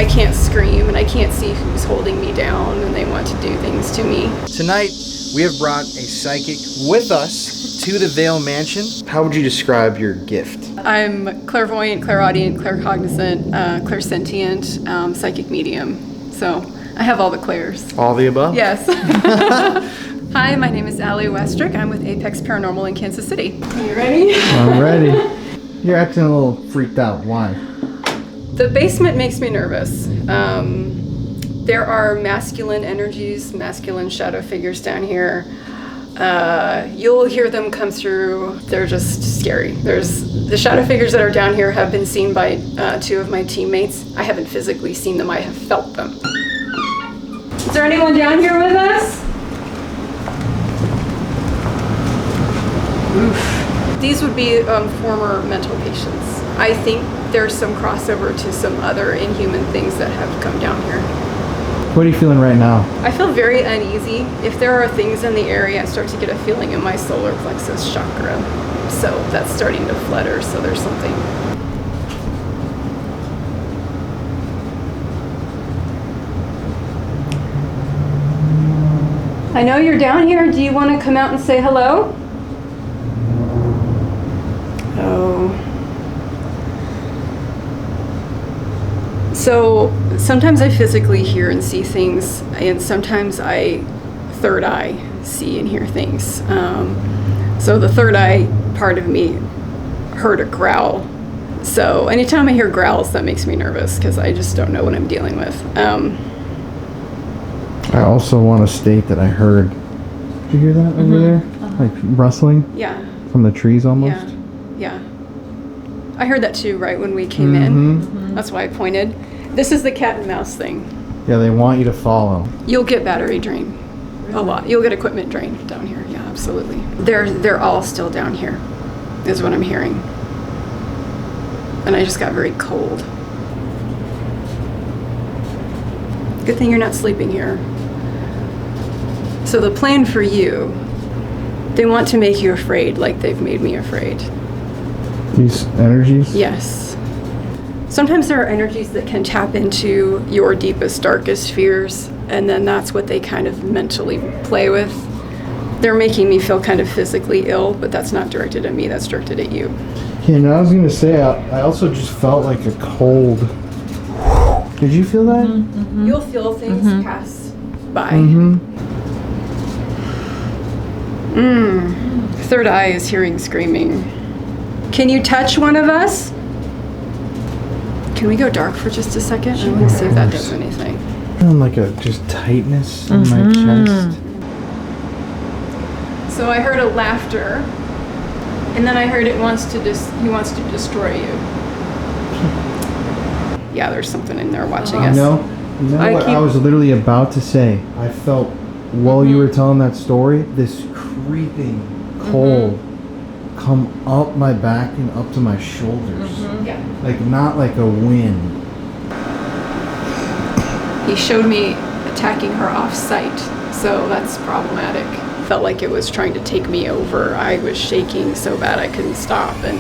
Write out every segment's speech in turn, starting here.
I can't scream and I can't see who's holding me down and they want to do things to me. Tonight, we have brought a psychic with us to the Vale Mansion. How would you describe your gift? I'm clairvoyant, clairaudient, claircognizant, clairsentient, psychic medium. So I have all the clairs. All the above? Yes. Hi, my name is Allie Westrick. I'm with Apex Paranormal in Kansas City. Are you ready? I'm ready. You're acting a little freaked out. Why? The basement makes me nervous. There are masculine energies, masculine shadow figures down here. You'll hear them come through. They're just scary. There's the shadow figures that are down here have been seen by 2 of my teammates. I haven't physically seen them, I have felt them. Is there anyone down here with us? Oof. These would be former mental patients. I think there's some crossover to some other inhuman things that have come down here. What are you feeling right now? I feel very uneasy. If there are things in the area, I start to get a feeling in my solar plexus chakra. So that's starting to flutter, so there's something. I know you're down here. Do you want to come out and say hello? Oh. So sometimes I physically hear and see things, and sometimes I third eye see and hear things. So the third eye part of me heard a growl. So anytime I hear growls, that makes me nervous because I just don't know what I'm dealing with. I also want to state that I heard. Did you hear that over there? Like rustling? Yeah. From the trees almost? Yeah. I heard that too right when we came in. That's why I pointed. This is the cat and mouse thing. Yeah, they want you to follow. You'll get battery drain. A lot. You'll get equipment drain down here. Yeah, absolutely. They're all still down here, is what I'm hearing. And I just got very cold. Good thing you're not sleeping here. So the plan for you, they want to make you afraid like they've made me afraid. These energies? Yes. Sometimes there are energies that can tap into your deepest, darkest fears, and then that's what they kind of mentally play with. They're making me feel kind of physically ill, but that's not directed at me, that's directed at you. Yeah, and I was going to say, I also just felt like a cold. Did you feel that? You'll feel things pass by. Third eye is hearing screaming. Can you touch one of us? Can we go dark for just a second? I want to see if that does anything. Feeling like a just tightness in my chest. So I heard a laughter, and then I heard he wants to destroy you. Yeah, there's something in there watching us. You know what I was literally about to say? I felt while you were telling that story, this creeping cold come up my back and up to my shoulders. Yeah. Like not like a wind. He showed me attacking her off site, so that's problematic. Felt like it was trying to take me over. I was shaking so bad I couldn't stop, and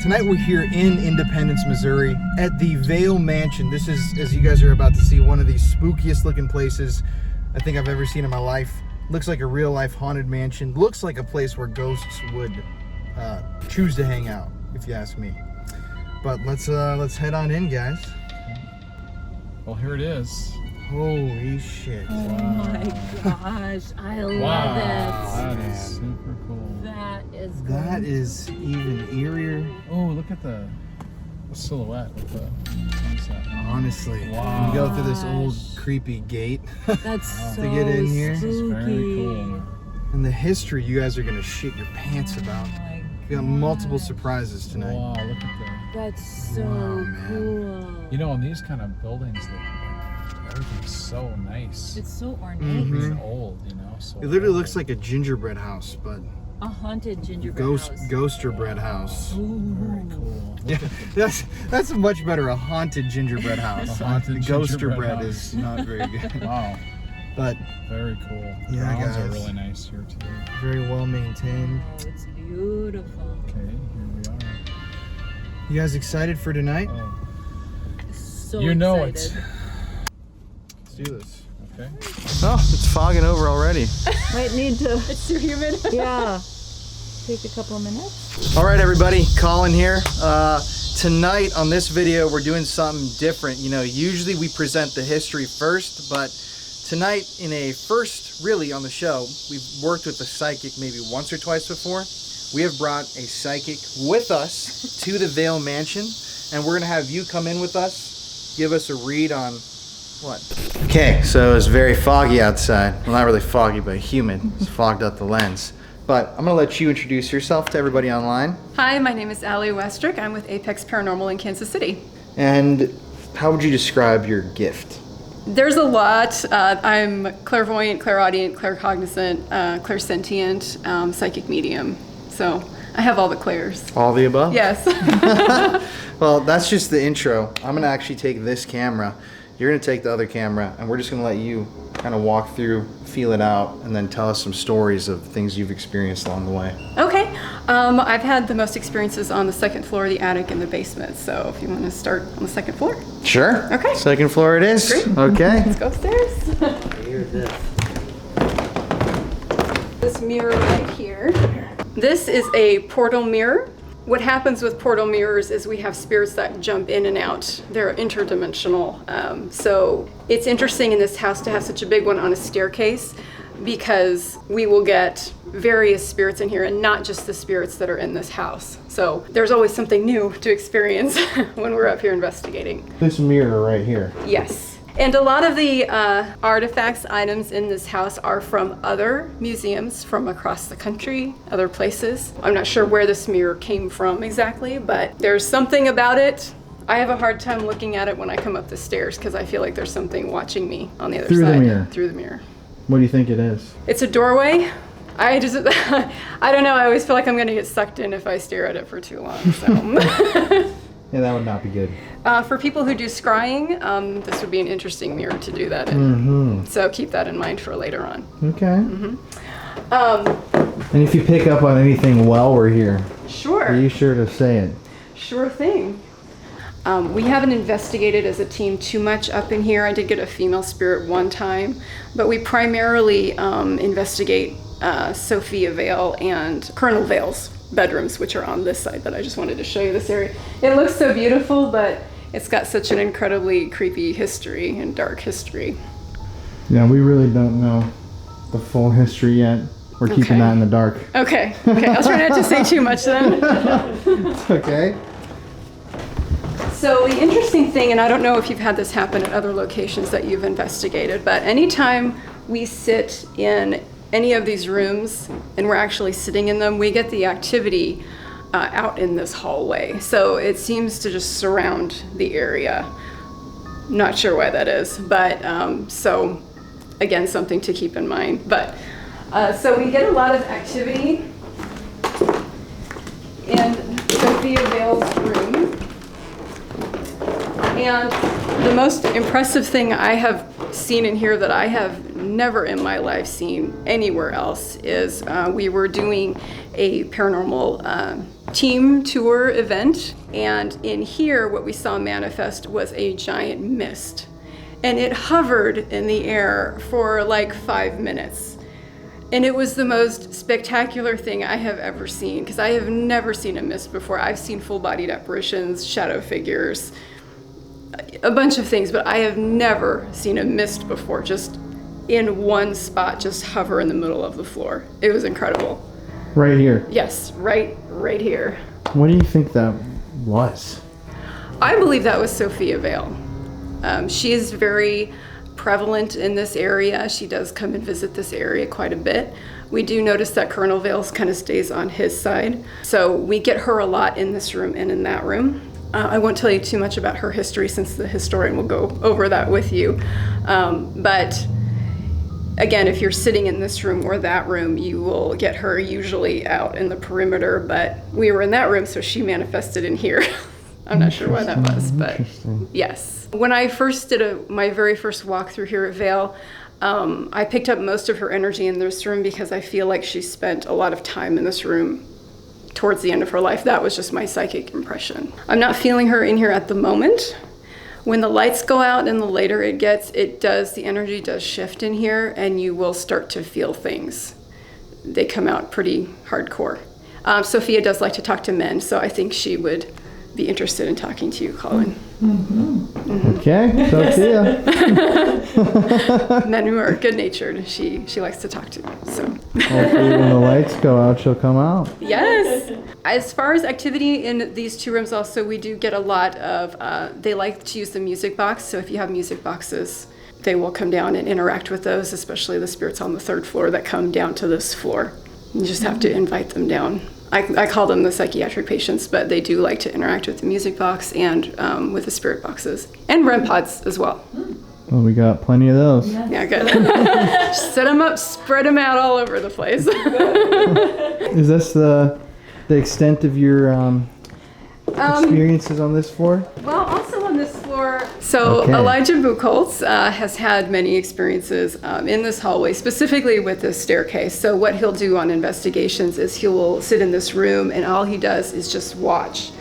Tonight we're here in Independence, Missouri at the Vale Mansion. This is, as you guys are about to see, one of the spookiest looking places I think I've ever seen in my life. Looks like a real life haunted mansion. Looks like a place where ghosts would choose to hang out, if you ask me. But let's head on in, guys. Well, here it is. Holy shit. Oh my gosh, I love Wow, it. that is super cool. That Is even eerier. Oh, look at the silhouette with the sunset. Honestly, Wow. you go through this old creepy gate. That's so To get in here. This is very cool. And the history you guys are gonna shit your pants about. Oh my We got multiple surprises tonight. Wow, look at That's so Wow, man. cool. the. You know, in these kind of buildings, everything's so nice. It's so ornate. Mhm. It's old, you know. So It literally old. looks like a gingerbread house, but A haunted gingerbread house. ghosterbread house. Very cool. Yeah, that's much better. A haunted gingerbread house. A haunted Ghosterbread gingerbread is not very good. Wow, But very cool. The Yeah, grounds are guys. really nice here too. very well maintained. Oh, it's beautiful. Okay, here we are. You guys excited for tonight? Oh, So you know excited. Let's do this. Okay. Oh, it's fogging over already. Might need to, It's too humid. yeah, take a couple of minutes. All right, everybody, Colin here. Tonight on this video, we're doing something different. You know, usually we present the history first, but tonight, in a first really on the show, we've worked with a psychic maybe once or twice before. We have brought a psychic with us to the Vale Mansion, and we're gonna have you come in with us, give us a read on what? Okay, so it's very foggy outside. Well, not really foggy, but humid. It's fogged up the lens. But I'm gonna let you introduce yourself to everybody online. Hi, my name is Allie Westrick. I'm with Apex Paranormal in Kansas City. And how would you describe your gift? There's a lot. I'm clairvoyant, clairaudient, claircognizant, clairsentient, psychic medium. So I have all the clairs. All the above? Yes. Well, that's just the intro. I'm gonna actually take this camera. You're gonna take the other camera, and we're just gonna let you kind of walk through, feel it out, and then tell us some stories of things you've experienced along the way. Okay. I've had the most experiences on the second floor, the attic, and the basement. So if you want to start on the second floor, Sure. Okay. Second floor it is. Great. Okay. let's go upstairs. Here's this. This mirror right here. This is a portal mirror. What happens with portal mirrors is we have spirits that jump in and out. They're interdimensional. So it's interesting in this house to have such a big one on a staircase because we will get various spirits in here and not just the spirits that are in this house. So there's always something new to experience when we're up here investigating. This mirror right here. Yes. And a lot of the artifacts, items in this house are from other museums from across the country, other places. I'm not sure where this mirror came from exactly, but there's something about it. I have a hard time looking at it when I come up the stairs because I feel like there's something watching me on the other Through the side. mirror. Through the mirror. What do you think it is? It's a doorway. I just, I don't know, I always feel like I'm gonna get sucked in if I stare at it for too long, so. Yeah, that would not be good. For people who do scrying, this would be an interesting mirror to do that in. Mm-hmm. So keep that in mind for later on. Okay. Um, And if you pick up on anything while we're here, sure. be sure to say it. Sure thing. We haven't investigated as a team too much up in here. I did get a female spirit one time, but we primarily investigate Sophia Vale and Colonel Vale's bedrooms, which are on this side, but I just wanted to show you this area. It looks so beautiful, but it's got such an incredibly creepy history and dark history. Yeah, we really don't know the full history yet. We're keeping Okay. that in the dark. Okay, I'll try not to say too much then. It's okay. So the interesting thing, and I don't know if you've had this happen at other locations that you've investigated, but anytime we sit in any of these rooms and we're actually sitting in them, we get the activity out in this hallway. So it seems to just surround the area. Not sure why that is, but so again, something to keep in mind. But so we get a lot of activity in Sophia Vale's room. And the most impressive thing I have seen in here that I have never in my life seen anywhere else is we were doing a paranormal team tour event, and in here what we saw manifest was a giant mist, and it hovered in the air for like 5 minutes. And it was the most spectacular thing I have ever seen, because I have never seen a mist before. I've seen full-bodied apparitions, shadow figures, a bunch of things, but I have never seen a mist before, just in one spot, just hover in the middle of the floor. It was incredible. Right here. Yes, right here. What do you think that was? I believe that was Sophia Vale. She is very prevalent in this area. She does come and visit this area quite a bit. We do notice that Colonel Vale kind of stays on his side. So we get her a lot in this room and in that room. I won't tell you too much about her history since the historian will go over that with you. But again, if you're sitting in this room or that room, you will get her usually out in the perimeter, but we were in that room, so she manifested in here. I'm not sure why that was, but yes. When I first did my very first walk through here at Vale, I picked up most of her energy in this room because I feel like she spent a lot of time in this room towards the end of her life. That was just my psychic impression. I'm not feeling her in here at the moment. When the lights go out and the later it gets, the energy does shift in here, and you will start to feel things. They come out pretty hardcore. Sophia does like to talk to men, so I think she would be interested in talking to you, Colin. Okay, Sophia. Men who are good-natured, she likes to talk to. So. Hopefully when the lights go out, she'll come out. Yes. As far as activity in these two rooms also, we do get a lot of, they like to use the music box, so if you have music boxes, they will come down and interact with those, especially the spirits on the 3rd floor that come down to this floor. You just have to invite them down. I call them the psychiatric patients, but they do like to interact with the music box and with the spirit boxes. And REM pods as well. Well, we got plenty of those. Yeah, good. Set them up, spread them out all over the place. Is this the extent of your experiences on this floor? Well, also on this floor. So Okay. Elijah Buchholz has had many experiences in this hallway, specifically with this staircase. So what he'll do on investigations is he will sit in this room, and all he does is just watch.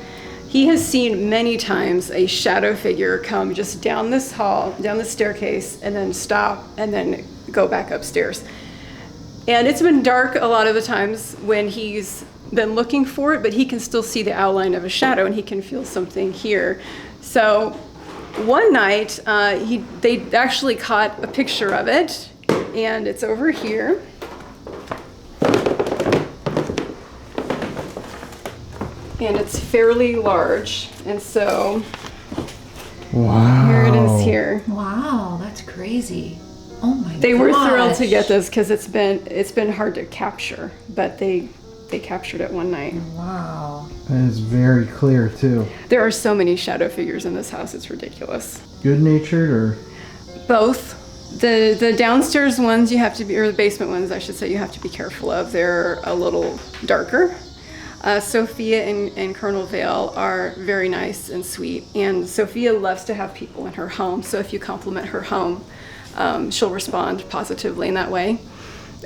He has seen many times a shadow figure come just down this hall, down the staircase, and then stop, and then go back upstairs. And it's been dark a lot of the times when he's been looking for it, but he can still see the outline of a shadow, and he can feel something here. So one night, they actually caught a picture of it, and it's over here. And it's fairly large, and so Wow. here it is here. Wow, that's crazy. Oh my god. They were thrilled to get this because it's been hard to capture, but they captured it one night. Wow. And it's very clear too. There are so many shadow figures in this house, it's ridiculous. Good-natured or? Both. The downstairs ones you have to be, or the basement ones I should say, you have to be careful of. They're a little darker. Sophia and Colonel Vale are very nice and sweet, and Sophia loves to have people in her home, so if you compliment her home, she'll respond positively in that way.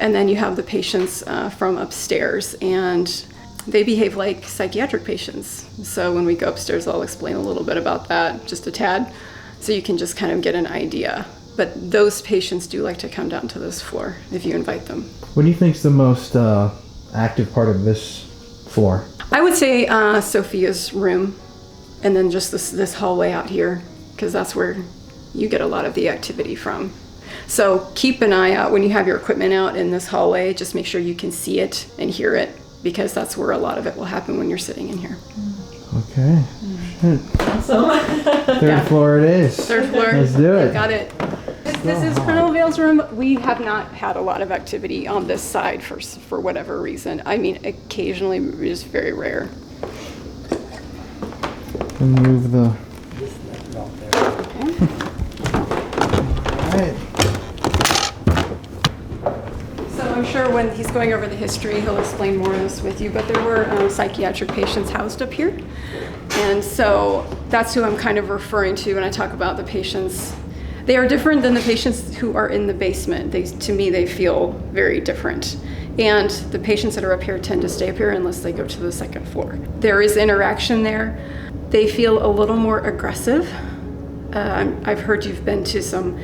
And then you have the patients from upstairs, and they behave like psychiatric patients. So when we go upstairs, I'll explain a little bit about that, just a tad, so you can just kind of get an idea. But those patients do like to come down to this floor if you invite them. What do you think's the most active part of this floor? I would say Sophia's room, and then just this hallway out here, because that's where you get a lot of the activity from. So keep an eye out when you have your equipment out in this hallway. Just make sure you can see it and hear it, because that's where a lot of it will happen when you're sitting in here. Okay. Shit. Awesome. Third floor it is. 3rd floor. Let's do it. Got it. This is Colonel Vale's room. We have not had a lot of activity on this side for whatever reason. I mean, occasionally, just very rare. Remove the. Okay. Alright. So I'm sure when he's going over the history, he'll explain more of this with you, but there were psychiatric patients housed up here. And so that's who I'm kind of referring to when I talk about the patients They are different than the patients who are in the basement. To me, they feel very different. And the patients that are up here tend to stay up here unless they go to the second floor. There is interaction there. They feel a little more aggressive. I've heard you've been to some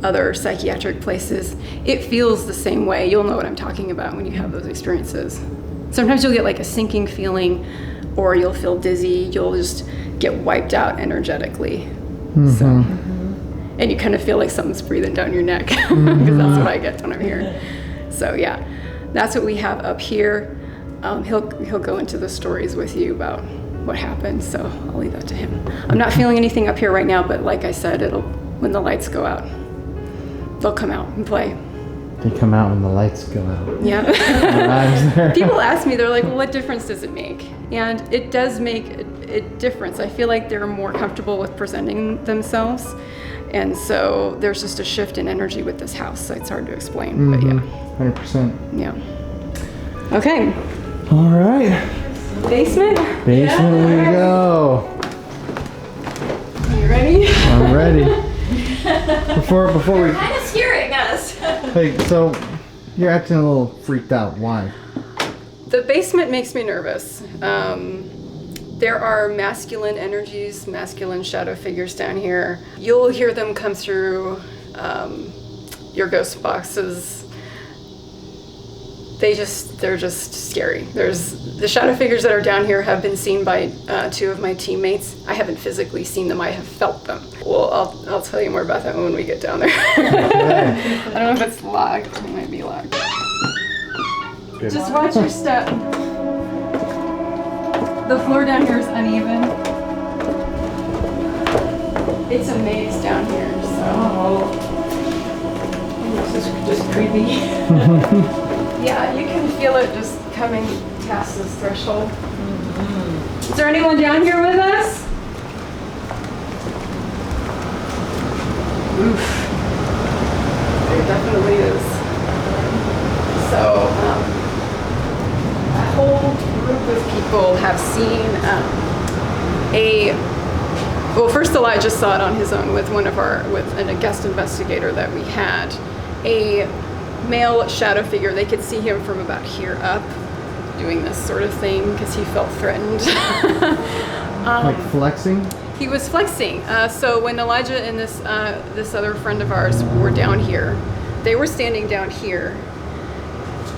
other psychiatric places. It feels the same way. You'll know what I'm talking about when you have those experiences. Sometimes you'll get like a sinking feeling, or you'll feel dizzy. You'll just get wiped out energetically. So, and you kind of feel like something's breathing down your neck, because that's what I get when I'm here. So yeah, that's what we have up here. He'll go into the stories with you about what happened, so I'll leave that to him. I'm not feeling anything up here right now, but like I said, when the lights go out, they'll come out and play. They come out when the lights go out. Yeah. People ask me, they're like, well, what difference does it make? And it does make a difference. I feel like they're more comfortable with presenting themselves. And so there's just a shift in energy with this house. So it's hard to explain, but yeah. 100%. Yeah. Okay. All right. Basement? Basement we go. Are you ready? I'm ready. Before we... Kind of scaring us. Hey, so you're acting a little freaked out. Why? The basement makes me nervous. There are masculine energies, masculine shadow figures down here. You'll hear them come through your ghost boxes. They're just scary. The shadow figures that are down here have been seen by 2 of my teammates. I haven't physically seen them, I have felt them. Well, I'll tell you more about that when we get down there. I don't know if it's locked, it might be locked. Good. Just watch your step. The floor down here is uneven. It's a maze down here, so. This is just creepy. Yeah, you can feel it just coming past this threshold. Is there anyone down here with us? Oof. There definitely is. So, a whole group of people have seen well, first Elijah saw it on his own with a guest investigator that we had. A male shadow figure. They could see him from about here up doing this sort of thing because he felt threatened. Like flexing? He was flexing. So when Elijah and this other friend of ours were down here, they were standing down here,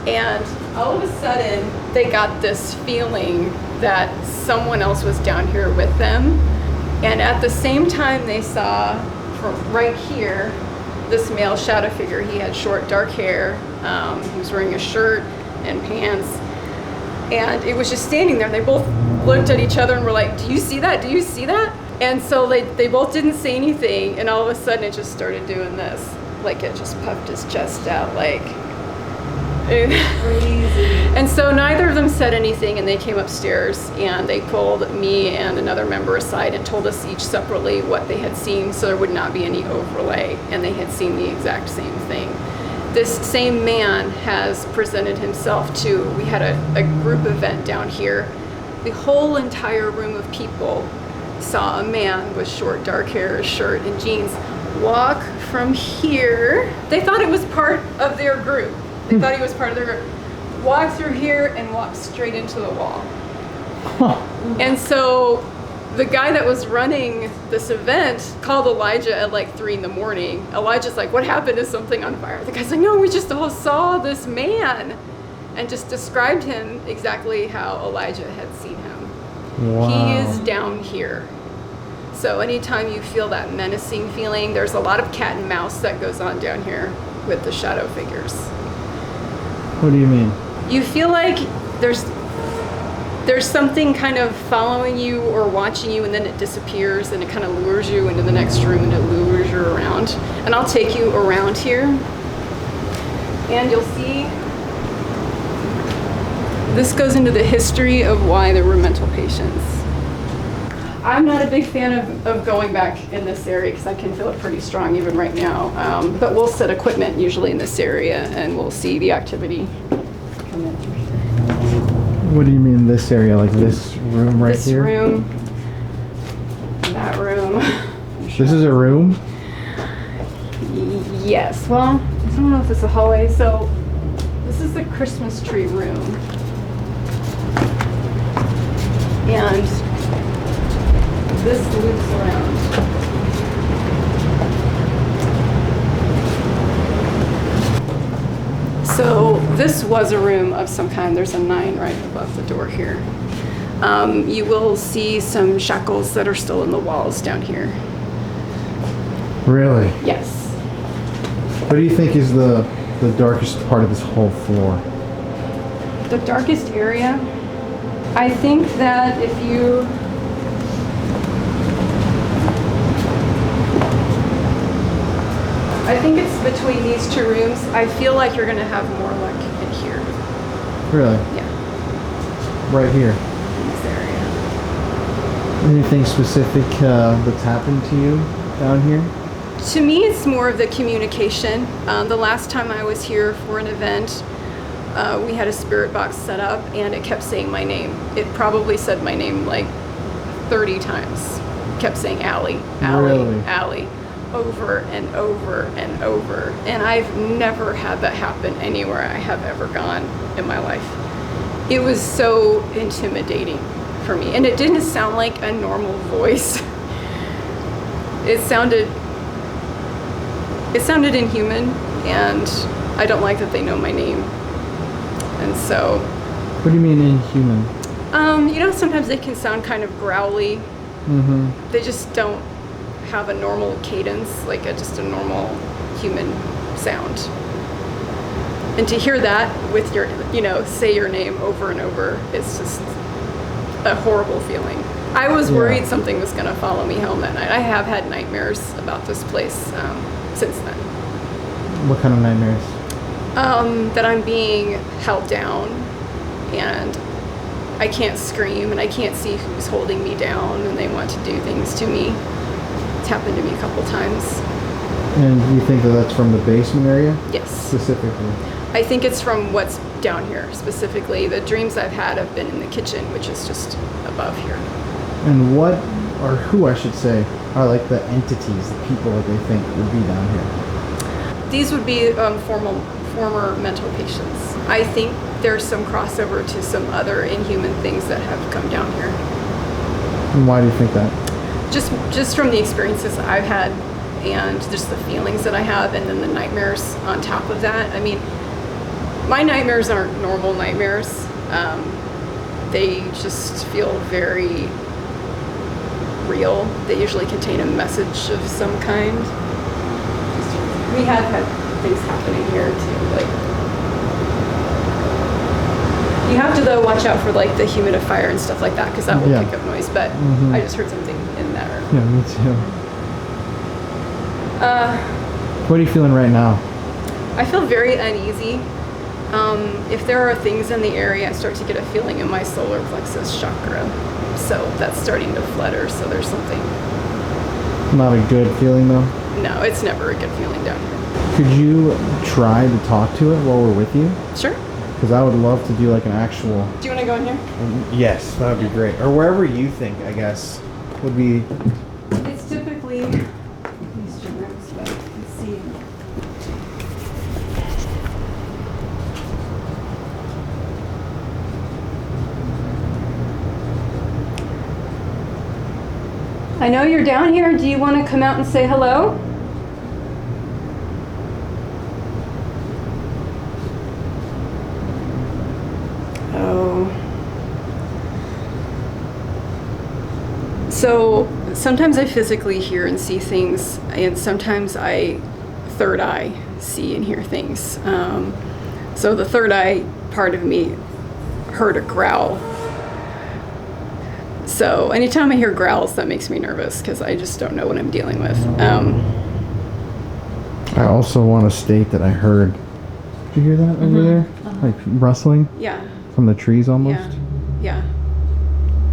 and all of a sudden they got this feeling that someone else was down here with them. And at the same time they saw from right here this male shadow figure. He had short dark hair. He was wearing a shirt and pants, and it was just standing there. They both looked at each other and were like, do you see that? Do you see that? And so they both didn't say anything, and all of a sudden it just started doing this. Like it just puffed his chest out like crazy. And so neither of them said anything, and they came upstairs and they pulled me and another member aside and told us each separately what they had seen, so there would not be any overlay, and they had seen the exact same thing. This same man has presented himself to, we had a group event down here. The whole entire room of people saw a man with short dark hair, a shirt and jeans walk from here. They thought it was part of their group. They thought he was part of their group. Walk through here and walk straight into the wall. And so the guy that was running this event called Elijah at like 3 in the morning. Elijah's like, what happened? Is something on fire? The guy's like, no, we just all saw this man, and just described him exactly how Elijah had seen him. Wow. He is down here. So anytime you feel that menacing feeling, there's a lot of cat and mouse that goes on down here with the shadow figures. What do you mean? You feel like there's something kind of following you or watching you, and then it disappears, and it kind of lures you into the next room, and it lures you around. And I'll take you around here, and you'll see this goes into the history of why there were mental patients. I'm not a big fan of going back in this area because I can feel it pretty strong even right now. But we'll set equipment usually in this area, and we'll see the activity come in through here. What do you mean this area? Like this room right This here? room, that room. This is a room? Yes, well, I don't know if it's a hallway. So this is the Christmas tree room. And this loops around. So this was a room of some kind. There's a 9 right above the door here. You will see some shackles that are still in the walls down here. Really? Yes. What do you think is the darkest part of this whole floor? The darkest area? I think that if you... I think it's between these 2 rooms. I feel like you're going to have more luck in here. Really? Yeah, Right here. in this area. Anything specific that's happened to you down here? To me, it's more of the communication. The last time I was here for an event, we had a spirit box set up and it kept saying my name. It probably said my name like 30 times. Kept saying Allie, Allie, Really? Allie, over and over and over. And I've never had that happen anywhere I have ever gone in my life. It was so intimidating for me. And it didn't sound like a normal voice. It sounded inhuman, and I don't like that they know my name. And so, What do you mean inhuman? you know, sometimes they can sound kind of growly. Mm-hmm. They just don't have a normal cadence, like just a normal human sound. And to hear that with your, you know, say your name over and over, it's just a horrible feeling. I was worried something was going to follow me home that night. I have had nightmares about this place since then. What kind of nightmares? That I'm being held down and I can't scream and I can't see who's holding me down and they want to do things to me. It's happened to me a couple times. And you think that that's from the basement area? Yes. Specifically? I think it's from what's down here specifically. The dreams I've had have been in the kitchen, which is just above here. And what, or who I should say, are like the entities, the people that they think would be down here? These would be former mental patients. I think there's some crossover to some other inhuman things that have come down here. And why do you think that? Just from the experiences I've had and just the feelings that I have and then the nightmares on top of that. I mean, my nightmares aren't normal nightmares. They just feel very real. They usually contain a message of some kind. We have had things happening here too, like you have to though watch out for like the humidifier and stuff like that because that will pick up noise, but I just heard something in that room. Yeah, me too. What are you feeling right now? I feel very uneasy. If there are things in the area, I start to get a feeling in my solar plexus chakra. So that's starting to flutter, so there's something. Not a good feeling though? No, it's never a good feeling down here. Could you try to talk to it while we're with you? Sure. Because I would love to do like an actual... Do you want to go in here? Yes, that would be great. Or wherever you think, I guess, would be... It's typically these 2 rooms, but let's see. I know you're down here. Do you want to come out and say hello? Oh. So sometimes I physically hear and see things, and sometimes I third eye see and hear things. So the third eye part of me heard a growl. So anytime I hear growls, that makes me nervous because I just don't know what I'm dealing with. I also want to state that I heard... Did you hear that over there? Like rustling? Yeah. From the trees almost? Yeah.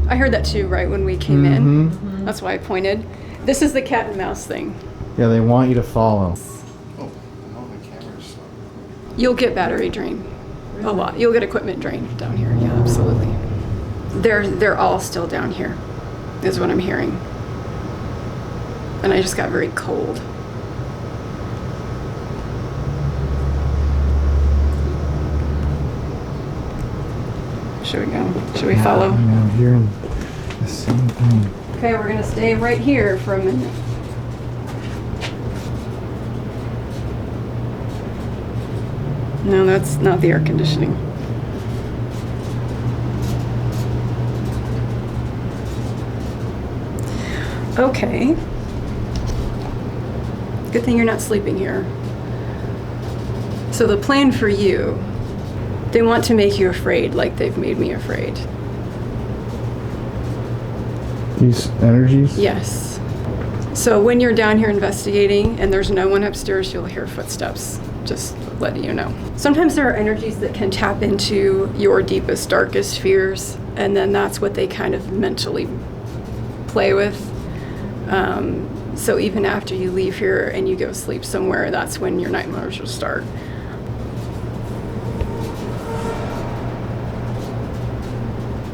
I heard that too right when we came in. That's why I pointed. This is the cat and mouse thing. Yeah, they want you to follow. You'll get battery drain. A lot. You'll get equipment drain down here. Yeah, absolutely. They're all still down here, is what I'm hearing. And I just got very cold. Should we go? Should we follow? I mean, I'm hearing the same thing. Okay, we're gonna stay right here for a minute. No, that's not the air conditioning. Okay. Good thing you're not sleeping here. So the plan for you, they want to make you afraid like they've made me afraid. These energies? Yes. So when you're down here investigating and there's no one upstairs, you'll hear footsteps. Just letting you know. Sometimes there are energies that can tap into your deepest, darkest fears, and then that's what they kind of mentally play with. So even after you leave here and you go sleep somewhere, that's when your nightmares will start.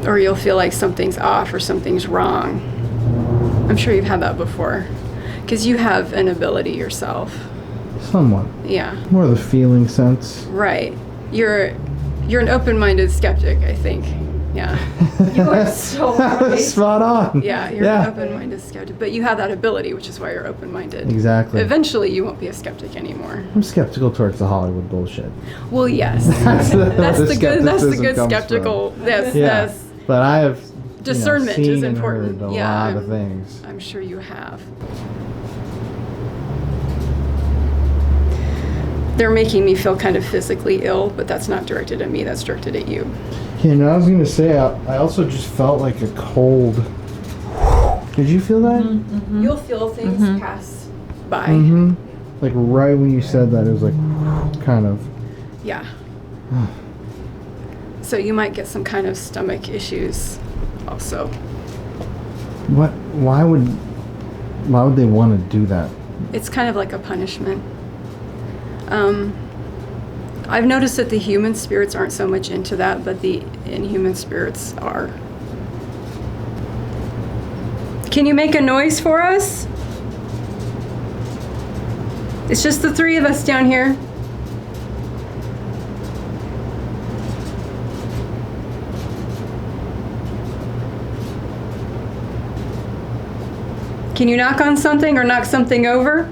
Or you'll feel like something's off or something's wrong. I'm sure you've had that before, because you have an ability yourself. Somewhat. Yeah. More of the feeling sense. Right. You're an open-minded skeptic, I think. Yeah. You are so right. Spot on. Yeah, you're an open-minded skeptic, but you have that ability, which is why you're open-minded. Exactly. Eventually, you won't be a skeptic anymore. I'm skeptical towards the Hollywood bullshit. Well, yes. That's the That's the skepticism good comes skeptical. from. Yes, Yeah. yes. But I have Discernment seen is and important. heard a Yeah, lot of things. I'm sure you have. They're making me feel kind of physically ill, but that's not directed at me, that's directed at you. Yeah, and I was gonna say, I also just felt like a cold. Did you feel that? Mm-hmm. You'll feel things pass by. Mm-hmm. Like right when you said that, it was like, kind of. Yeah. So you might get some kind of stomach issues also. What? Why would they want to do that? It's kind of like a punishment. I've noticed that the human spirits aren't so much into that, but the inhuman spirits are. Can you make a noise for us? It's just the three of us down here. Can you knock on something or knock something over?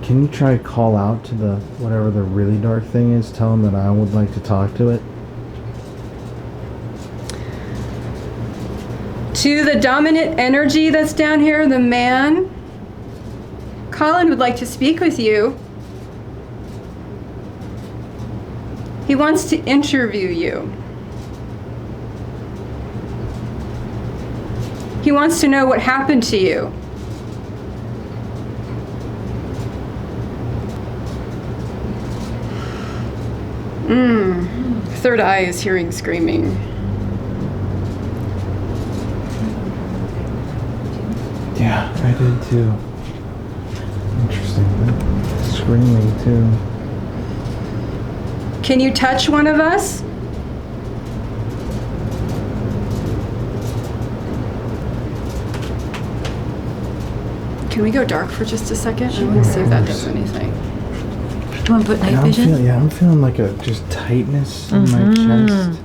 Can you try to call out to the whatever the really dark thing is? Tell them that I would like to talk to it. To the dominant energy that's down here, the man, Colin would like to speak with you. He wants to interview you. He wants to know what happened to you. Third eye is hearing screaming. Yeah, I did too. Interesting. Screaming too. Can you touch one of us? Can we go dark for just a second? I want to see if that does anything. Do you want to put night I'm vision? feeling like a just tightness in my chest.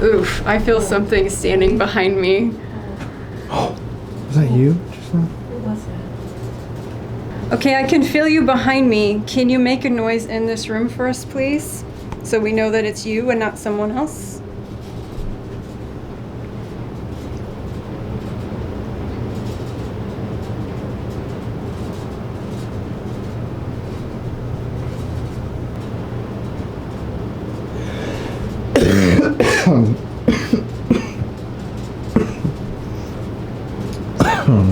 Oof, I feel something standing behind me. Was that you just now? Okay, I can feel you behind me. Can you make a noise in this room for us, please? So we know that it's you and not someone else.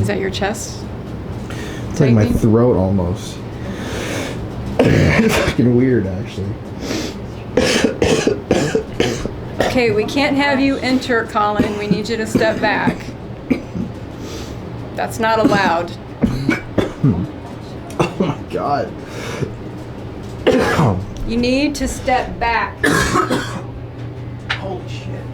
Is that your chest? It's like my Tightening? throat almost. It's fucking weird, actually. Okay, we can't have you enter, Colin. We need you to step back. That's not allowed. Oh my god. You need to step back. Holy shit.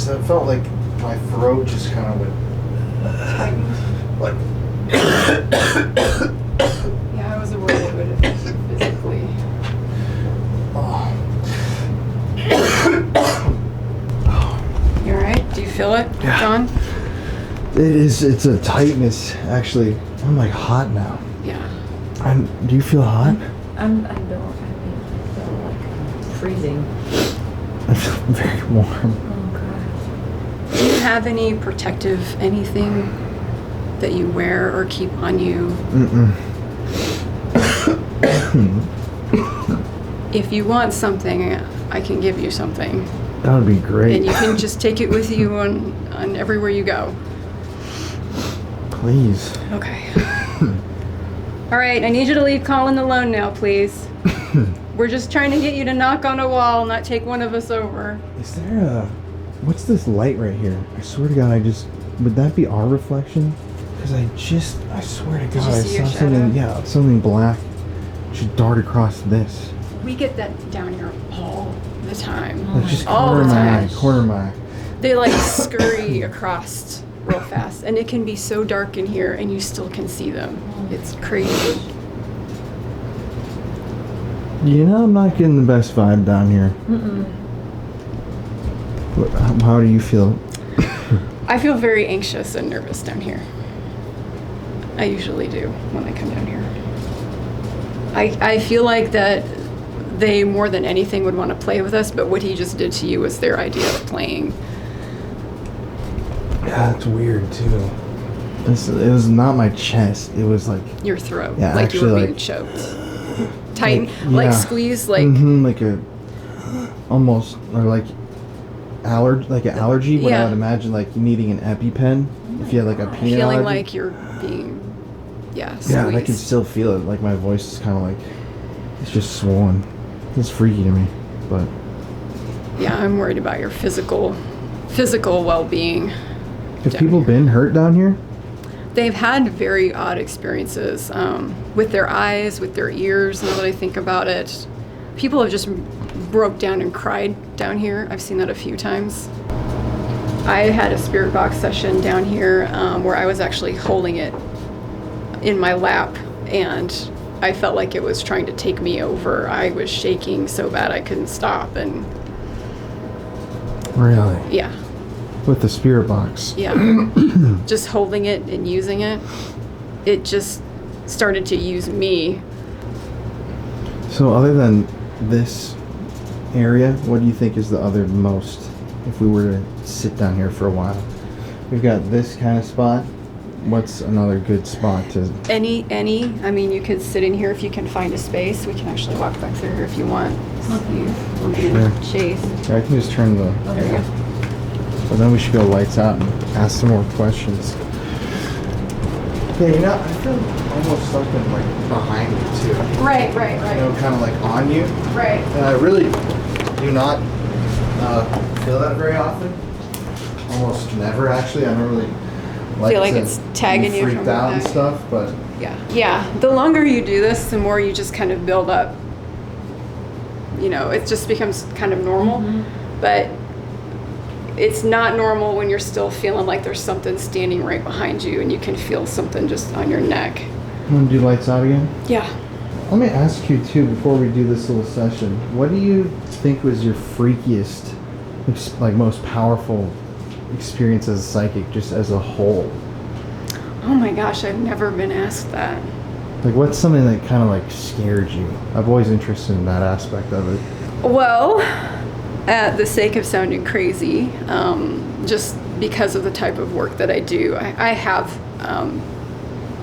tightness. I felt like my throat just kind of went like. Yeah, I was aware it would affect you physically. Oh. You alright? Do you feel it, Yeah. John? It's a tightness, actually. I'm like hot now. Yeah. Do you feel hot? I feel like freezing. I feel very warm. Oh god. Do you have any protective anything that you wear or keep on you? If you want something, I can give you something. That would be great. And you can just take it with you on everywhere you go. Please. Okay. All right, I need you to leave Colin alone now, please. We're just trying to get you to knock on a wall, not take one of us over. Is there what's this light right here? I swear to God, would that be our reflection? Because I swear to God, you I see your saw something, shadow? something black should dart across this. We get that down here all the time. Like just All corner the my time. eye, corner my eye. They like scurry across real fast, and it can be so dark in here, and you still can see them. It's crazy. You know, I'm not getting the best vibe down here. How do you feel? I feel very anxious and nervous down here. I usually do when I come down here. I feel like that they, more than anything, would want to play with us, but what he just did to you was their idea of playing. Yeah, it's weird too. It was not my chest. It was like Your throat, Yeah, like you were actually, being like- choked. Tighten, yeah. like squeeze, like like a almost or like an allergy. But Yeah. I would imagine like needing an EpiPen if you had like a peanut feeling allergy. like you're being, squeezed. Yeah, I can still feel it. Like my voice is kind of like it's just swollen. It's freaky to me, but Yeah, I'm worried about your physical well-being. have down people here. been hurt down here? They've had very odd experiences with their eyes, with their ears, now that I think about it. People have just broke down and cried down here. I've seen that a few times. I had a spirit box session down here where I was actually holding it in my lap, and I felt like it was trying to take me over. I was shaking so bad I couldn't stop, and Really? yeah. With the spirit box. Yeah. Just holding it and using it, it just started to use me. So other than this area, what do you think is the other most, if we were to sit down here for a while? We've got this kind of spot. What's another good spot to... I mean, you could sit in here if you can find a space. We can actually walk back through here if you want. We're being chased. I can just turn the... Oh, there you go. But then we should go lights out and ask some more questions. Yeah, you know, I feel almost something like behind you too. Right. You know, kind of like on you. Right. And I really do not feel that very often. Almost never, actually. I don't really Feel like to it's tagging be you freaked from the out and back. stuff, but Yeah. The longer you do this, the more you just kind of build up. You know, it just becomes kind of normal. But it's not normal when you're still feeling like there's something standing right behind you and you can feel something just on your neck. want to do lights out again? Yeah. Let me ask you too, before we do this little session, what do you think was your freakiest, like most powerful experience as a psychic, just as a whole? Oh my gosh, I've never been asked that. Like, what's something that kind of like scared you? I've always interested in that aspect of it. Well, at the sake of sounding crazy, just because of the type of work that I do, I have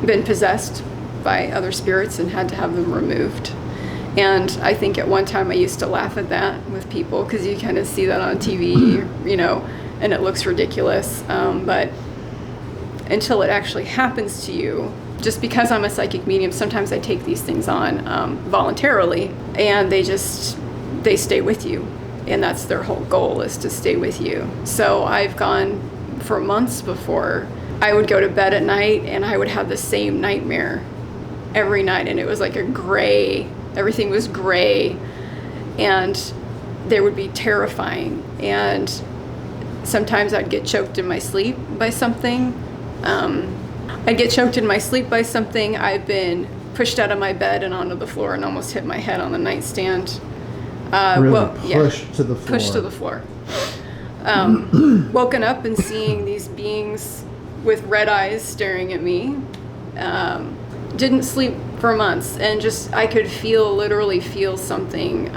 been possessed by other spirits and had to have them removed. And I think at one time I used to laugh at that with people because you kind of see that on TV, you know, and it looks ridiculous. But until it actually happens to you, just because I'm a psychic medium, sometimes I take these things on voluntarily, and they stay with you. And that's their whole goal, is to stay with you. So I've gone for months before. I would go to bed at night and I would have the same nightmare every night, and it was like everything was gray, and they would be terrifying. And Sometimes I'd get choked in my sleep by something. I'd get choked in my sleep by something. I've been pushed out of my bed and onto the floor and almost hit my head on the nightstand. Pushed to the floor. Pushed to the floor. Woken up and seeing these beings with red eyes staring at me. Didn't sleep for months, and just I could literally feel something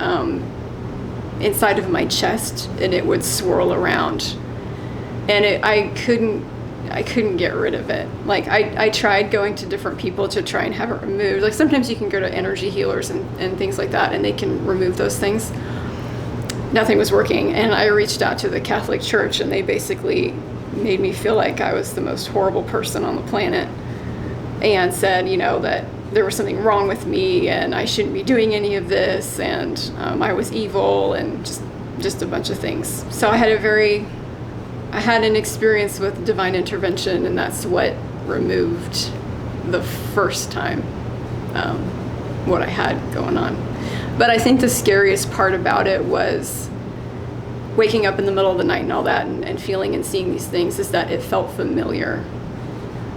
inside of my chest, and it would swirl around, and I couldn't get rid of it. Like I tried going to different people to try and have it removed. Like sometimes you can go to energy healers and things like that, and they can remove those things. Nothing was working, and I reached out to the Catholic Church, and they basically made me feel like I was the most horrible person on the planet, and said, that there was something wrong with me and I shouldn't be doing any of this, and I was evil, and just a bunch of things. So I had an experience with divine intervention, and that's what removed the first time what I had going on. But I think the scariest part about it was waking up in the middle of the night and all that, and feeling and seeing these things, is that it felt familiar.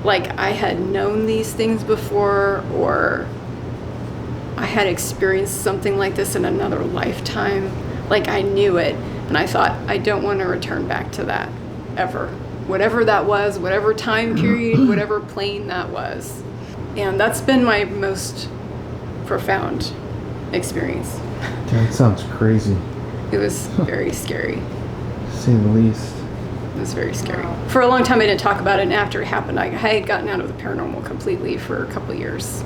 Like I had known these things before, or I had experienced something like this in another lifetime. Like I knew it, and I thought, I don't want to return back to that ever. Whatever that was, whatever time period, whatever plane that was. And that's been my most profound experience. That sounds crazy. It was very scary. To say the least. It was very scary. For a long time I didn't talk about it, and after it happened I had gotten out of the paranormal completely for a couple of years.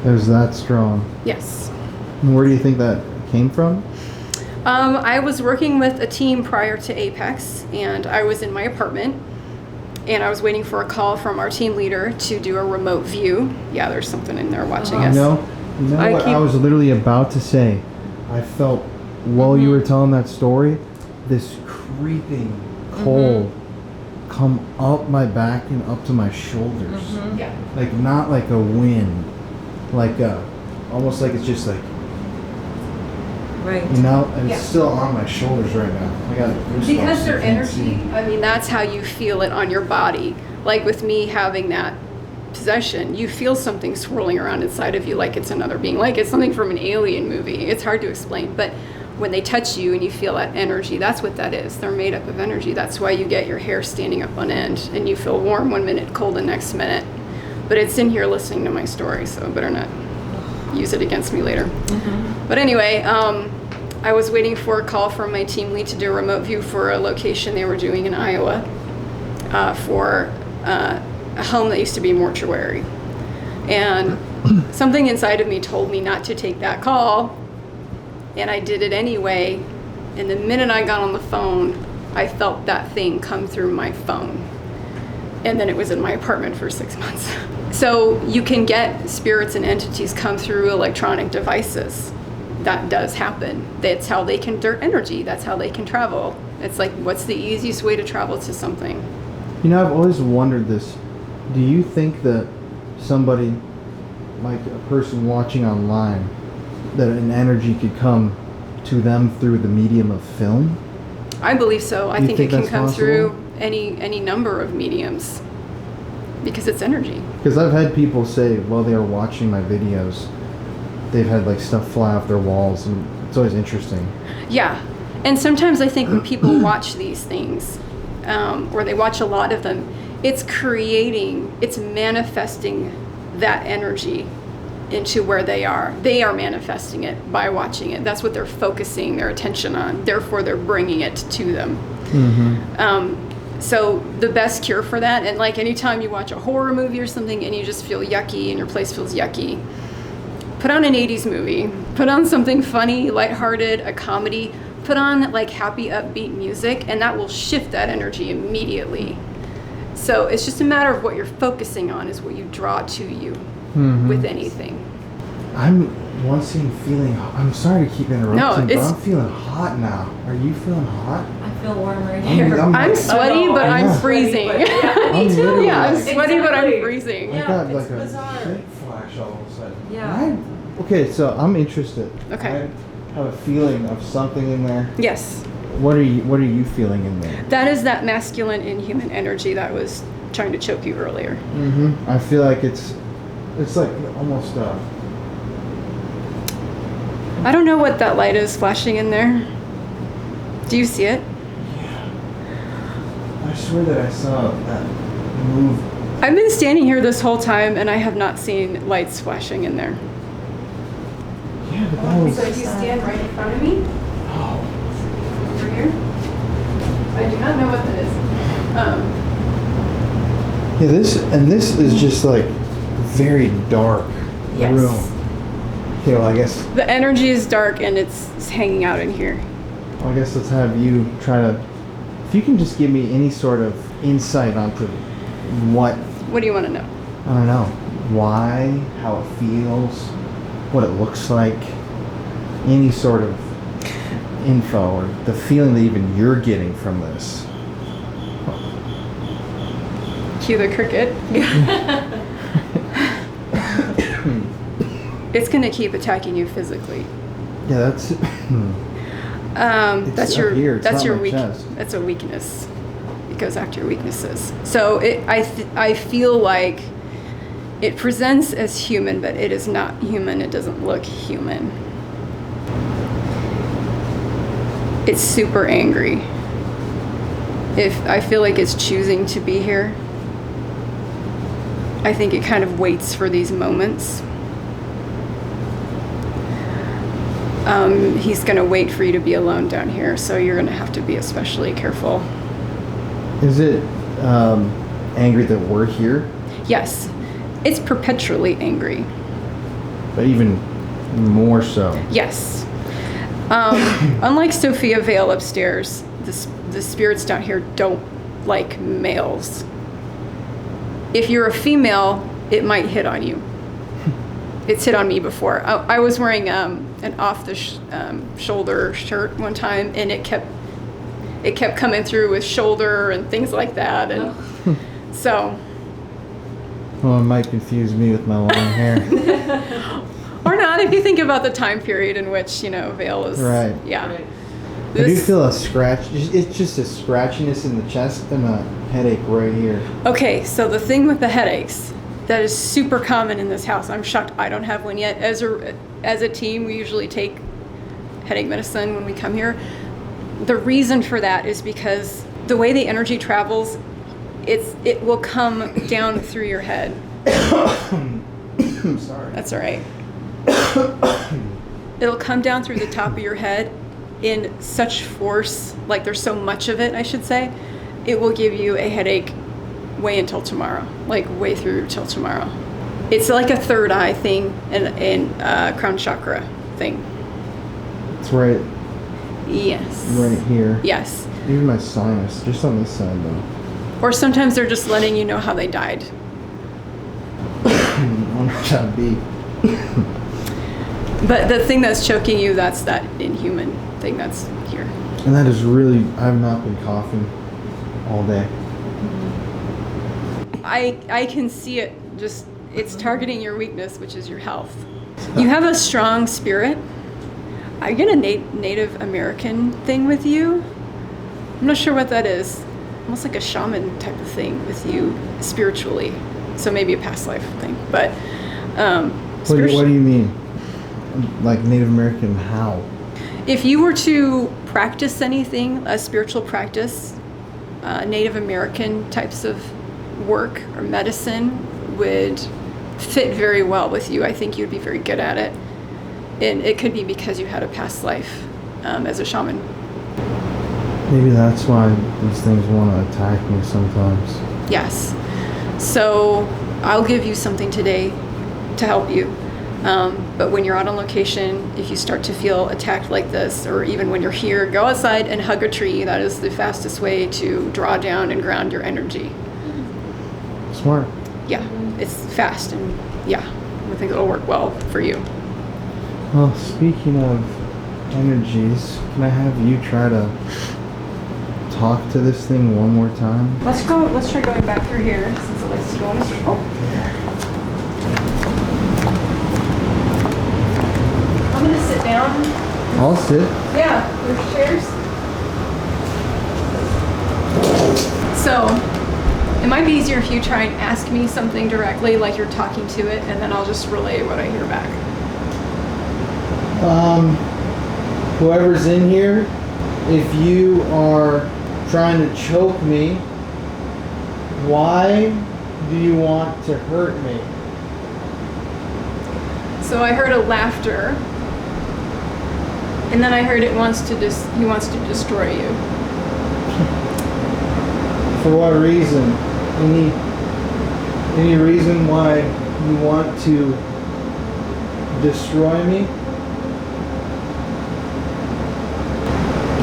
It was that strong. Yes. And where do you think that came from? I was working with a team prior to Apex, and I was in my apartment, and I was waiting for a call from our team leader to do a remote view. Yeah, there's something in there watching us. You know what I was literally about to say? I felt, while you were telling that story, this creeping cold come up my back and up to my shoulders. Yeah. Like, not like a wind. Like almost like it's just like, Right. and it's still on my shoulders right now. I got goosebumps. Because their You can't energy, see. I mean, that's how you feel it on your body. Like with me having that possession, you feel something swirling around inside of you like it's another being, like it's something from an alien movie. It's hard to explain, but when they touch you and you feel that energy, that's what that is. They're made up of energy. That's why you get your hair standing up on end and you feel warm one minute, cold the next minute. But it's in here listening to my story, so I better not use it against me later. But anyway, I was waiting for a call from my team lead to do a remote view for a location they were doing in Iowa for a home that used to be a mortuary. And something inside of me told me not to take that call, and I did it anyway. And the minute I got on the phone, I felt that thing come through my phone. And then it was in my apartment for 6 months. So you can get spirits and entities come through electronic devices. That does happen. That's how they can, their energy, that's how they can travel. It's like, what's the easiest way to travel to something? I've always wondered this. Do you think that somebody, like a person watching online, that an energy could come to them through the medium of film? I believe so. I think it can that's come possible? through any number of mediums because it's energy. Because I've had people say while they were watching my videos, they've had like stuff fly off their walls, and it's always interesting. Yeah. And sometimes I think when people watch these things, or they watch a lot of them, it's manifesting that energy into where they are. They are manifesting it by watching it. That's what they're focusing their attention on. Therefore, they're bringing it to them. So the best cure for that, and like anytime you watch a horror movie or something and you just feel yucky and your place feels yucky, put on an 80s movie, put on something funny, lighthearted, a comedy, put on like happy, upbeat music, and that will shift that energy immediately. So it's just a matter of what you're focusing on is what you draw to you with anything. I'm I'm sorry to keep interrupting, but I'm feeling hot now. Are you feeling hot? I feel warm right here. I'm sweaty, but I'm freezing. Me too. Yeah, I'm sweaty, but I'm freezing. I got like it's a bizarre. shit flash all of a sudden. Yeah. Okay, so I'm interested. Okay. I have a feeling of something in there. Yes. What are you feeling in there? That is that masculine inhuman energy that was trying to choke you earlier. Mm-hmm. I feel like it's like almost I don't know what that light is flashing in there. Do you see it? I swear that I saw that move. I've been standing here this whole time and I have not seen lights flashing in there. Yeah, but that was. So if you stand right in front of me, Oh. over here, I do not know what that is. Yeah, this is just like very dark Yes. room. Okay, well I guess The energy is dark and it's hanging out in here. let's have you try to. If you can just give me any sort of insight onto what, What do you want to know? I don't know, why, how it feels, what it looks like, any sort of info or the feeling that even you're getting from this. Cue the cricket. It's going to keep attacking you physically. Yeah, that's. That's up your here, it's that's not your my weak chest. that's a weakness. It goes after your weaknesses. So I feel like it presents as human, but it is not human. It doesn't look human. It's super angry. If I feel like it's choosing to be here. I think it kind of waits for these moments. He's going to wait for you to be alone down here, so you're going to have to be especially careful. Is it angry that we're here? Yes, it's perpetually angry. But even more so. Yes. Unlike Sophia Vale upstairs, the spirits down here don't like males. If you're a female, it might hit on you. It's hit on me before. I was wearing an off-the-shoulder shirt one time, and it kept coming through with shoulder and things like that, and so. Well, it might confuse me with my long hair. Or not, if you think about the time period in which Vale is. Right. Yeah. Right. I do feel a scratch. It's just a scratchiness in the chest and a headache right here. Okay, so the thing with the headaches. That is super common in this house. I'm shocked I don't have one yet. As a team, we usually take headache medicine when we come here. The reason for that is because the way the energy travels, it will come down through your head. I'm sorry. That's all right. It'll come down through the top of your head in such force, like there's so much of it, I should say, it will give you a headache way until tomorrow, like way through till tomorrow. It's like a third eye thing and crown chakra thing. It's right Yes. here. Yes. Even my sinus, just on this side though. Or sometimes they're just letting you know how they died. On job B. But the thing that's choking you, that's that inhuman thing that's here. And that is really, I've not been coughing all day. I can see it, just it's targeting your weakness, which is your health. You have a strong spirit. I get a Native American thing with you. I'm not sure what that is. Almost like a shaman type of thing with you spiritually. So maybe a past life thing. But What do you mean? Like Native American how? if you were to practice anything, a spiritual practice, Native American types of work or medicine would fit very well with you. I think you'd be very good at it. And it could be because you had a past life as a shaman. Maybe that's why these things want to attack me sometimes. Yes. So I'll give you something today to help you. But when you're out on location, if you start to feel attacked like this, or even when you're here, go outside and hug a tree. That is the fastest way to draw down and ground your energy. Smart. Yeah, it's fast, and yeah, I think it'll work well for you. Well, speaking of energies, can I have you try to talk to this thing one more time? Let's try going back through here, since it likes to go in a circle. I'm gonna sit down. I'll sit. Yeah, there's chairs. So, it might be easier if you try and ask me something directly, like you're talking to it, and then I'll just relay what I hear back. Whoever's in here, if you are trying to choke me, why do you want to hurt me? So I heard a laughter, and then I heard he wants to destroy you. For what reason? Any reason why you want to destroy me?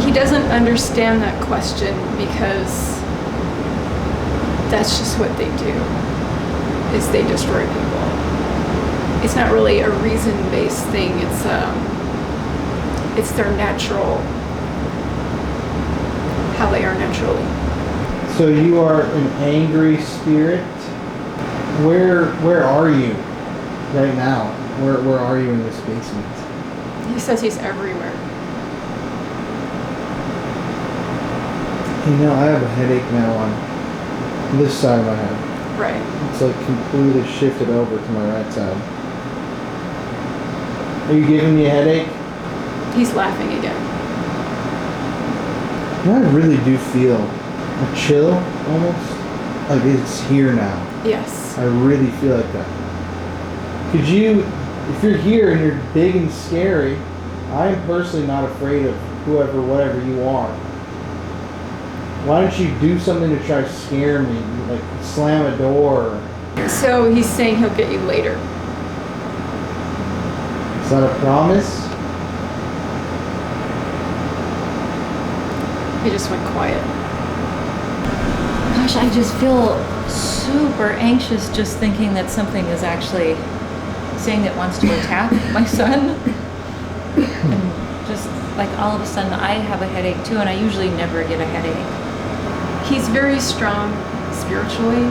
He doesn't understand that question because that's just what they do, is they destroy people. It's not really a reason-based thing. It's their natural, how they are naturally. So you are an angry spirit. Where are you right now? Where are you in this basement? He says he's everywhere. You know, I have a headache now on this side of my head. Right. It's like completely shifted over to my right side. Are you giving me a headache? He's laughing again. I really do feel a chill almost. Like it's here now. Yes. I really feel like that. Could you, if you're here and you're big and scary, I am personally not afraid of whoever, whatever you are. Why don't you do something to try to scare me? Like slam a door. So he's saying he'll get you later. Is that a promise? He just went quiet. Gosh, I just feel super anxious just thinking that something is actually saying it wants to attack my son. And just like all of a sudden I have a headache too, and I usually never get a headache. He's very strong spiritually,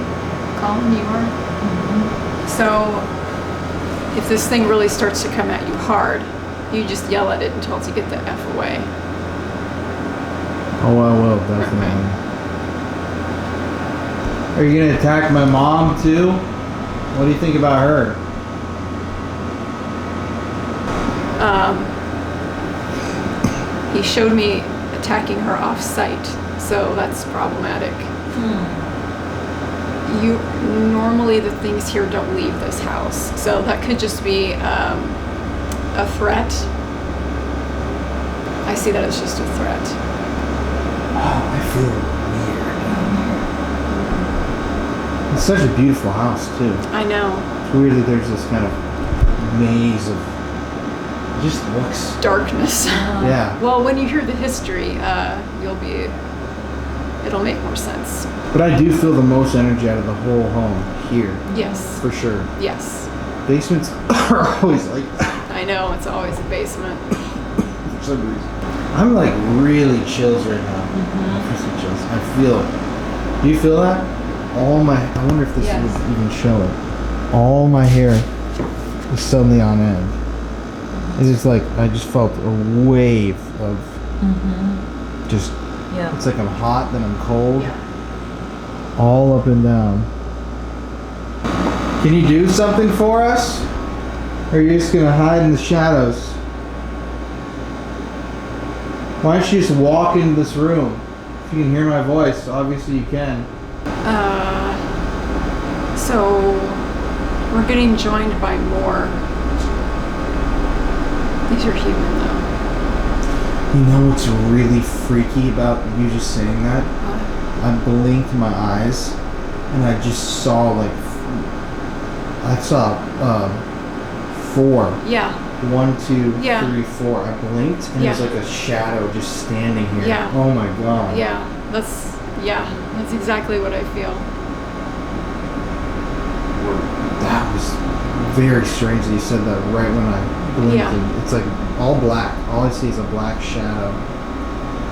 Colin, you are. Mm-hmm. So if this thing really starts to come at you hard, you just yell at it and tell it to get the F away. Oh, I will, definitely. Are you gonna attack my mom too? What do you think about her? He showed me attacking her off-site, so that's problematic. Normally the things here don't leave this house, so that could just be a threat. I see that as just a threat. Oh, I feel weird. It's such a beautiful house too. I know. It's weird that there's this kind of maze of just looks. Darkness. Yeah. Well, when you hear the history, it'll make more sense. But I do feel the most energy out of the whole home here. Yes. For sure. Yes. Basements are always like that. I know, it's always a basement. For some reason. I'm like really chills right now. Mm-hmm. Chills. I feel it. Do you feel that? I wonder if this would even show it. All my hair is suddenly on end. It's just like, I just felt a wave of just, it's like I'm hot, then I'm cold. Yeah. All up and down. Can you do something for us? Or are you just gonna hide in the shadows? Why don't you just walk into this room? If you can hear my voice, obviously you can. So we're getting joined by more. These are human though. You know what's really freaky about you just saying that? I blinked my eyes and I just saw four. Yeah. 1, 2, Yeah. 3, 4. I blinked and it was like a shadow just standing here. Yeah. Oh my god. Yeah. That's exactly what I feel. That was very strange that you said that right when I blinked. Yeah. And it's like all black. All I see is a black shadow.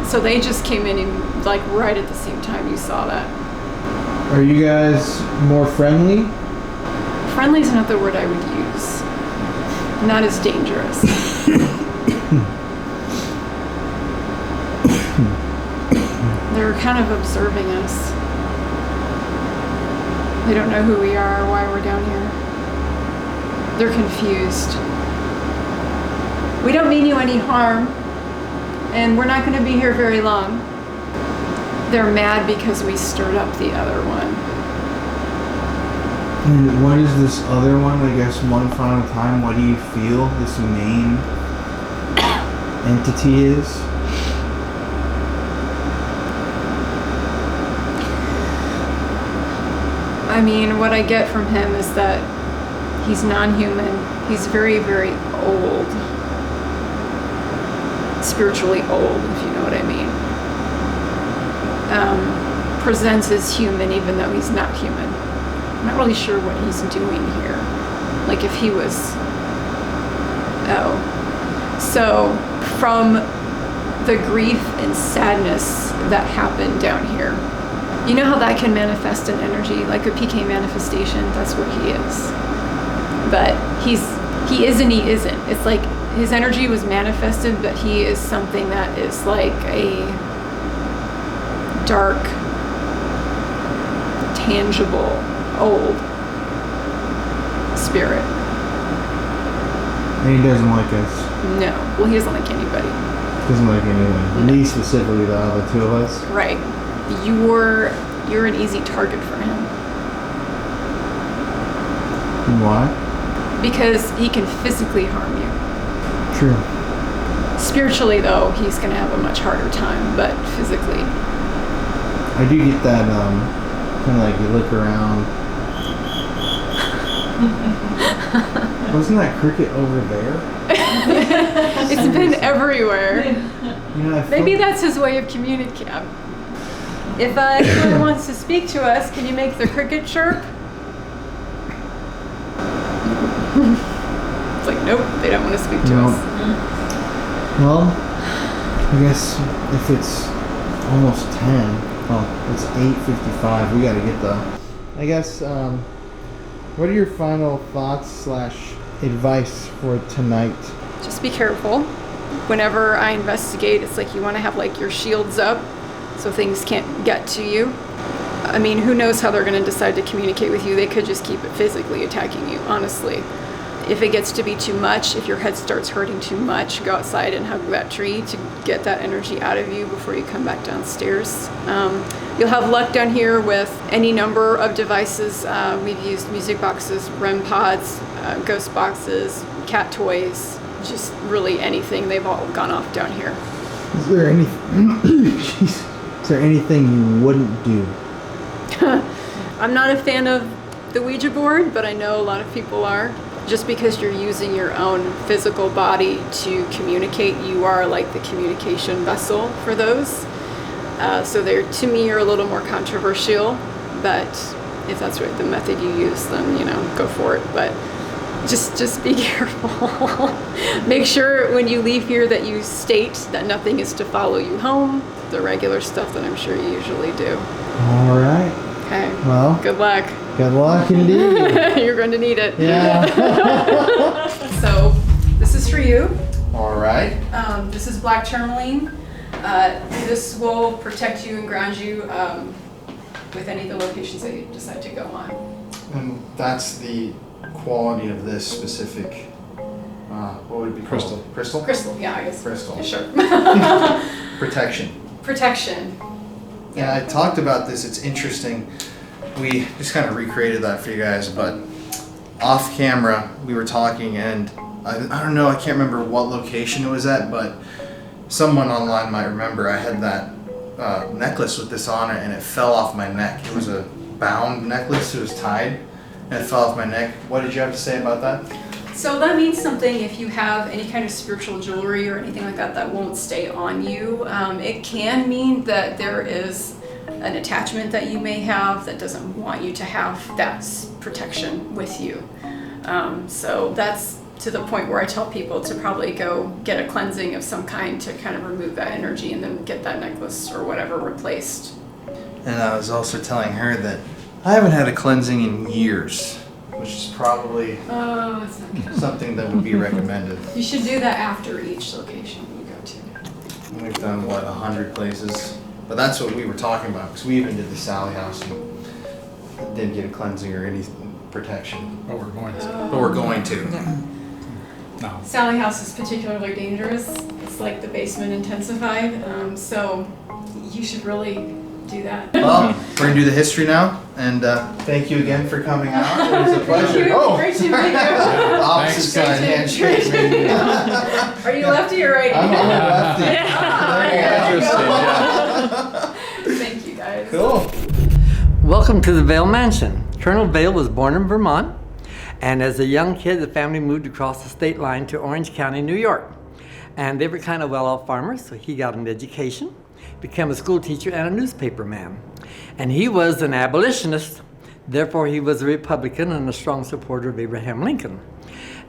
So they just came in and like right at the same time you saw that. Are you guys more friendly? Friendly is not the word I would use. Not as dangerous. Hmm. They're kind of observing us. They don't know who we are or why we're down here. They're confused. We don't mean you any harm, and we're not going to be here very long. They're mad because we stirred up the other one. And what is this other one? I guess one final time, what do you feel this main entity is? I mean, what I get from him is that he's non-human. He's very, very old. Spiritually old, if you know what I mean. Presents as human even though he's not human. I'm not really sure what he's doing here. Like if he was... Oh. So, from the grief and sadness that happened down here, you know how that can manifest in energy, like a PK manifestation? That's what he is. But he is and he isn't. It's like his energy was manifested, but he is something that is like a dark, tangible, old spirit. And he doesn't like us. No. Well, he doesn't like anybody. Doesn't like anyone. Me specifically, though, the two of us. Right. You're an easy target for him. Why? Because he can physically harm you. True. Spiritually, though, he's going to have a much harder time, but physically. I do get that, kind of like you look around. Wasn't that cricket over there? It's been everywhere. You know, Maybe that's his way of communicating. If anyone wants to speak to us, can you make the cricket chirp? It's like, nope, they don't want to speak to us. Well, I guess if it's almost 10, well, it's 8:55. We got to get the. I guess. What are your final thoughts / advice for tonight? Just be careful. Whenever I investigate, it's like you want to have like your shields up so things can't get to you. I mean, who knows how they're going to decide to communicate with you. They could just keep it physically attacking you, honestly. If it gets to be too much, if your head starts hurting too much, go outside and hug that tree to get that energy out of you before you come back downstairs. You'll have luck down here with any number of devices. We've used music boxes, REM pods, ghost boxes, cat toys, just really anything. They've all gone off down here. Is there any? Jeez. Is there anything you wouldn't do? I'm not a fan of the Ouija board, but I know a lot of people are. Just because you're using your own physical body to communicate, you are like the communication vessel for those. So they're, to me, are a little more controversial, but if that's what the method you use, then, you know, go for it. But just be careful. Make sure when you leave here that you state that nothing is to follow you home, the regular stuff that I'm sure you usually do. All right. Okay. Well, good luck. Good luck indeed. You're going to need it. Yeah. So this is for you. All right. This is black tourmaline. This will protect you and ground you with any of the locations that you decide to go on. And that's the quality of this specific, what would it be called? Crystal. Crystal? Crystal, yeah, I guess. Crystal. Yeah, sure. Protection. Protection. Yeah, I talked about this. It's interesting. We just kind of recreated that for you guys, but off camera we were talking, and I don't know, I can't remember what location it was at, but someone online might remember. I had that necklace with this on it, and it fell off my neck. It was a bound necklace. It was tied, and it fell off my neck. What did you have to say about that? So that means something if you have any kind of spiritual jewelry or anything like that that won't stay on you. It can mean that there is an attachment that you may have that doesn't want you to have that protection with you. So that's to the point where I tell people to probably go get a cleansing of some kind to kind of remove that energy and then get that necklace or whatever replaced. And I was also telling her that I haven't had a cleansing in years, which is probably That's not good. something that would be recommended. You should do that after each location you go to. We've done, 100 places? But that's what we were talking about, because we even did the Sally house. And didn't get a cleansing or any protection. But we're going to. But we're going to. No. Sally House is particularly dangerous. It's like the basement intensified, so you should really do that. Well, we're gonna do the history now, and thank you again for coming out. It was a pleasure. Thank you. Great to meet you. Opposite side handshake. Are you lefty or righty? I'm on the lefty. There you go. Thank you, guys. Cool. Welcome to the Vale Mansion. Colonel Vale was born in Vermont, and as a young kid, the family moved across the state line to Orange County, New York. And they were kind of well-off farmers, so he got an education, became a school teacher and a newspaper man. And he was an abolitionist, therefore he was a Republican and a strong supporter of Abraham Lincoln.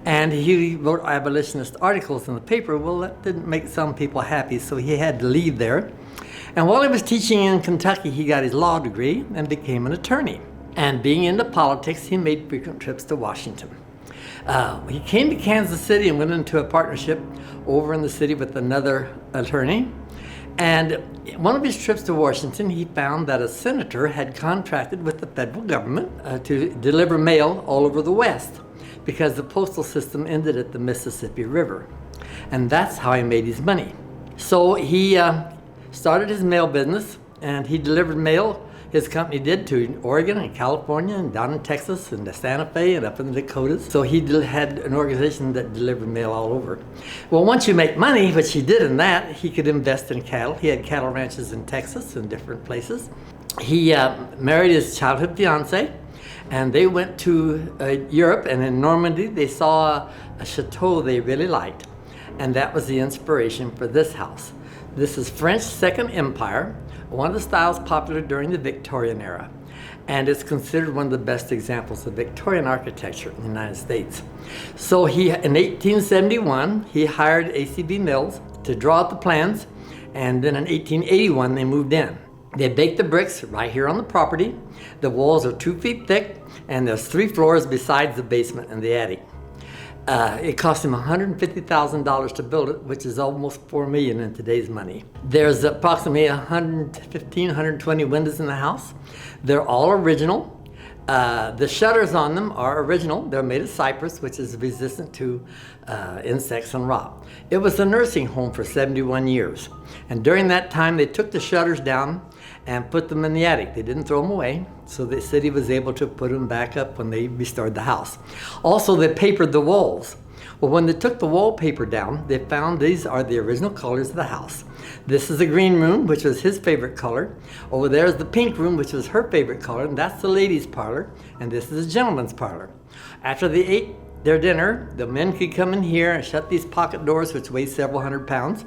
And he wrote abolitionist articles in the paper. Well, that didn't make some people happy, so he had to leave there. And while he was teaching in Kentucky, he got his law degree and became an attorney. And being into politics, he made frequent trips to Washington. He came to Kansas City and went into a partnership over in the city with another attorney. And one of his trips to Washington, he found that a senator had contracted with the federal government to deliver mail all over the West because the postal system ended at the Mississippi River. And that's how he made his money. So he started his mail business, and he delivered mail. His company did to Oregon and California and down in Texas and to Santa Fe and up in the Dakotas. So he had an organization that delivered mail all over. Well, once you make money, which he did in that, he could invest in cattle. He had cattle ranches in Texas and different places. He married his childhood fiance, and they went to Europe, and in Normandy they saw a chateau they really liked. And that was the inspiration for this house. This is French Second Empire, one of the styles popular during the Victorian era, and it's considered one of the best examples of Victorian architecture in the United States. So in 1871, he hired ACB Mills to draw out the plans, and then in 1881, they moved in. They baked the bricks right here on the property. The walls are 2 feet thick, and there's 3 floors besides the basement and the attic. It cost him $150,000 to build it, which is almost $4 million in today's money. There's approximately 115, 120 windows in the house. They're all original. The shutters on them are original. They're made of cypress, which is resistant to insects and rot. It was a nursing home for 71 years. And during that time, they took the shutters down and put them in the attic. They didn't throw them away, so the city was able to put them back up when they restored the house. Also, they papered the walls. Well, when they took the wallpaper down, they found these are the original colors of the house. This is the green room, which was his favorite color. Over there is the pink room, which was her favorite color, and that's the ladies' parlor, and this is the gentleman's parlor. After they ate their dinner, the men could come in here and shut these pocket doors, which weigh several hundred pounds,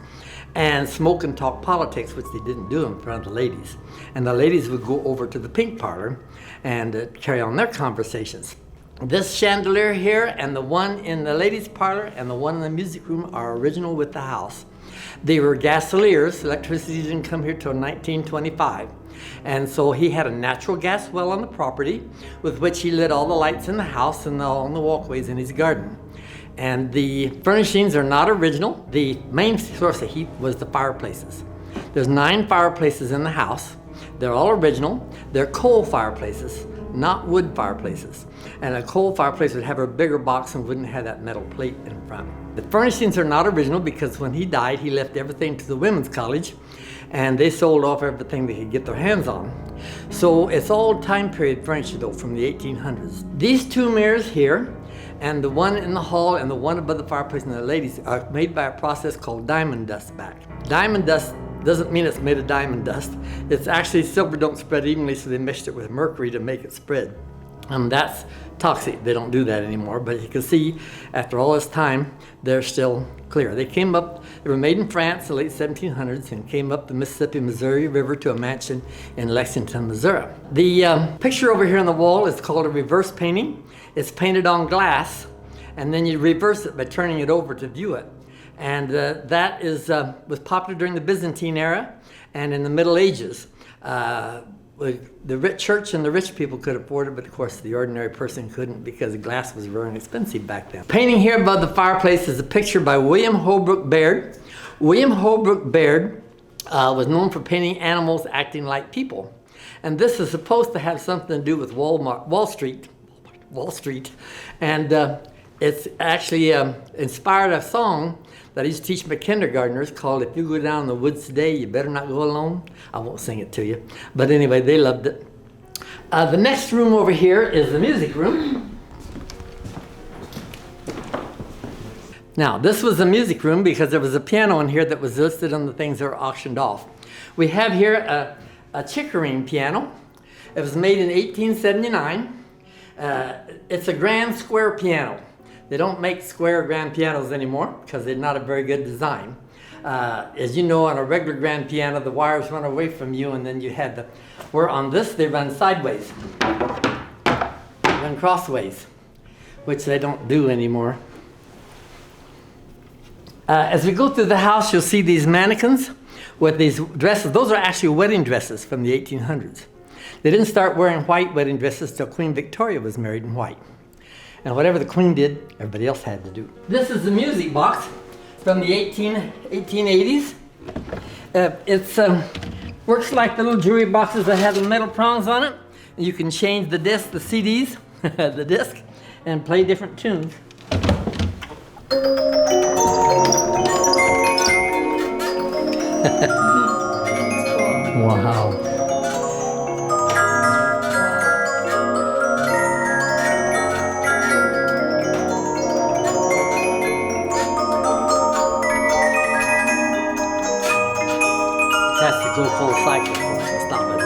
and smoke and talk politics, which they didn't do in front of the ladies. And the ladies would go over to the pink parlor and carry on their conversations. This chandelier here and the one in the ladies' parlor and the one in the music room are original with the house. They were gasoliers. Electricity didn't come here till 1925. And so he had a natural gas well on the property with which he lit all the lights in the house and on the walkways in his garden. And the furnishings are not original. The main source of heat was the fireplaces. There's 9 fireplaces in the house. They're all original. They're coal fireplaces, not wood fireplaces. And a coal fireplace would have a bigger box and wouldn't have that metal plate in front. The furnishings are not original because when he died, he left everything to the women's college, and they sold off everything they could get their hands on. So it's all time period furniture though, from the 1800s. These 2 mirrors here, and the one in the hall and the one above the fireplace and the ladies are made by a process called diamond dust back. Diamond dust doesn't mean it's made of diamond dust. It's actually silver don't spread evenly, so they mixed it with mercury to make it spread. That's toxic. They don't do that anymore, but you can see after all this time, they're still clear. They were made in France in the late 1700s and came up the Mississippi, Missouri River to a mansion in Lexington, Missouri. The picture over here on the wall is called a reverse painting. It's painted on glass, and then you reverse it by turning it over to view it. And that was popular during the Byzantine era and in the Middle Ages. The rich church and the rich people could afford it, but of course the ordinary person couldn't because glass was very expensive back then. Painting here above the fireplace is a picture by William Holbrook Baird. William Holbrook Baird was known for painting animals acting like people. And this is supposed to have something to do with Wall Street, and it's actually inspired a song that I used to teach my kindergartners called "If You Go Down in the Woods Today, You Better Not Go Alone." I won't sing it to you, but anyway, they loved it. The next room over here is the music room. Now, this was the music room because there was a piano in here that was listed on the things that were auctioned off. We have here a Chickering piano. It was made in 1879. It's a grand square piano. They don't make square grand pianos anymore because they're not a very good design. As you know, on a regular grand piano, the wires run away from you, and then you had the, where on this, they run sideways, run crossways, which they don't do anymore. As we go through the house, you'll see these mannequins with these dresses. Those are actually wedding dresses from the 1800s. They didn't start wearing white wedding dresses till Queen Victoria was married in white. And whatever the Queen did, everybody else had to do. This is the music box from the 1880s. It works like the little jewelry boxes that have the metal prongs on it. And you can change the disc, the CDs, the disc, and play different tunes. Wow. Has to go full cycle to stop it.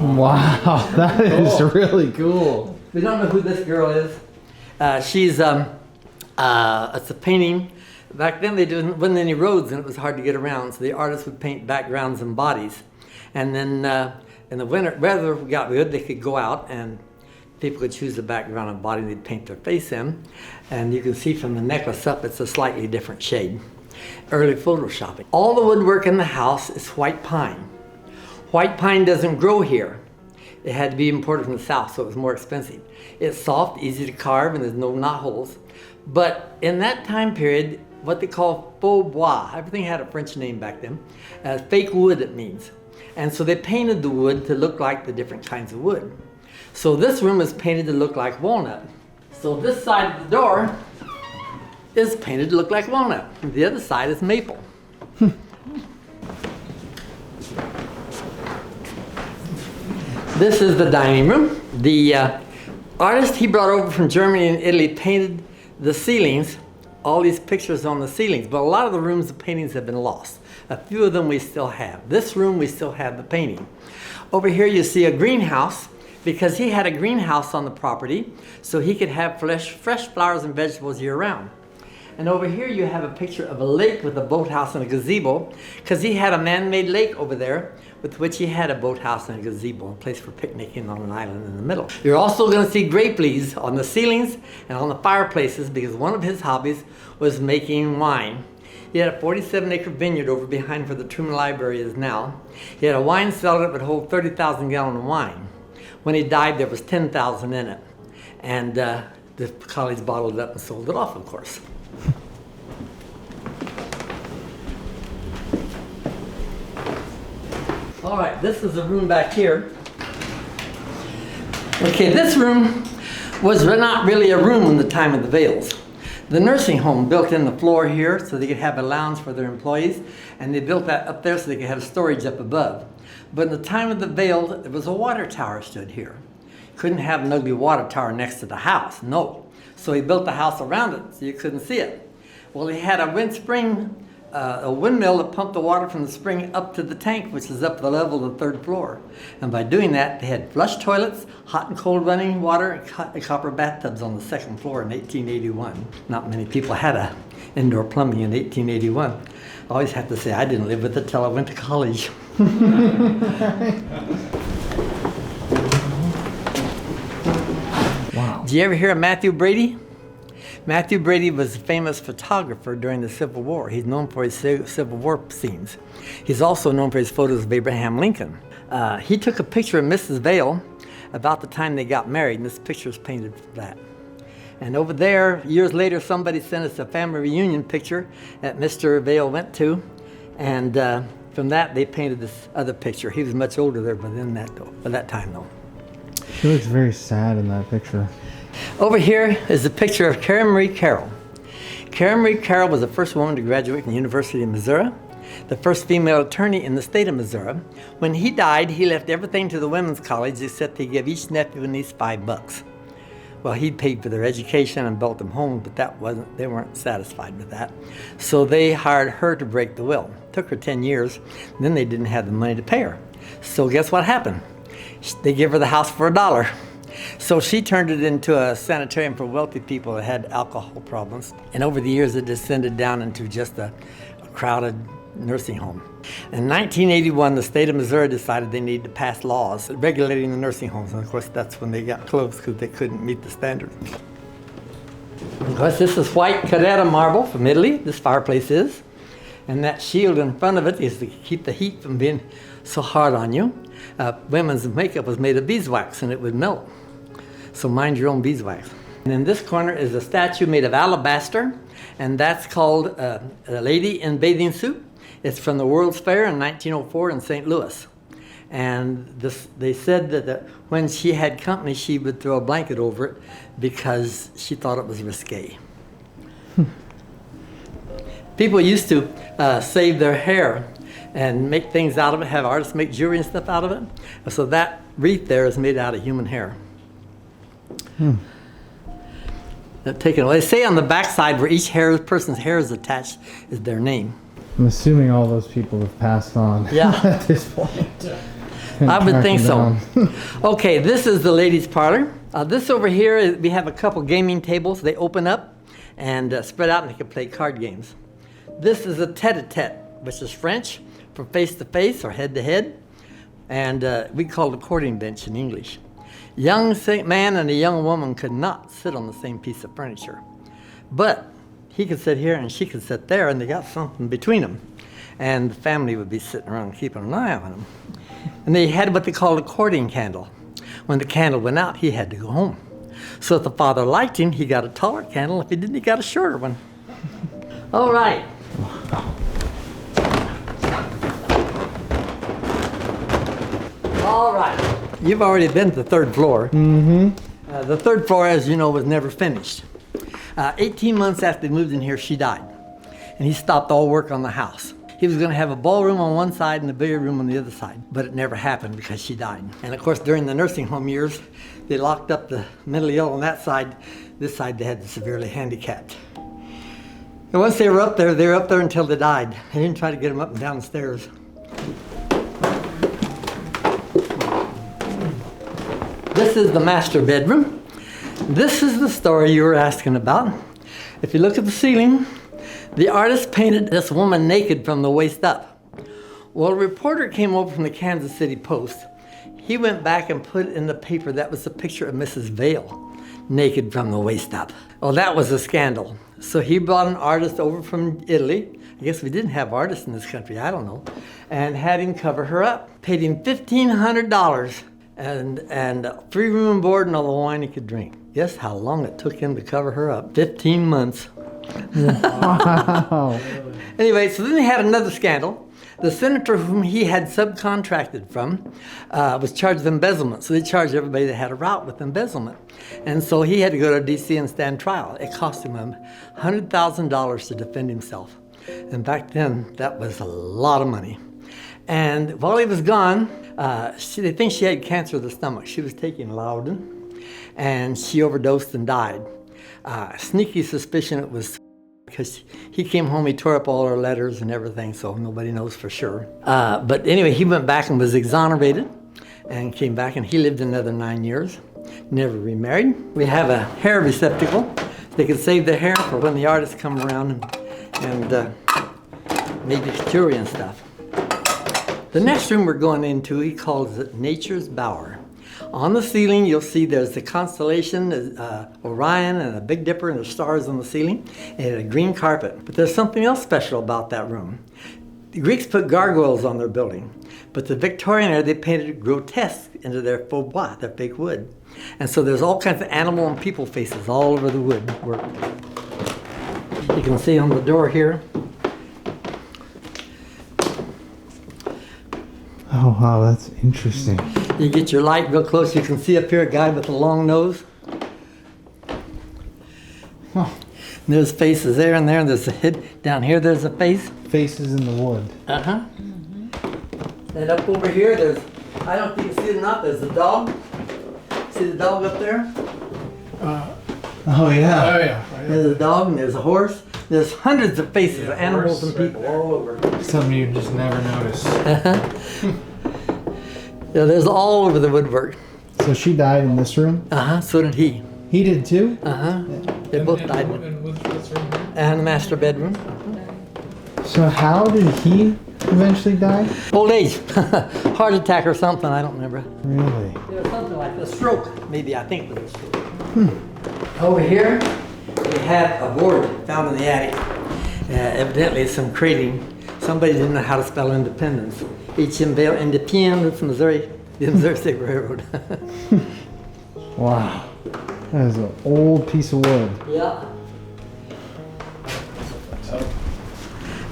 Wow, that is really cool. We don't know who this girl is. She's it's a painting. Back then wasn't any roads and it was hard to get around, so the artists would paint backgrounds and bodies. And then in the winter, weather got good, they could go out and people could choose the background and body they'd paint their face in. And you can see from the necklace up, it's a slightly different shade. Early photoshopping. All the woodwork in the house is white pine. White pine doesn't grow here. It had to be imported from the south, so it was more expensive. It's soft, easy to carve, and there's no knot holes. But in that time period, what they call faux bois, everything had a French name back then, fake wood it means. And so they painted the wood to look like the different kinds of wood. So this room is painted to look like walnut. So this side of the door is painted to look like walnut. The other side is maple. This is the dining room. The artist he brought over from Germany and Italy painted the ceilings, all these pictures on the ceilings, but a lot of the rooms, the paintings have been lost. A few of them we still have. This room, we still have the painting. Over here you see a greenhouse, because he had a greenhouse on the property, so he could have fresh flowers and vegetables year-round. And over here you have a picture of a lake with a boathouse and a gazebo, because he had a man-made lake over there with which he had a boathouse and a gazebo, a place for picnicking on an island in the middle. You're also going to see grape leaves on the ceilings and on the fireplaces, because one of his hobbies was making wine. He had a 47-acre vineyard over behind where the Truman Library is now. He had a wine cellar that would hold 30,000 gallons of wine. When he died, there was 10,000 in it. And the colleagues bottled it up and sold it off, of course. All right, this is the room back here. Okay, this room was not really a room in the time of the Vales. The nursing home built in the floor here so they could have a lounge for their employees, and they built that up there so they could have storage up above. But in the time of the Vales, there was a water tower stood here. Couldn't have an ugly water tower next to the house, no. So he built the house around it so you couldn't see it. Well, he had a a windmill that pumped the water from the spring up to the tank, which is up the level of the third floor. And by doing that, they had flush toilets, hot and cold running water, and copper bathtubs on the second floor in 1881. Not many people had indoor plumbing in 1881. I always have to say I didn't live with it till I went to college. Wow. Did you ever hear of Matthew Brady? Matthew Brady was a famous photographer during the Civil War. He's known for his Civil War scenes. He's also known for his photos of Abraham Lincoln. He took a picture of Mrs. Vale about the time they got married, and this picture is painted for that. And over there, years later, somebody sent us a family reunion picture that Mr. Vale went to, and from that, they painted this other picture. He was much older there by that time, though. She looks very sad in that picture. Over here is a picture of Karen Marie Carroll. Karen Marie Carroll was the first woman to graduate from the University of Missouri, the first female attorney in the state of Missouri. When he died, he left everything to the women's college except he gave each nephew and niece $5. Well, he paid for their education and built them homes, but they weren't satisfied with that. So they hired her to break the will. It took her 10 years, and then they didn't have the money to pay her. So guess what happened? They gave her the house for $1. So she turned it into a sanitarium for wealthy people that had alcohol problems. And over the years, it descended down into just a crowded nursing home. In 1981, the state of Missouri decided they needed to pass laws regulating the nursing homes. And of course, that's when they got closed because they couldn't meet the standards. Of course, this is white Carrara marble from Italy, this fireplace is. And that shield in front of it is to keep the heat from being so hard on you. Women's makeup was made of beeswax and it would melt. So mind your own beeswax. And in this corner is a statue made of alabaster, and that's called a lady in bathing suit. It's from the World's Fair in 1904 in St. Louis. And they said that when she had company, she would throw a blanket over it because she thought it was risque. People used to save their hair and make things out of it, have artists make jewelry and stuff out of it. So that wreath there is made out of human hair. Taken away. They say on the backside where each person's hair is attached is their name. I'm assuming all those people have passed on. Yeah. At this point. I would think so. Down. Okay, this is the ladies' parlor. This over here, we have a couple gaming tables. They open up and spread out and they can play card games. This is a tete-a-tete, which is French for face-to-face or head-to-head. And we call it a courting bench in English. Young man and a young woman could not sit on the same piece of furniture. But he could sit here and she could sit there, and they got something between them. And the family would be sitting around keeping an eye on them. And they had what they called a courting candle. When the candle went out, he had to go home. So if the father liked him, he got a taller candle. If he didn't, he got a shorter one. All right. All right. You've already been to the third floor. Mm-hmm. The third floor, as you know, was never finished. 18 months after they moved in here, she died. And he stopped all work on the house. He was going to have a ballroom on one side and a billiard room on the other side, but it never happened because she died. And of course, during the nursing home years, they locked up the mentally ill on that side. This side, they had the severely handicapped. And once they were up there until they died. They didn't try to get them up and down the stairs. This is the master bedroom. This is the story you were asking about. If you look at the ceiling, the artist painted this woman naked from the waist up. Well, a reporter came over from the Kansas City Post. He went back and put in the paper that was a picture of Mrs. Vale, naked from the waist up. Well, that was a scandal. So he brought an artist over from Italy. I guess we didn't have artists in this country, I don't know. And had him cover her up. Paid him $1,500 and free room and board and all the wine he could drink. Guess how long it took him to cover her up? 15 months. Wow. Anyway, so then they had another scandal. The senator whom he had subcontracted from was charged with embezzlement. So they charged everybody that had a route with embezzlement. And so he had to go to D.C. and stand trial. It cost him $100,000 to defend himself. And back then, that was a lot of money. And while he was gone, they think she had cancer of the stomach. She was taking Loudon, and she overdosed and died. Sneaky suspicion it was because he came home, he tore up all her letters and everything, so nobody knows for sure. But anyway, he went back and was exonerated and came back, and he lived another 9 years, never remarried. We have a hair receptacle. They could save their hair for when the artists come around and maybe jewelry and stuff. The next room we're going into, he calls it Nature's Bower. On the ceiling, you'll see there's the constellation, Orion, and a Big Dipper, and the stars on the ceiling, and a green carpet. But there's something else special about that room. The Greeks put gargoyles on their building, but the Victorian era, they painted grotesque into their faux bois, their fake wood. And so there's all kinds of animal and people faces all over the woodwork. You can see on the door here. Oh, wow, that's interesting. You get your light real close, you can see up here a guy with a long nose. Huh. And there's faces there and there, and there's a head down here, there's a face. Faces in the wood. Uh-huh. And up over here, there's, I don't know if you can see it or not, there's a dog. See the dog up there? Oh, yeah. Oh yeah. There's a dog and there's a horse. There's hundreds of faces Yeah, of animals horse and people right there. all over. Something you just never notice. Yeah, there's all over the woodwork. So she died in this room? Uh-huh, so did he. He did too? Uh-huh. They both died. And what's room here? And the master bedroom. So how did he eventually die? Old age. Heart attack or something, I don't remember. Really? It was something like a stroke, maybe, I think it was a stroke. Over here, we had a board found in the attic. Evidently some crating. Somebody didn't know how to spell independence. H.M. Vale, Independence, Missouri, the Missouri State Railroad. Wow. That is an old piece of wood. Yeah.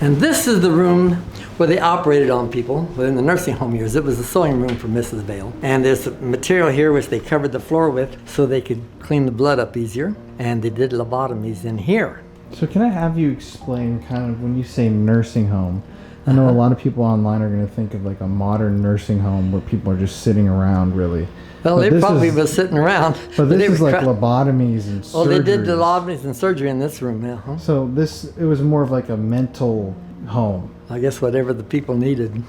And this is the room where they operated on people within the nursing home years. It was the sewing room for Mrs. Vale. And there's material here which they covered the floor with so they could clean the blood up easier. And they did lobotomies in here. So can I have you explain kind of when you say nursing home? I know a lot of people online are going to think of like a modern nursing home where people are just sitting around really. Well, But they this probably is- was sitting around. But this they is were like cra- lobotomies and surgeries. Oh, they did the lobotomies and surgery in this room, yeah. Huh? So it was more of like a mental home. I guess whatever the people needed,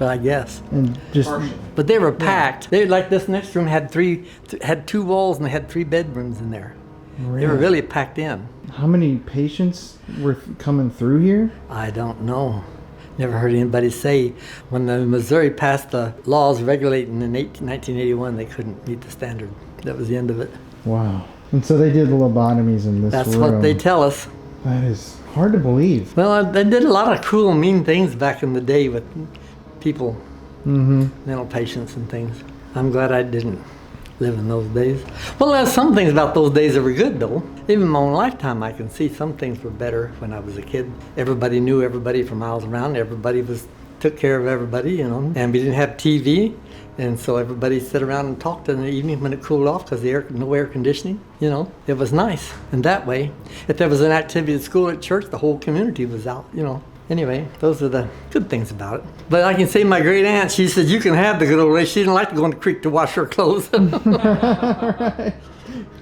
I guess. And just, But they were packed. They like this next room had two walls and they had 3 bedrooms in there. They were really packed in. how many patients were coming through here? I don't know. Never heard anybody say when the Missouri passed the laws regulating in 1981 they couldn't meet the standard. That was the end of it. Wow. And so they did the lobotomies in this That's room. what they tell us. That is hard to believe. Well, they did a lot of cruel, mean things back in the day with people, mental patients and things. I'm glad I didn't live in those days. Well, there's some things about those days that were good, though. Even in my own lifetime, I can see some things were better when I was a kid. Everybody knew everybody for miles around. Everybody took care of everybody, you know. And we didn't have TV, and so everybody sat around and talked in the evening when it cooled off because no air conditioning, you know. It was nice. And that way, if there was an activity at school, at church, the whole community was out, you know. Anyway, those are the good things about it. But I can say my great aunt, she said, you can have the good old days. She didn't like to go in the creek to wash her clothes. Right.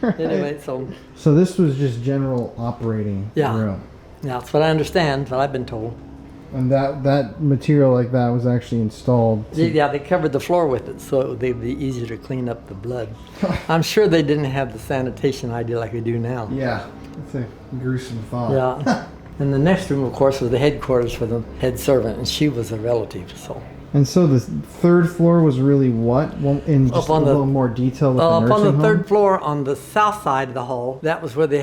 Anyway, so So this was just general operating Yeah. room. yeah, that's what I understand, what I've been told. And that material like that was actually installed. Yeah, they covered the floor with it, so it would be easier to clean up the blood. I'm sure they didn't have the sanitation idea like we do now. Yeah. It's a gruesome thought. Yeah. And the next room, of course, was the headquarters for the head servant, and she was a relative, so. And so the third floor was really what? Well, in just Up on a the- little more detail with the Up nursing on the home? third floor, on the south side of the hall, that was where they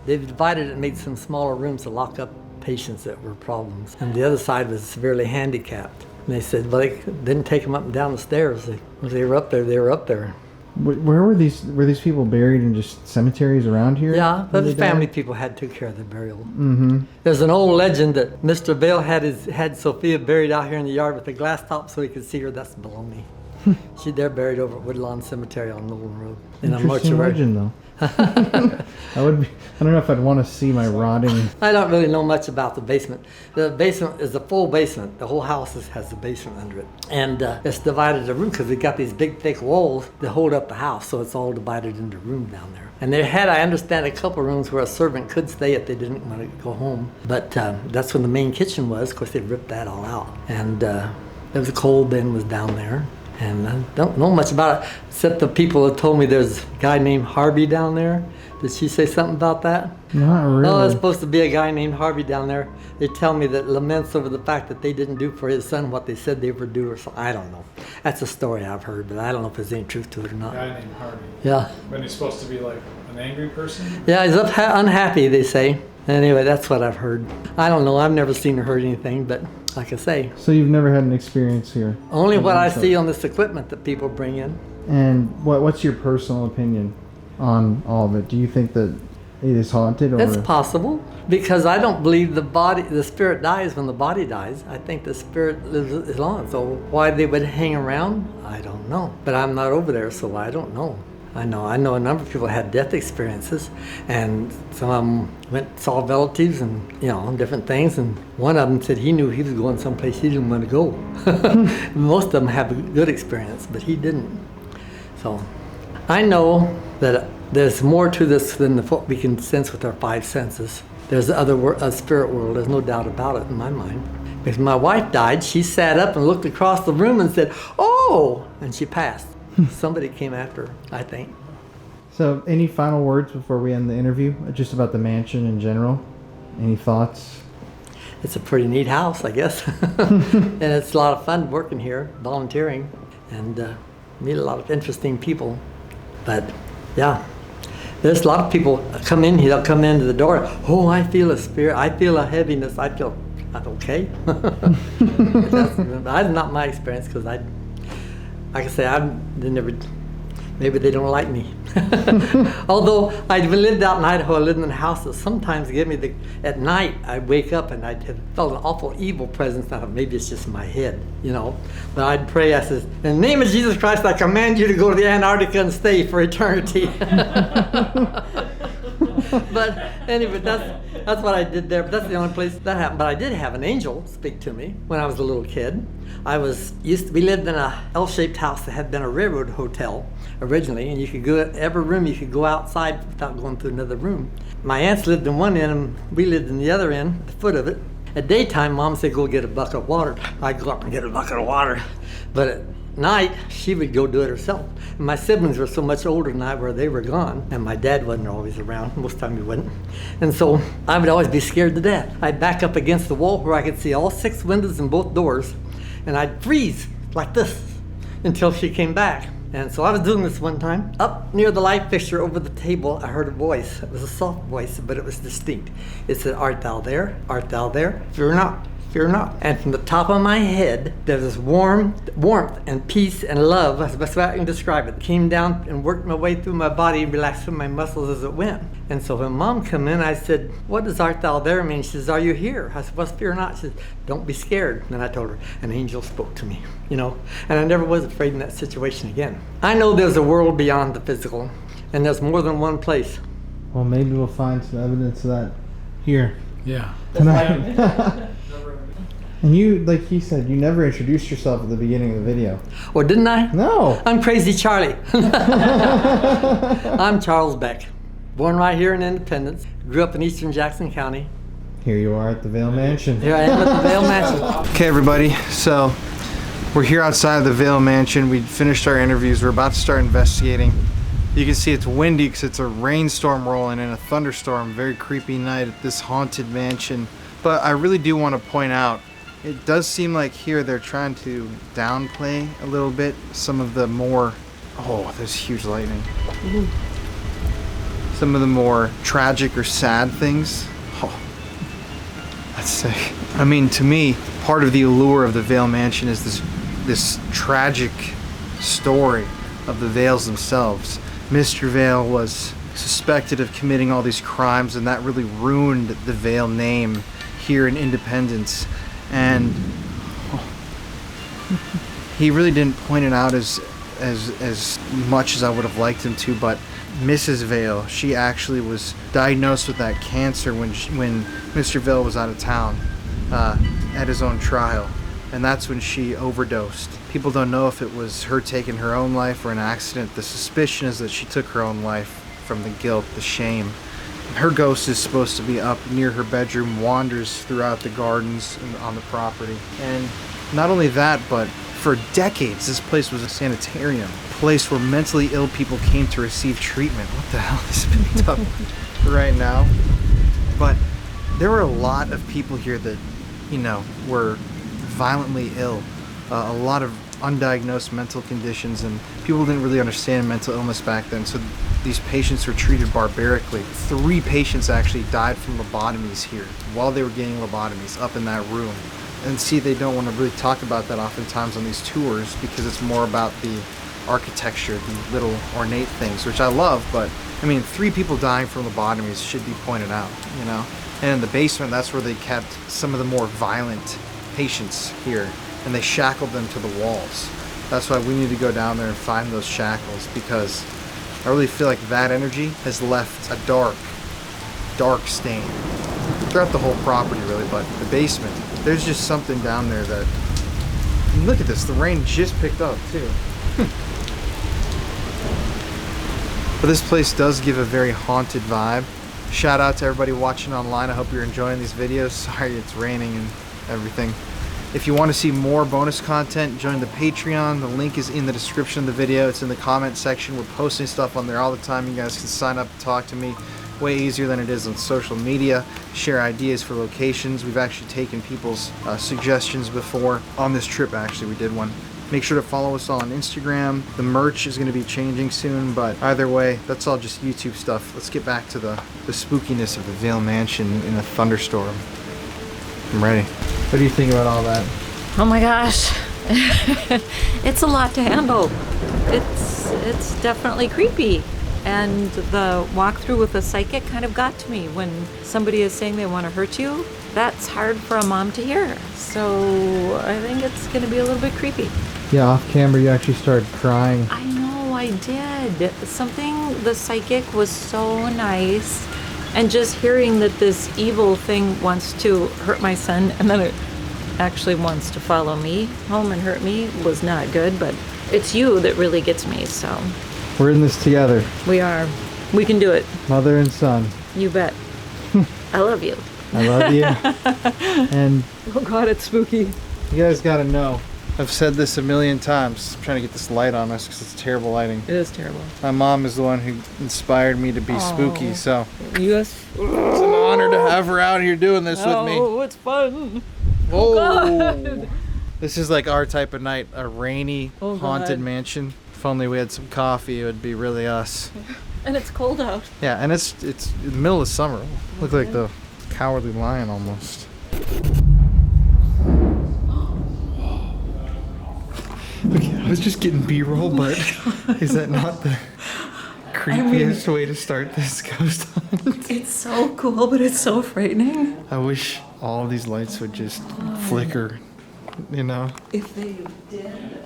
divided it and made some smaller rooms to lock up patients that were problems. And the other side was severely handicapped. And they said, well, they didn't take them up and down the stairs. They were up there, they were up there. Where were these people buried in just cemeteries around here? Yeah, where but they the family died? people took care of the burial. Mm-hmm. There's an old legend that Mr. Vale had Sophia buried out here in the yard with a glass top so he could see her. That's baloney. They're buried over at Woodlawn Cemetery on Nolan Road. In a Interesting mortuary. legend, though. I don't know if I'd want to see my rotting. I don't really know much about the basement. The basement is a full basement. The whole house has a basement under it. And it's divided into rooms because they got these big, thick walls that hold up the house. So it's all divided into rooms down there. And they had, I understand, a couple rooms where a servant could stay if they didn't want to go home. But that's when the main kitchen was. Of course, they ripped that all out. And there was a coal bin was down there. And I don't know much about it, except the people that told me there's a guy named Harvey down there. Did she say something about that? Not really. Oh, there's supposed to be a guy named Harvey down there. They tell me that laments over the fact that they didn't do for his son what they said they would do or something. I don't know. That's a story I've heard, but I don't know if there's any truth to it or not. A guy named Harvey. Yeah. When he's supposed to be like an angry person? Yeah, he's unhappy, they say. Anyway, that's what I've heard. I don't know. I've never seen or heard anything, but like I say, So you've never had an experience here? only what I see on this equipment that people bring in. And what's your personal opinion on all of it? Do you think that it is haunted, or It's possible, because I don't believe the spirit dies when the body dies. I think the spirit lives as long. So why they would hang around, I don't know. But I'm not over there, so I don't know. I know a number of people had death experiences, and some of them saw relatives and, different things, and one of them said he knew he was going someplace he didn't want to go. Most of them have a good experience, but he didn't. So I know that there's more to this than what we can sense with our five senses. There's a spirit world, there's no doubt about it in my mind. Because my wife died, she sat up and looked across the room and said, "Oh!" and she passed. Somebody came after her, I think. So, any final words before we end the interview? Just about the mansion in general? Any thoughts? It's a pretty neat house, I guess. And it's a lot of fun working here, volunteering, and meet a lot of interesting people. But, yeah, there's a lot of people come in here, they'll come into the door, "Oh, I feel a spirit, I feel a heaviness, I feel," I'm okay. That's not my experience, because like I say, maybe they don't like me. Although I lived out in Idaho, I lived in a house that sometimes at night I'd wake up and I'd have felt an awful evil presence. I thought maybe it's just my head, But I'd pray, I said, "In the name of Jesus Christ, I command you to go to the Antarctica and stay for eternity." But anyway, that's what I did there. But that's the only place that happened. But I did have an angel speak to me when I was a little kid. We lived in a L-shaped house that had been a railroad hotel originally, and you could go every room. You could go outside without going through another room. My aunts lived in one end, and we lived in the other end, at the foot of it. At daytime, Mom said, "Go get a bucket of water." I'd go up and get a bucket of water, but at night she would go do it herself. And my siblings were so much older than I were; they were gone, and my dad wasn't always around. Most of the time he wasn't, and so I would always be scared to death. I'd back up against the wall where I could see all 6 windows and both doors, and I'd freeze like this until she came back. And so I was doing this one time. Up near the light fixture over the table, I heard a voice. It was a soft voice, but it was distinct. It said, "Art thou there? Art thou there? Fear not. Fear not." And from the top of my head, there was this warmth and peace and love, that's the best way I can describe it. Came down and worked my way through my body and relaxed through my muscles as it went. And so when Mom came in, I said, "What does art thou there mean?" She says, "Are you here?" I said, "What's fear not?" She says, "Don't be scared." And then I told her, an angel spoke to me, and I never was afraid in that situation again. I know there's a world beyond the physical, and there's more than one place. Well, maybe we'll find some evidence of that here Yeah. tonight. And you, like he said, you never introduced yourself at the beginning of the video. Or didn't I? No. I'm Crazy Charlie. I'm Charles Beck. Born right here in Independence. Grew up in eastern Jackson County. Here you are at the Vale Mansion. Here I am at the Vale Mansion. Okay, everybody. So we're here outside of the Vale Mansion. We finished our interviews. We're about to start investigating. You can see it's windy because it's a rainstorm rolling in, a thunderstorm. Very creepy night at this haunted mansion. But I really do want to point out, it does seem like here they're trying to downplay a little bit some of the more, oh, there's huge lightning. Some of the more tragic or sad things. Oh, that's sick. I mean, to me, part of the allure of the Vale Mansion is this tragic story of the Vales themselves. Mr. Vale was suspected of committing all these crimes, and that really ruined the Vale name here in Independence. And he really didn't point it out as much as I would have liked him to, but Mrs. Vale, she actually was diagnosed with that cancer when Mr. Vale was out of town at his own trial, and that's when she overdosed. People don't know if it was her taking her own life or an accident. The suspicion is that she took her own life from the guilt, the shame. Her ghost is supposed to be up near her bedroom, wanders throughout the gardens and on the property. And not only that, but For decades, this place was a sanitarium, a place where mentally ill people came to receive treatment. What the hell is picked up right now? But there were a lot of people here that, you know, were violently ill. A lot of undiagnosed mental conditions, and people didn't really understand mental illness back then, so these patients were treated barbarically. 3 patients actually died from lobotomies here while they were getting lobotomies up in that room. And see, they don't want to really talk about that oftentimes on these tours because it's more about the architecture, the little ornate things, which I love, but I mean, 3 people dying from lobotomies should be pointed out, you know? And in the basement, that's where they kept some of the more violent patients here, and they shackled them to the walls. That's why we need to go down there and find those shackles, because I really feel like that energy has left a dark, dark stain throughout the whole property, really, but the basement, there's just something down there that, I mean, look at this, the rain just picked up too. But this place does give a very haunted vibe. Shout out to everybody watching online. I hope you're enjoying these videos. Sorry it's raining and everything. If you want to see more bonus content, join the Patreon. The link is in the description of the video. It's in the comment section. We're posting stuff on there all the time. You guys can sign up and talk to me. Way easier than it is on social media. Share ideas for locations. We've actually taken people's suggestions before. On this trip, actually, we did one. Make sure to follow us all on Instagram. The merch is going to be changing soon, but either way, that's all just YouTube stuff. Let's get back to the spookiness of the Vale Mansion in a thunderstorm. I'm ready. What do you think about all that? Oh my gosh. It's a lot to handle. It's definitely creepy. And the walkthrough with the psychic kind of got to me. When somebody is saying they want to hurt you, that's hard for a mom to hear. So I think it's going to be a little bit creepy. Yeah, off camera you actually started crying. I know, I did. The psychic was so nice. And just hearing that this evil thing wants to hurt my son, and then it actually wants to follow me home and hurt me, was not good. But it's you that really gets me, so. We're in this together. We are. We can do it. Mother and son. You bet. I love you. I love you. And Oh God, it's spooky. you guys gotta know, I've said this a million times. I'm trying to get this light on us because it's terrible lighting. It is terrible. My mom is the one who inspired me to be spooky, so Yes. it's an honor to have her out here doing this with me. Oh, it's fun. Whoa! God. This is like our type of night, a rainy, Oh, haunted God. mansion. If only we had some coffee, it would be really us. And it's cold out. Yeah, and it's in the middle of summer. Look like the Cowardly Lion almost. Okay, I was just getting B-roll, but is that not the creepiest way to start this ghost hunt? It's so cool, but it's so frightening. I wish all of these lights would just flicker, you know? If they did,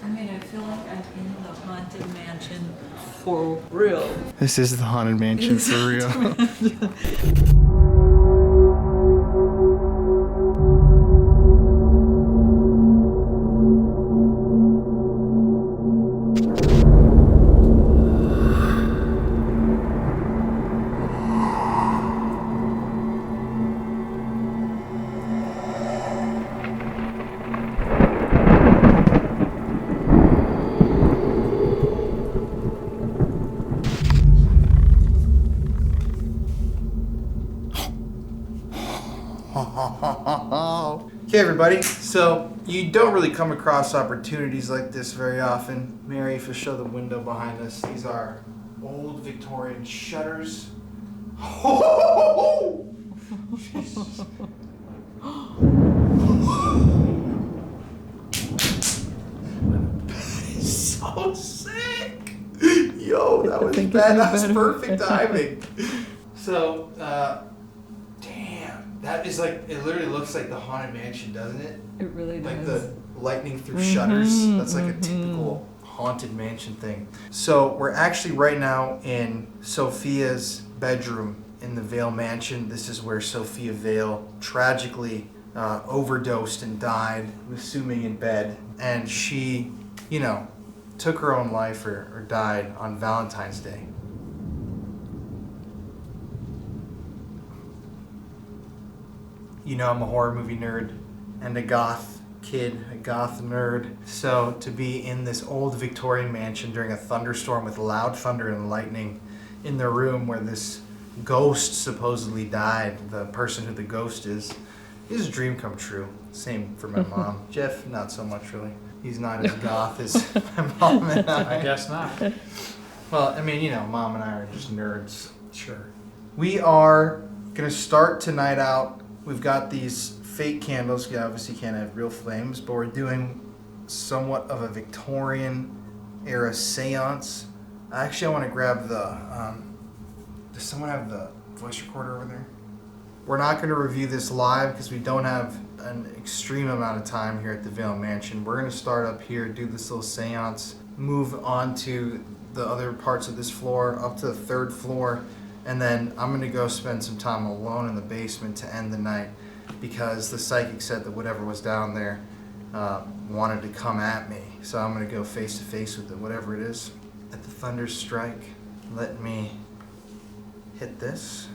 I mean, I feel like I'm in the haunted mansion for real. This is the Haunted Mansion for real. Okay, everybody, so you don't really come across opportunities like this very often. Mary, if you show the window behind us, these are old Victorian shutters. Oh! Jesus. So sick! Yo, that was bad. That's perfect timing. So, damn, that is like, it literally looks like the Haunted Mansion, doesn't it? It really does. Like the lightning through shutters. That's like a typical Haunted Mansion thing. So we're actually right now in Sophia's bedroom in the Vale Mansion. This is where Sophia Vale tragically overdosed and died, I'm assuming in bed. And she, you know, took her own life or died on Valentine's Day. You know, I'm a horror movie nerd and a goth, kid, a goth nerd. So to be in this old Victorian mansion during a thunderstorm with loud thunder and lightning in the room where this ghost supposedly died, the person who the ghost is a dream come true. Same for my mom. Jeff, not so much really. He's not as goth as my mom and I. I guess not. Well, I mean, Mom and I are just nerds. Sure. We are going to start tonight out. We've got these fake candles. You obviously can't have real flames, but we're doing somewhat of a Victorian era seance. Actually, I want to grab the... does someone have the voice recorder over there? We're not going to review this live because we don't have an extreme amount of time here at the Vale Mansion. We're going to start up here, do this little seance, move on to the other parts of this floor, up to the 3rd floor, and then I'm going to go spend some time alone in the basement to end the night because the psychic said that whatever was down there wanted to come at me. So I'm going to go face to face with it, whatever it is. At the thunder strike, let me hit this.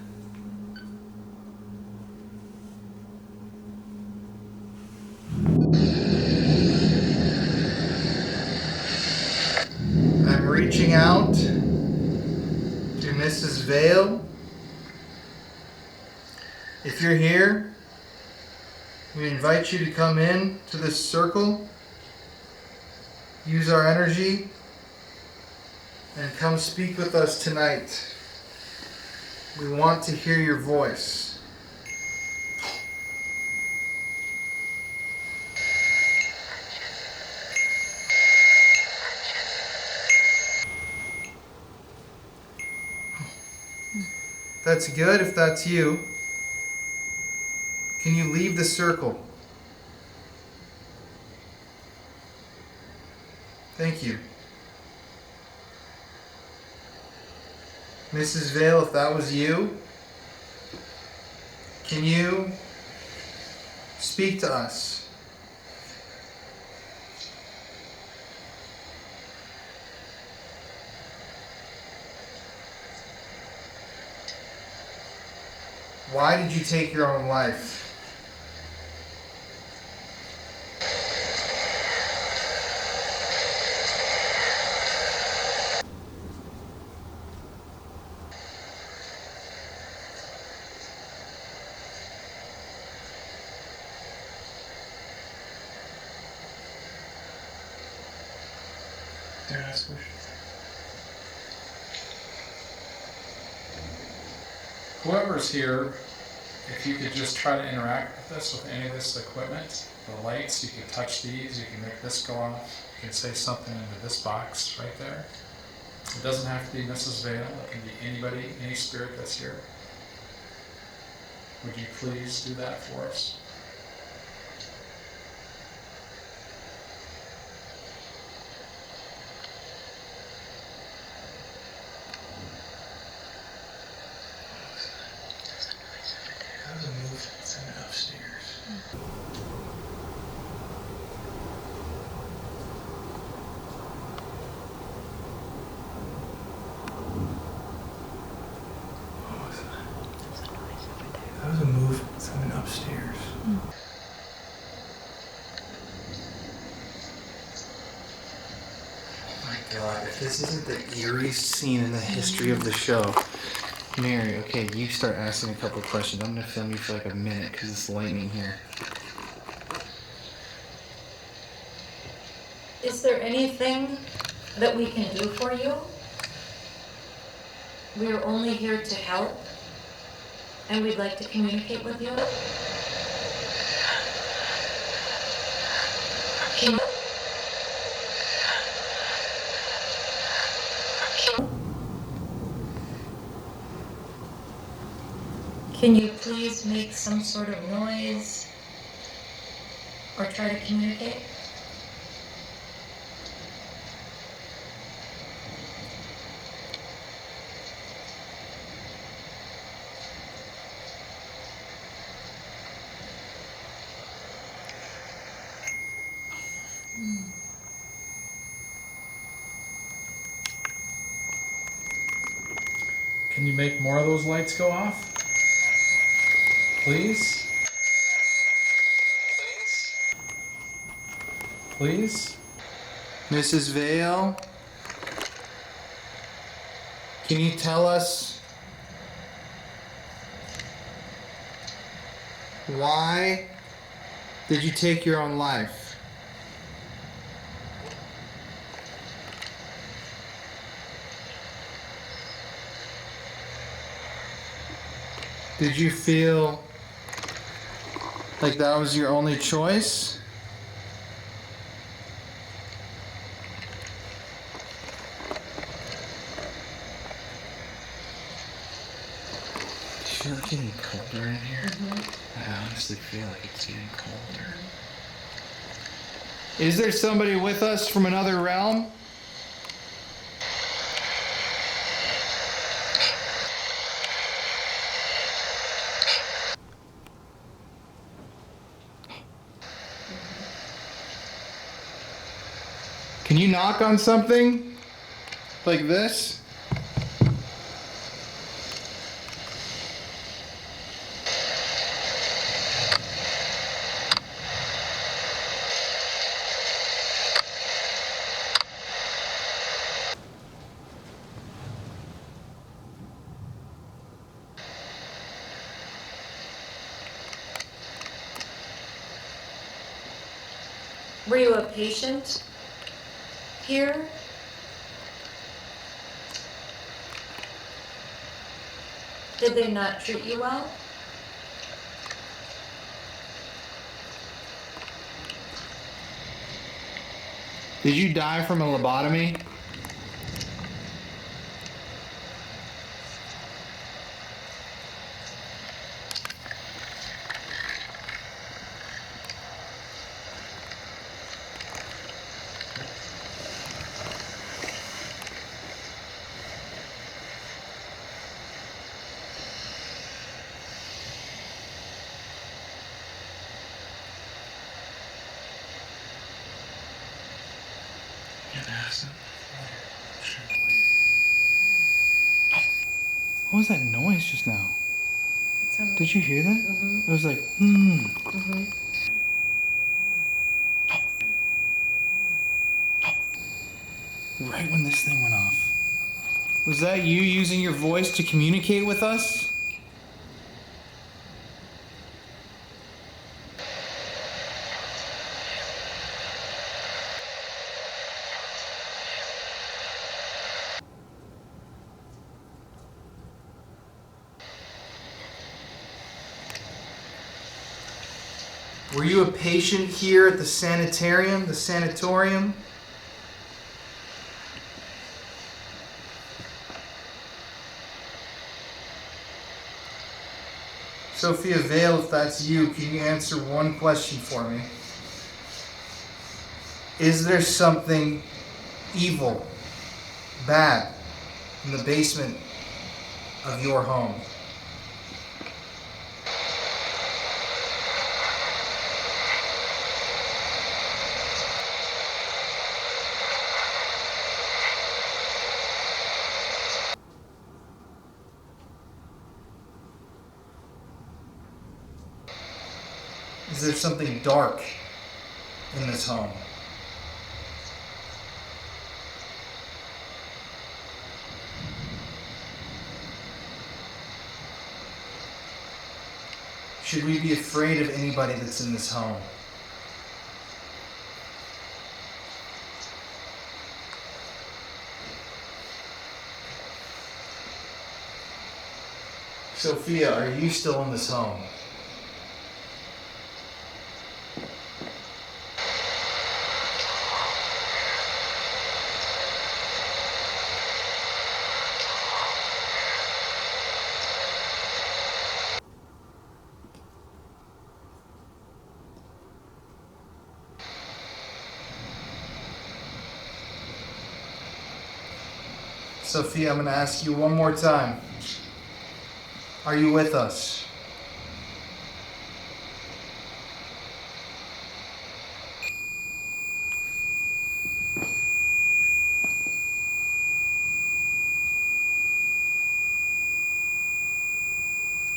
I'm reaching out to Mrs. Vale. If you're here, we invite you to come in to this circle, use our energy, and come speak with us tonight. We want to hear your voice. That's good if that's you. Can you leave the circle? Thank you. Mrs. Vale, if that was you, can you speak to us? Why did you take your own life? Dare I ask a question? Whoever's here, if you could just try to interact with this, with any of this equipment, the lights, you can touch these, you can make this go off, you can say something into this box right there. It doesn't have to be Mrs. Vale, it can be anybody, any spirit that's here. Would you please do that for us? How's it move? It's in upstairs. What was that? That was a move. Something upstairs. Oh my god, if this isn't the eeriest scene in the history of the show. Mary, okay, you start asking a couple of questions. I'm gonna film you for like a minute because it's lightning here. Is there anything that we can do for you? We are only here to help, and we'd like to communicate with you. Can you please make some sort of noise or try to communicate? Can you make more of those lights go off? Please? please? Mrs. Vale? Can you tell us why did you take your own life? Did you feel like that was your only choice? Do you feel like getting colder in here? I honestly feel like it's getting colder. Is there somebody with us from another realm? Can you knock on something like this? Were you a patient here? Did they not treat you well? Did you die from a lobotomy? What was that noise just now? Did you hear that? It was like, Right when this thing went off. Was that you using your voice to communicate with us? Were you a patient here at the sanatorium? Sophia Vale, if that's you, can you answer one question for me? Is there something evil, bad, in the basement of your home? Is there something dark in this home? Should we be afraid of anybody that's in this home? Sophia, are you still in this home? Sophia, I'm going to ask you one more time. Are you with us?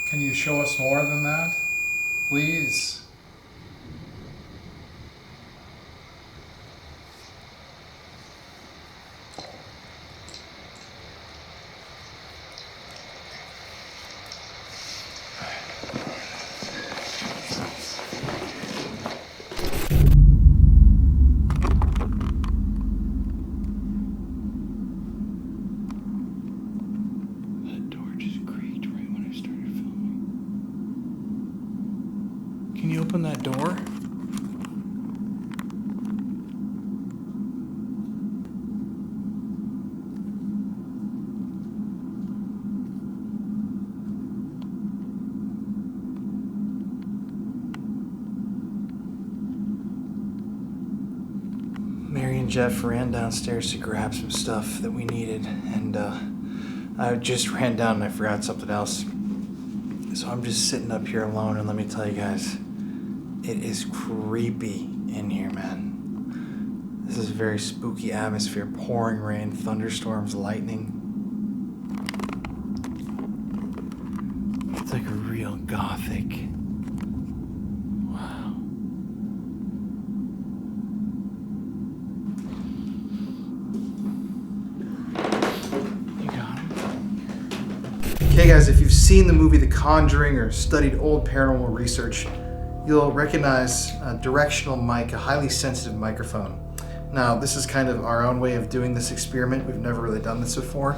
Can you show us more than that? Please. open that door? Mary and Jeff ran downstairs to grab some stuff that we needed, and I just ran down and I forgot something else. So I'm just sitting up here alone, and let me tell you guys, it is creepy in here, man. This is a very spooky atmosphere, pouring rain, thunderstorms, lightning. It's like a real gothic. Wow. You got him? Okay guys, if you've seen the movie The Conjuring or studied old paranormal research, you'll recognize a directional mic, a highly sensitive microphone. Now, this is kind of our own way of doing this experiment. We've never really done this before,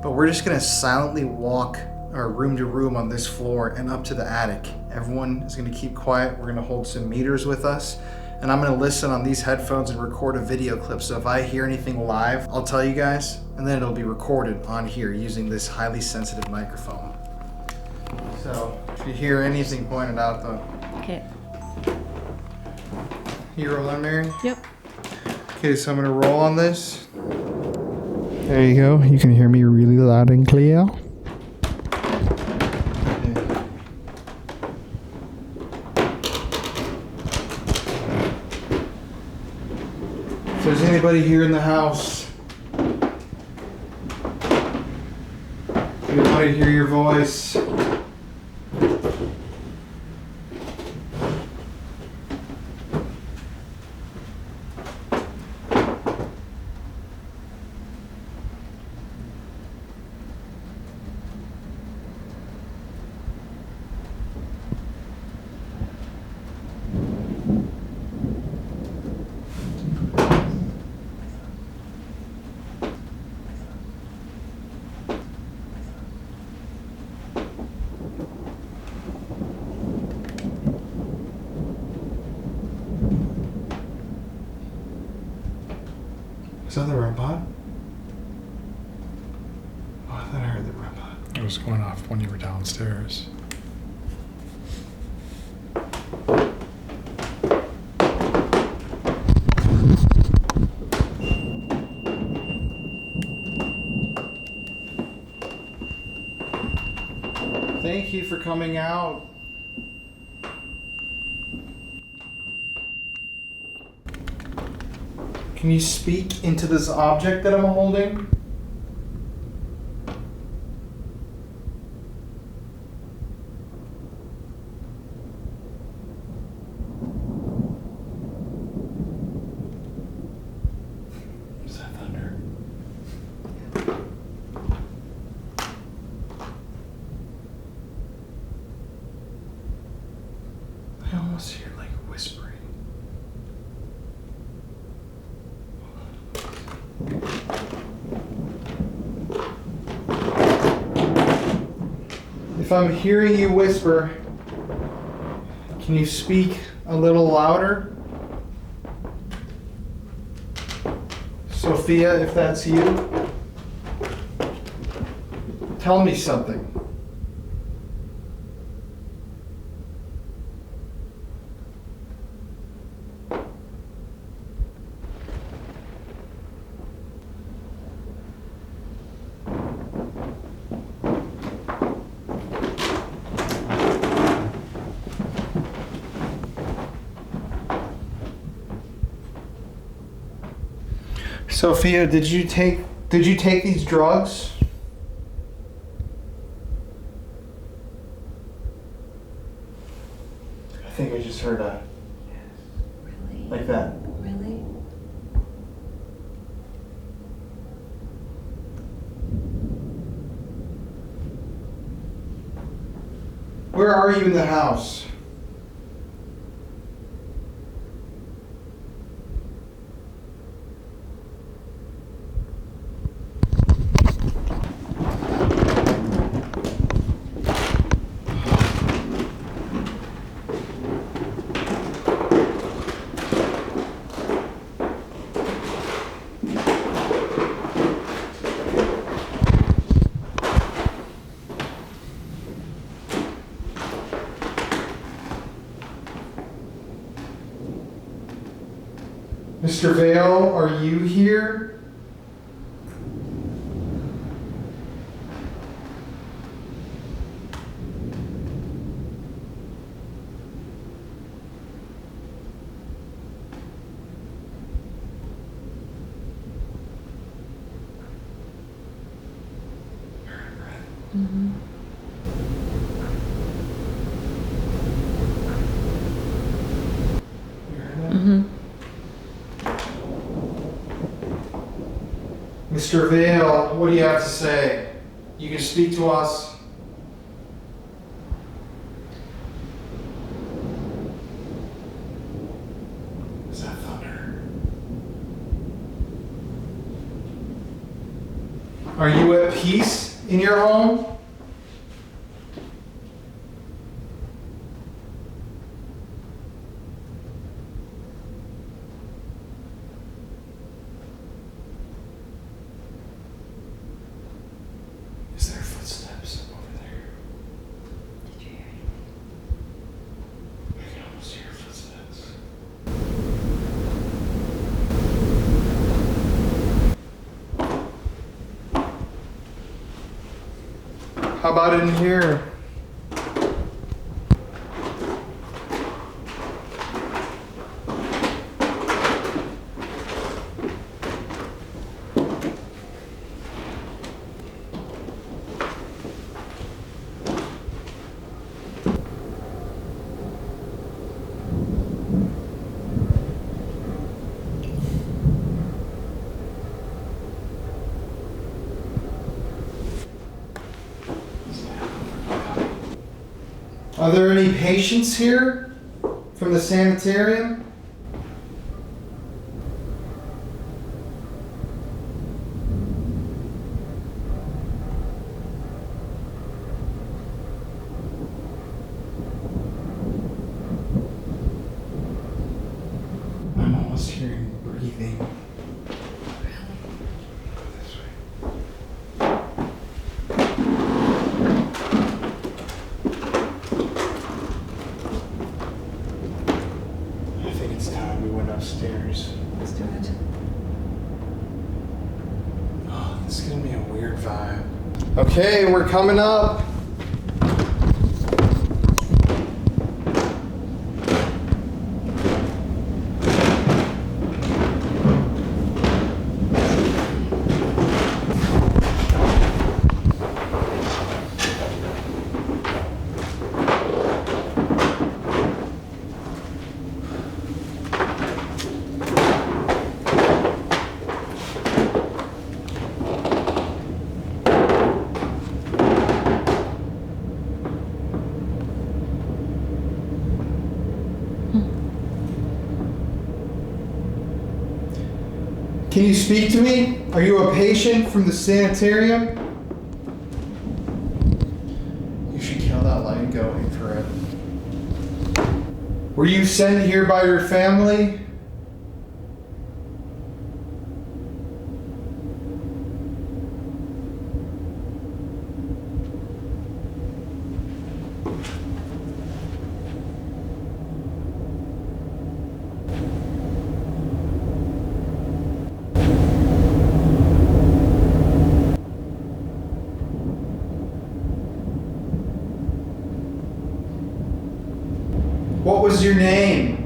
but we're just gonna silently walk room to room on this floor and up to the attic. Everyone is gonna keep quiet. We're gonna hold some meters with us, and I'm gonna listen on these headphones and record a video clip. So if I hear anything live, I'll tell you guys, and then it'll be recorded on here using this highly sensitive microphone. So if you hear anything pointed out though. Okay. You rolling, Mary? Yep. Okay, so I'm gonna roll on this. There you go. You can hear me really loud and clear. If there's anybody here in the house, we want to hear your voice. Is that the REM pod? Oh, I thought I heard the REM pod. It was going off when you were downstairs. Thank you for coming out. Can you speak into this object that I'm holding? Is that thunder? I almost hear like whispering. If I'm hearing you whisper, can you speak a little louder? Sophia, if that's you, tell me something. Sophia, did you take these drugs? I think I just heard a Really? like that. Really? Where are you in the house? Mr. Vale, are you here? Mr. Vale, what do you have to say? You can speak to us. Is that thunder? Are you at peace in your home? Is there footsteps over there? Did you hear it? I can almost hear footsteps. How about in here? Are there any patients here from the sanitarium? I'm almost hearing breathing. This way. I think it's time we went upstairs. Let's do it. Oh, this is gonna be a weird vibe. Okay, we're coming up. Can you speak to me? Are you a patient from the sanitarium? You should kill that light and go infrared. Were you sent here by your family? What was your name?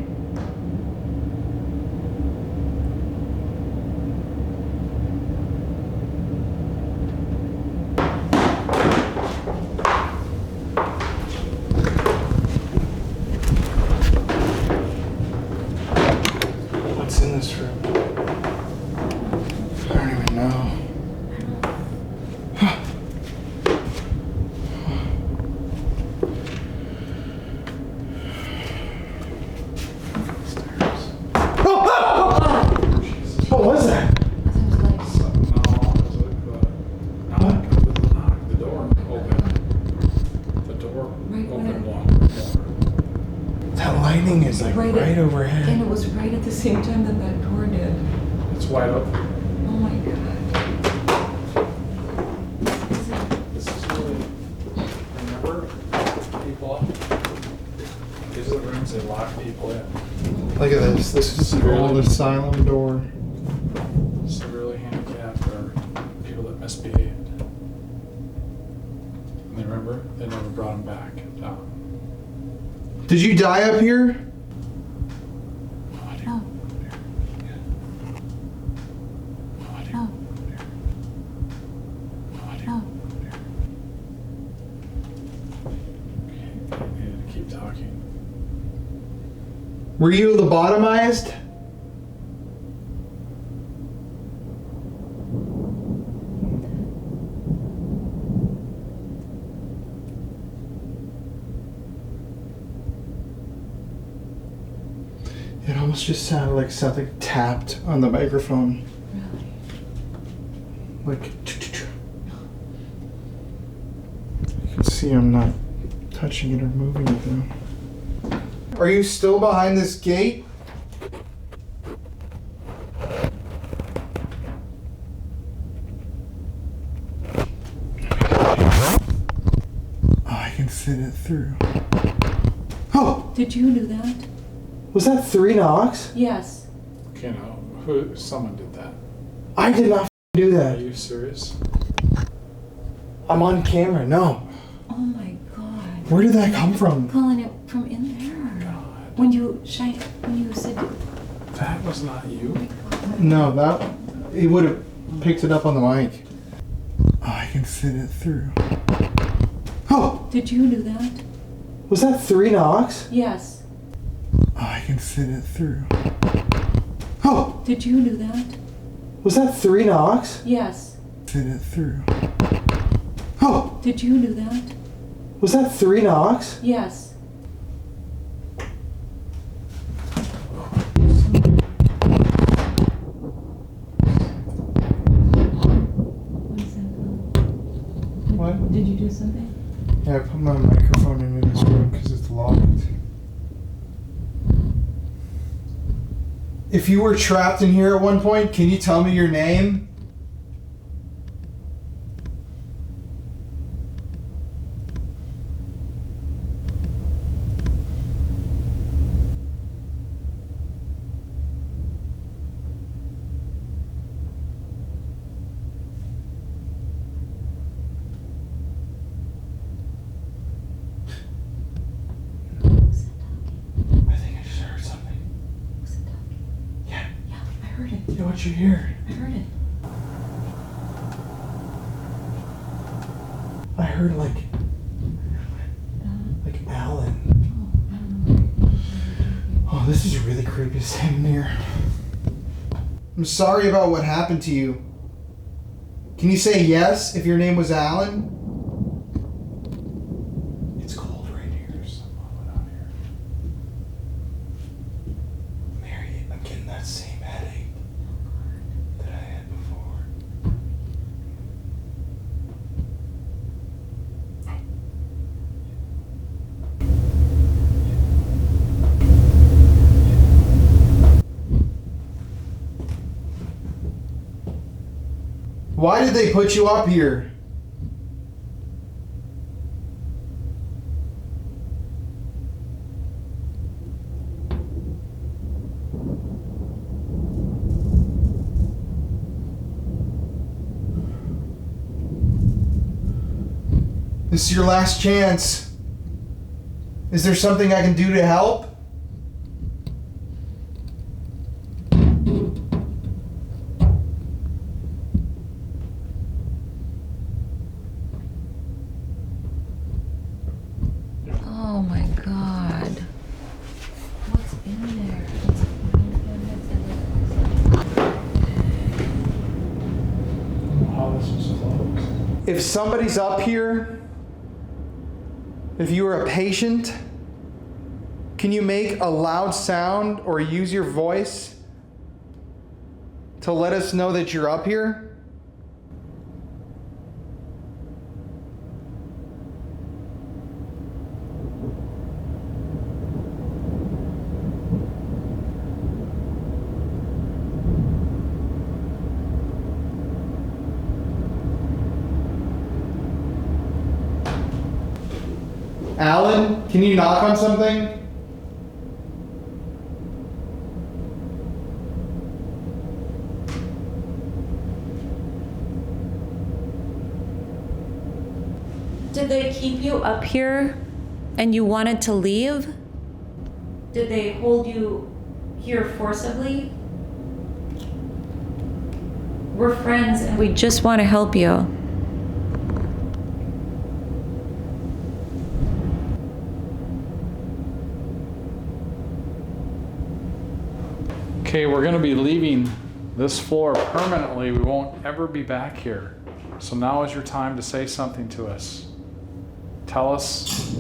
What's in this room? I don't even know. What was that? The door opened. The door Right when opened it- one. That lightning is like right And overhead. it was right at the same time that that door did. It's wide open. Oh my god. This is really, remember, people, these are the rooms they lock people in. Look at this. this? This is the old asylum door. Severely handicapped or people that misbehaved. And they remember, they never brought him back. No. Did you die up here? Oh. Oh. Oh. Okay, I need to keep talking. Were you lobotomized? It almost just sounded like something tapped on the microphone. Really? Like, you can see I'm not touching it or moving it though. Are you still behind this gate? Oh, I can fit it through. Oh! Did you do that? Was that 3 knocks? Yes. Okay, now, someone did that. I did not do Are that. you serious? I'm on camera. No. Oh my God. Where did that come from? Calling it from in there. God. When you said, That was not you? No, that he would have picked it up on the mic. Oh, I can fit it through. Oh! did you do that? Was that 3 knocks? Yes. Oh, I can fit it through. Oh! Did you do that? Was that 3 knocks? Yes. Fit it through. Oh! Did you do that? Was that 3 knocks? Yes. What is that? What? Did you do something? Yeah, I put my microphone into this room because it's locked. If you were trapped in here at one point, can you tell me your name? I think I just heard something. Was it talking? Yeah. Yeah, I heard it. Yeah, what'd you hear? I heard it. I heard like Alan. Oh, I don't know. Oh, this is really creepy standing here. I'm sorry about what happened to you. Can you say yes if your name was Alan? It's cold right here. There's something on here. Mary, I'm getting that same headache that I had before. Why did they put you up here? This is your last chance. Is there something I can do to help? Oh my God. What's in there? Oh, this was closed. If somebody's up here, if you are a patient, can you make a loud sound or use your voice to let us know that you're up here? Alan, can you knock on something? Did they keep you up here and you wanted to leave? Did they hold you here forcibly? We're friends and we just want to help you. Okay, we're going to be leaving this floor permanently. We won't ever be back here. So now is your time to say something to us. Tell us.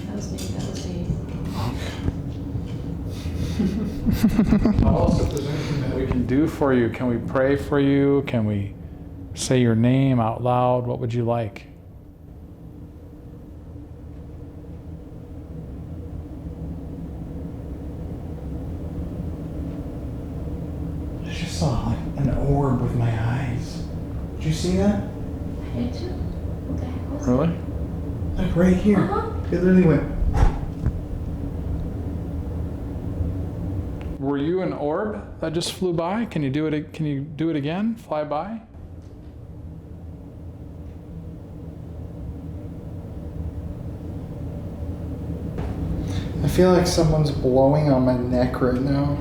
That was me. Tell us if there's anything that we can do for you. Can we pray for you? Can we say your name out loud? What would you like? I just saw like an orb with my eyes. Did you see that? I did too. What the heck was Really? Like right here. It literally went. Were you an orb that just flew by? Can you do it? Can you do it again? Fly by? I feel like someone's blowing on my neck right now.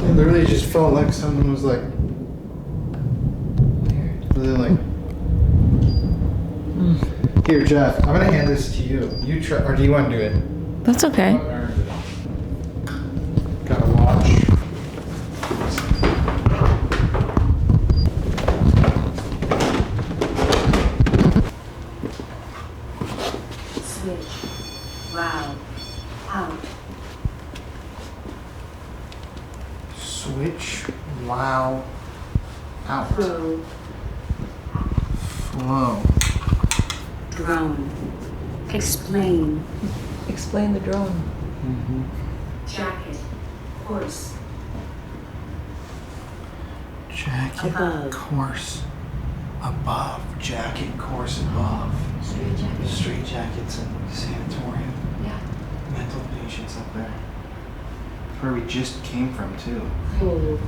It literally just felt like someone was like, really like. Here, Jeff, I'm gonna hand this to you. You try, or do you want to do it? That's okay. Gotta watch. Switch. Wow. Out. Switch, wow, out, Flow. flow. Drone. Explain. Explain the drone. Jacket. Horse. Jacket, Above. course, above. Jacket, course, above. Straight jacket. Straight jackets and sanatorium. Yeah. Mental patients up there. That's where we just came from, too. Cold.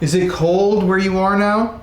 Is it cold where you are now?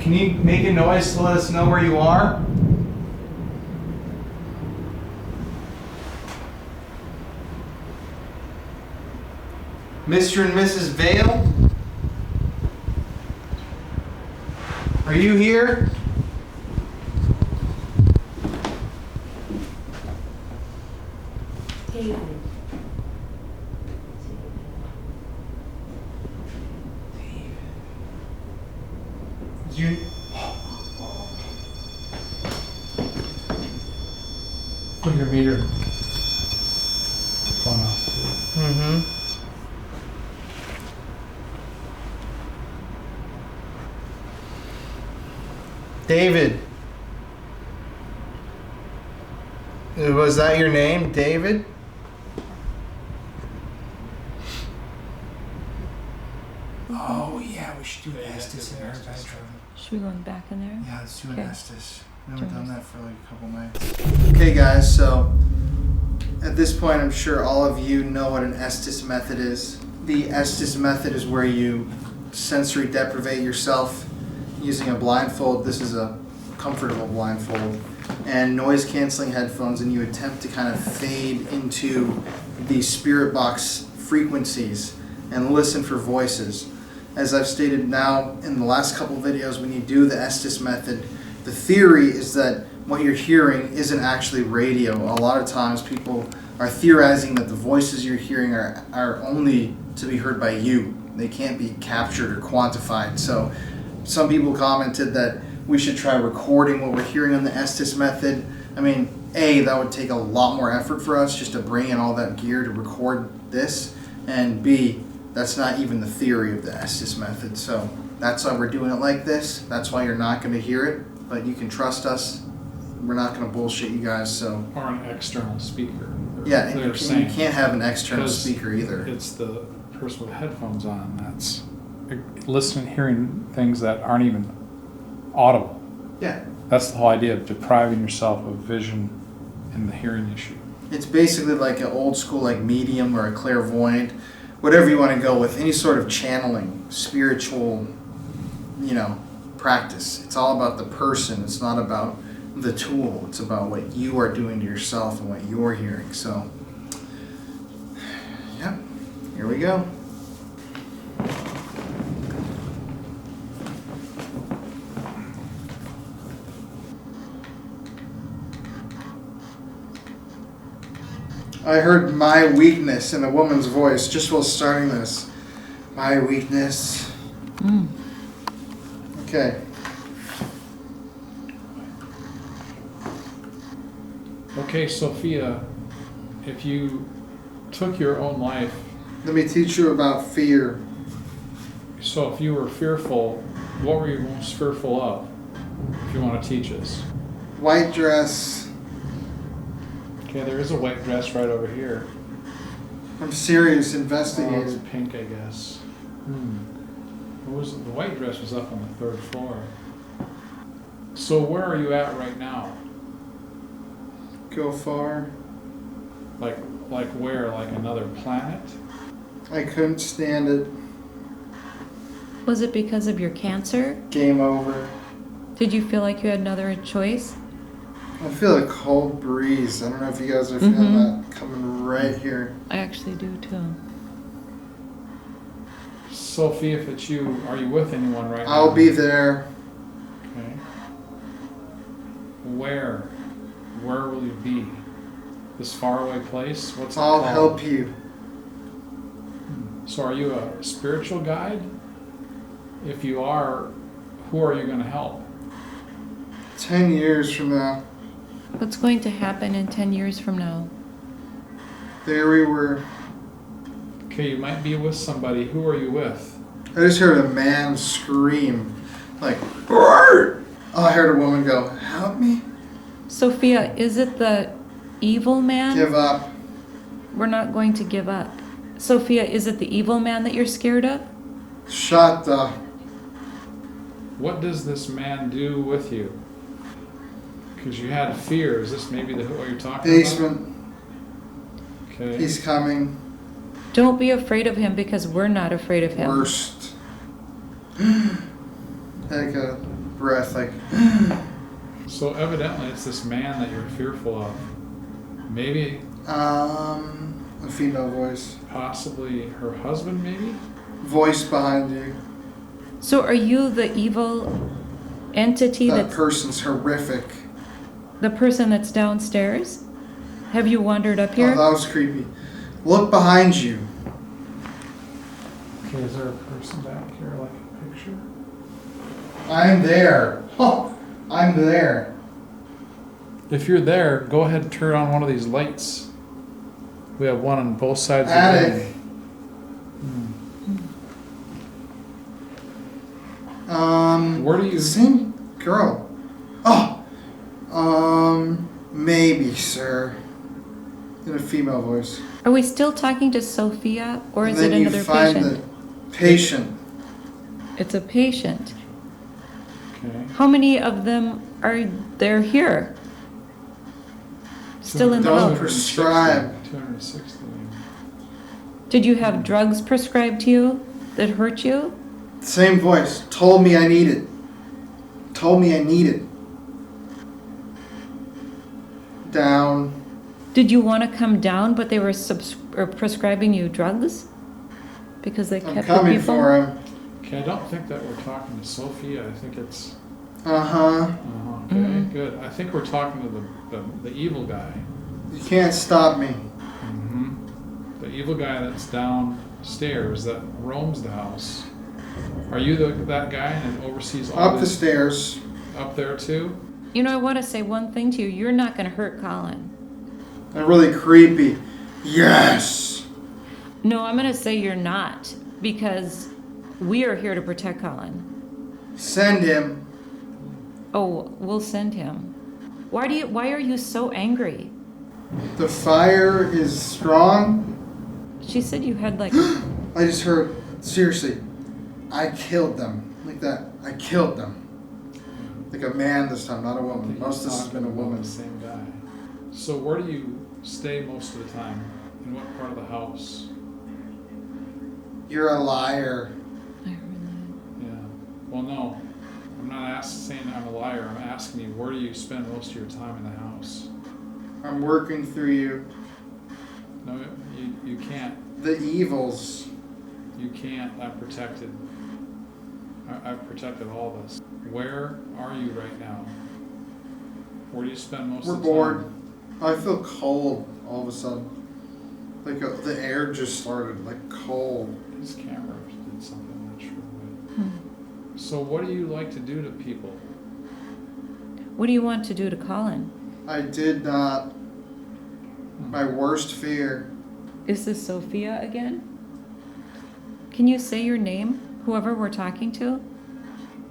Can you make a noise to let us know where you are? Mr. and Mrs. Vale? Are you here? David. You. Put your meter phone off too. Mm-hmm. David. Was that your name, David? Oh yeah, we should do Estes in our bedroom. Should we go back in there? Yeah, let's do an Okay. Estes. We haven't Join done us. that for like a couple nights. Okay guys, so at this point I'm sure all of you know what an Estes method is. The Estes method is where you sensory deprivate yourself using a blindfold. This is a comfortable blindfold and noise canceling headphones, and you attempt to kind of fade into the spirit box frequencies and listen for voices. As I've stated now in the last couple videos, when you do the Estes method, the theory is that what you're hearing isn't actually radio. A lot of times people are theorizing that the voices you're hearing are only to be heard by you. They can't be captured or quantified. So some people commented that we should try recording what we're hearing on the Estes method. I mean, A, that would take a lot more effort for us just to bring in all that gear to record this. And B, that's not even the theory of the Estes method. So that's why we're doing it like this. That's why you're not going to hear it. But you can trust us. We're not going to bullshit you guys. So Or an external speaker. yeah, and you can't have an external speaker either. It's the person with headphones on that's listening, hearing things that aren't even audible. Yeah. That's the whole idea of depriving yourself of vision and the hearing issue. It's basically like an old school like medium or a clairvoyant, whatever you want to go with, any sort of channeling, spiritual, practice. It's all about the person. It's not about the tool. It's about what you are doing to yourself and what you're hearing. So, yep, here we go. I heard my weakness in a woman's voice just while starting this. My weakness. Okay. Okay, Sophia, if you took your own life, Let me teach you about fear. so if you were fearful, what were you most fearful of? If you want to teach us. White dress. Okay, there is a white dress right over here. I'm serious. Oh, it's Investigate. pink, I guess. The white dress was up on the 3rd floor. So where are you at right now? Go far. Like where? Like another planet? I couldn't stand it. Was it because of your cancer? Game over. Did you feel like you had another choice? I feel a cold breeze. I don't know if you guys are feeling that coming right here. I actually do too. Sophie, if it's you, are you with anyone right now? I'll be there. Okay. Where? Where will you be? This faraway place? What's it I'll called? help you. So are you a spiritual guide? If you are, who are you going to help? 10 years from now, What's going to happen in 10 years from now? there we were. Okay, you might be with somebody. Who are you with? I just heard a man scream, like, "Roar!" I heard a woman go, "Help me." Sophia, is it the evil man? Give up. We're not going to give up. Sophia, is it the evil man that you're scared of? Shut the. What does this man do with you? Because you had fear. Is this maybe what you're talking Basement. about? Okay. He's coming. Don't be afraid of him because we're not afraid of him. Worst. Take a breath, like. So evidently it's this man that you're fearful of. Maybe, A female voice. possibly her husband, maybe? Voice behind you. So are you the evil entity That that's person's horrific. the person that's downstairs? Have you wandered up Oh, here? that was creepy. Look behind you. Okay, is there a person back here, like a picture? I'm there. Oh, I'm there. If you're there, go ahead and turn on one of these lights. We have one on both sides of the Attic. room. Where do you- Same girl. Oh. Maybe, sir. In a female voice. Are we still talking to Sophia or is And it then another you find patient? the patient. It's a patient. Okay. How many of them are there here? Still in the Don't house? prescribe. 260. Did you have drugs prescribed to you that hurt you? Same voice. Told me I need it. Told me I need it. Down. Did you want to come down, but they were prescribing you drugs? Because they I'm kept the coming people? for him. Okay, I don't think that we're talking to Sophia. I think it's... Uh-huh. Okay, good. I think we're talking to the evil guy. You can't stop me. The evil guy that's downstairs that roams the house. Are you that guy and oversees all Up the this stairs. up there too? You know, I want to say one thing to you. You're not going to hurt Colin. They're really creepy. Yes. No, I'm going to say you're not, because we are here to protect Colin. Send him. Oh, we'll send him. Why are you so angry? The fire is strong. She said you had like... I just heard, seriously, I killed them. Like that. I killed them. Like a man this time, not a woman. Most of this has been a woman. The same guy. So where do you stay most of the time? In what part of the house? You're a liar. Yeah. Well, no. I'm not saying I'm a liar. I'm asking you, where do you spend most of your time in the house? I'm working through you. No, you can't. The evils. You can't. I'm protected. I've protected all of us. Where are you right now? Where do you spend most We're of the time? bored. I feel cold all of a sudden. Like the air just started, like cold. His camera did something, I'm not sure what. So what do you like to do to people? What do you want to do to Colin? I did not. My worst fear. Is this Sophia again? Can you say your name, whoever we're talking to?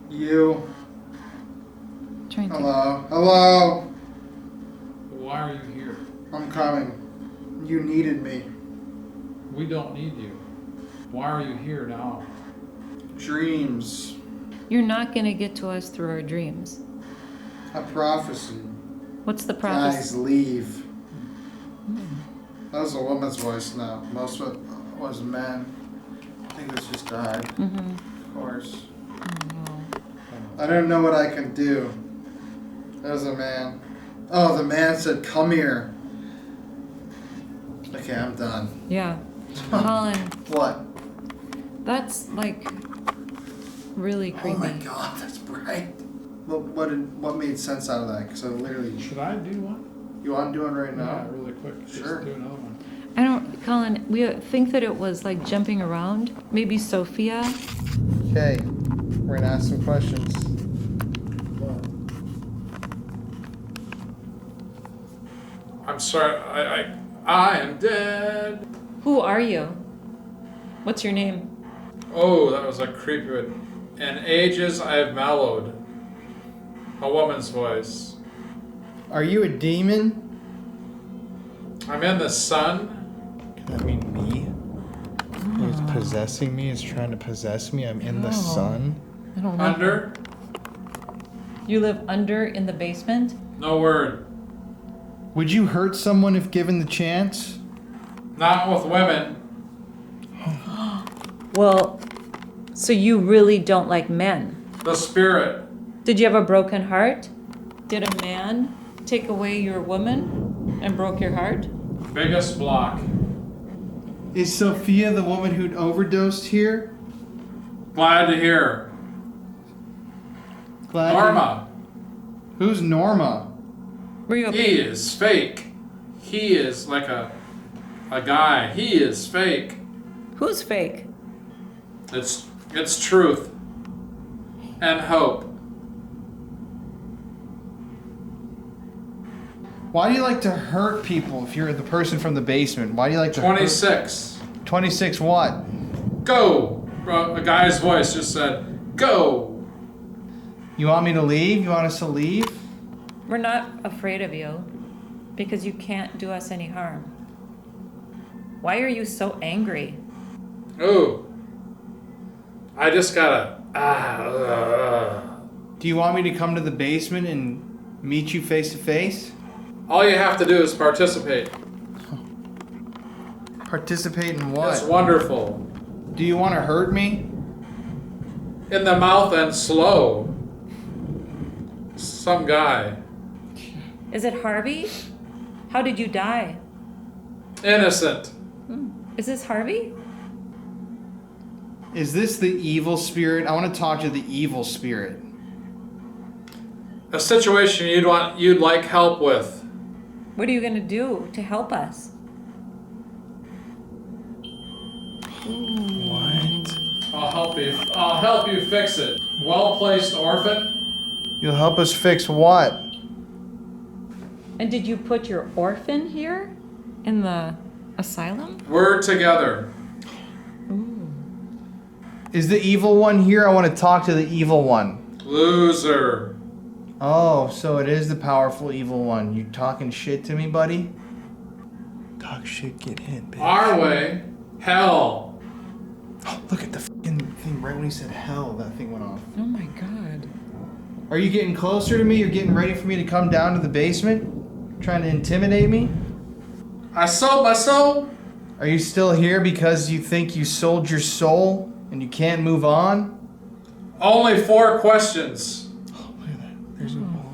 You. Trying to... Hello. Hello. Why are you here? I'm coming. You needed me. We don't need you. Why are you here now? Dreams. You're not going to get to us through our dreams. A prophecy. What's the Guys, prophecy? leave. That was a woman's voice now. Most of it was men. I think this just died. Of course. I don't know what I can do. That was a man. Oh, the man said, come here. Okay, I'm done. Yeah. Colin, What? that's like really creepy. Oh my god, that's bright. What made sense out of that? Because I literally... Should I do one? You want to do it right Yeah, now? really quick. Sure. Just do another one. I don't, Colin, we think that it was like jumping around. Maybe Sophia. Okay, we're going to ask some questions. I'm sorry, I am dead. Who are you? What's your name? Oh, that was a creepy one. In ages I have mellowed. A woman's voice. Are you a demon? I'm in the sun. Can that mean me? He's possessing me, is trying to possess me. I'm in the sun. I don't know. Under. You live under in the basement? No word. Would you hurt someone if given the chance? Not with women. Well, so you really don't like men. The spirit. Did you have a broken heart? Did a man take away your woman and broke your heart? Biggest block. Is Sophia the woman who'd overdosed here? Glad to hear. Glad Norma. Who's Norma? Were you a He is fake. He is like a guy. He is fake. Who's fake? It's truth. And hope. Why do you like to hurt people if you're the person from the basement? Why do you like to 26. hurt? 26 what? Go. A guy's voice just said, go. You want me to leave? You want us to leave? We're not afraid of you because you can't do us any harm. Why are you so angry? Oh. I just gotta. Do you want me to come to the basement and meet you face to face? All you have to do is participate. Participate in what? It's wonderful. Do you want to hurt me? In the mouth and slow. Some guy. Is it Harvey? How did you die? Innocent. Is this Harvey? Is this the evil spirit? I want to talk to the evil spirit. A situation you'd like help with. What are you gonna do to help us? What? I'll help you fix it. Well-placed orphan. You'll help us fix what? And did you put your orphan here? In the asylum? We're together. Is the evil one here? I want to talk to the evil one. Loser. Oh, so it is the powerful evil one. You talking shit to me, buddy? Talk shit, get hit, bitch. Our way. Hell. Oh, look at the fucking thing. Right when he said hell, that thing went off. Oh my god. Are you getting closer to me? You're getting ready for me to come down to the basement? Trying to intimidate me? I sold my soul. Are you still here because you think you sold your soul and you can't move on? Only 4 questions. Oh, look at that. There's a ball.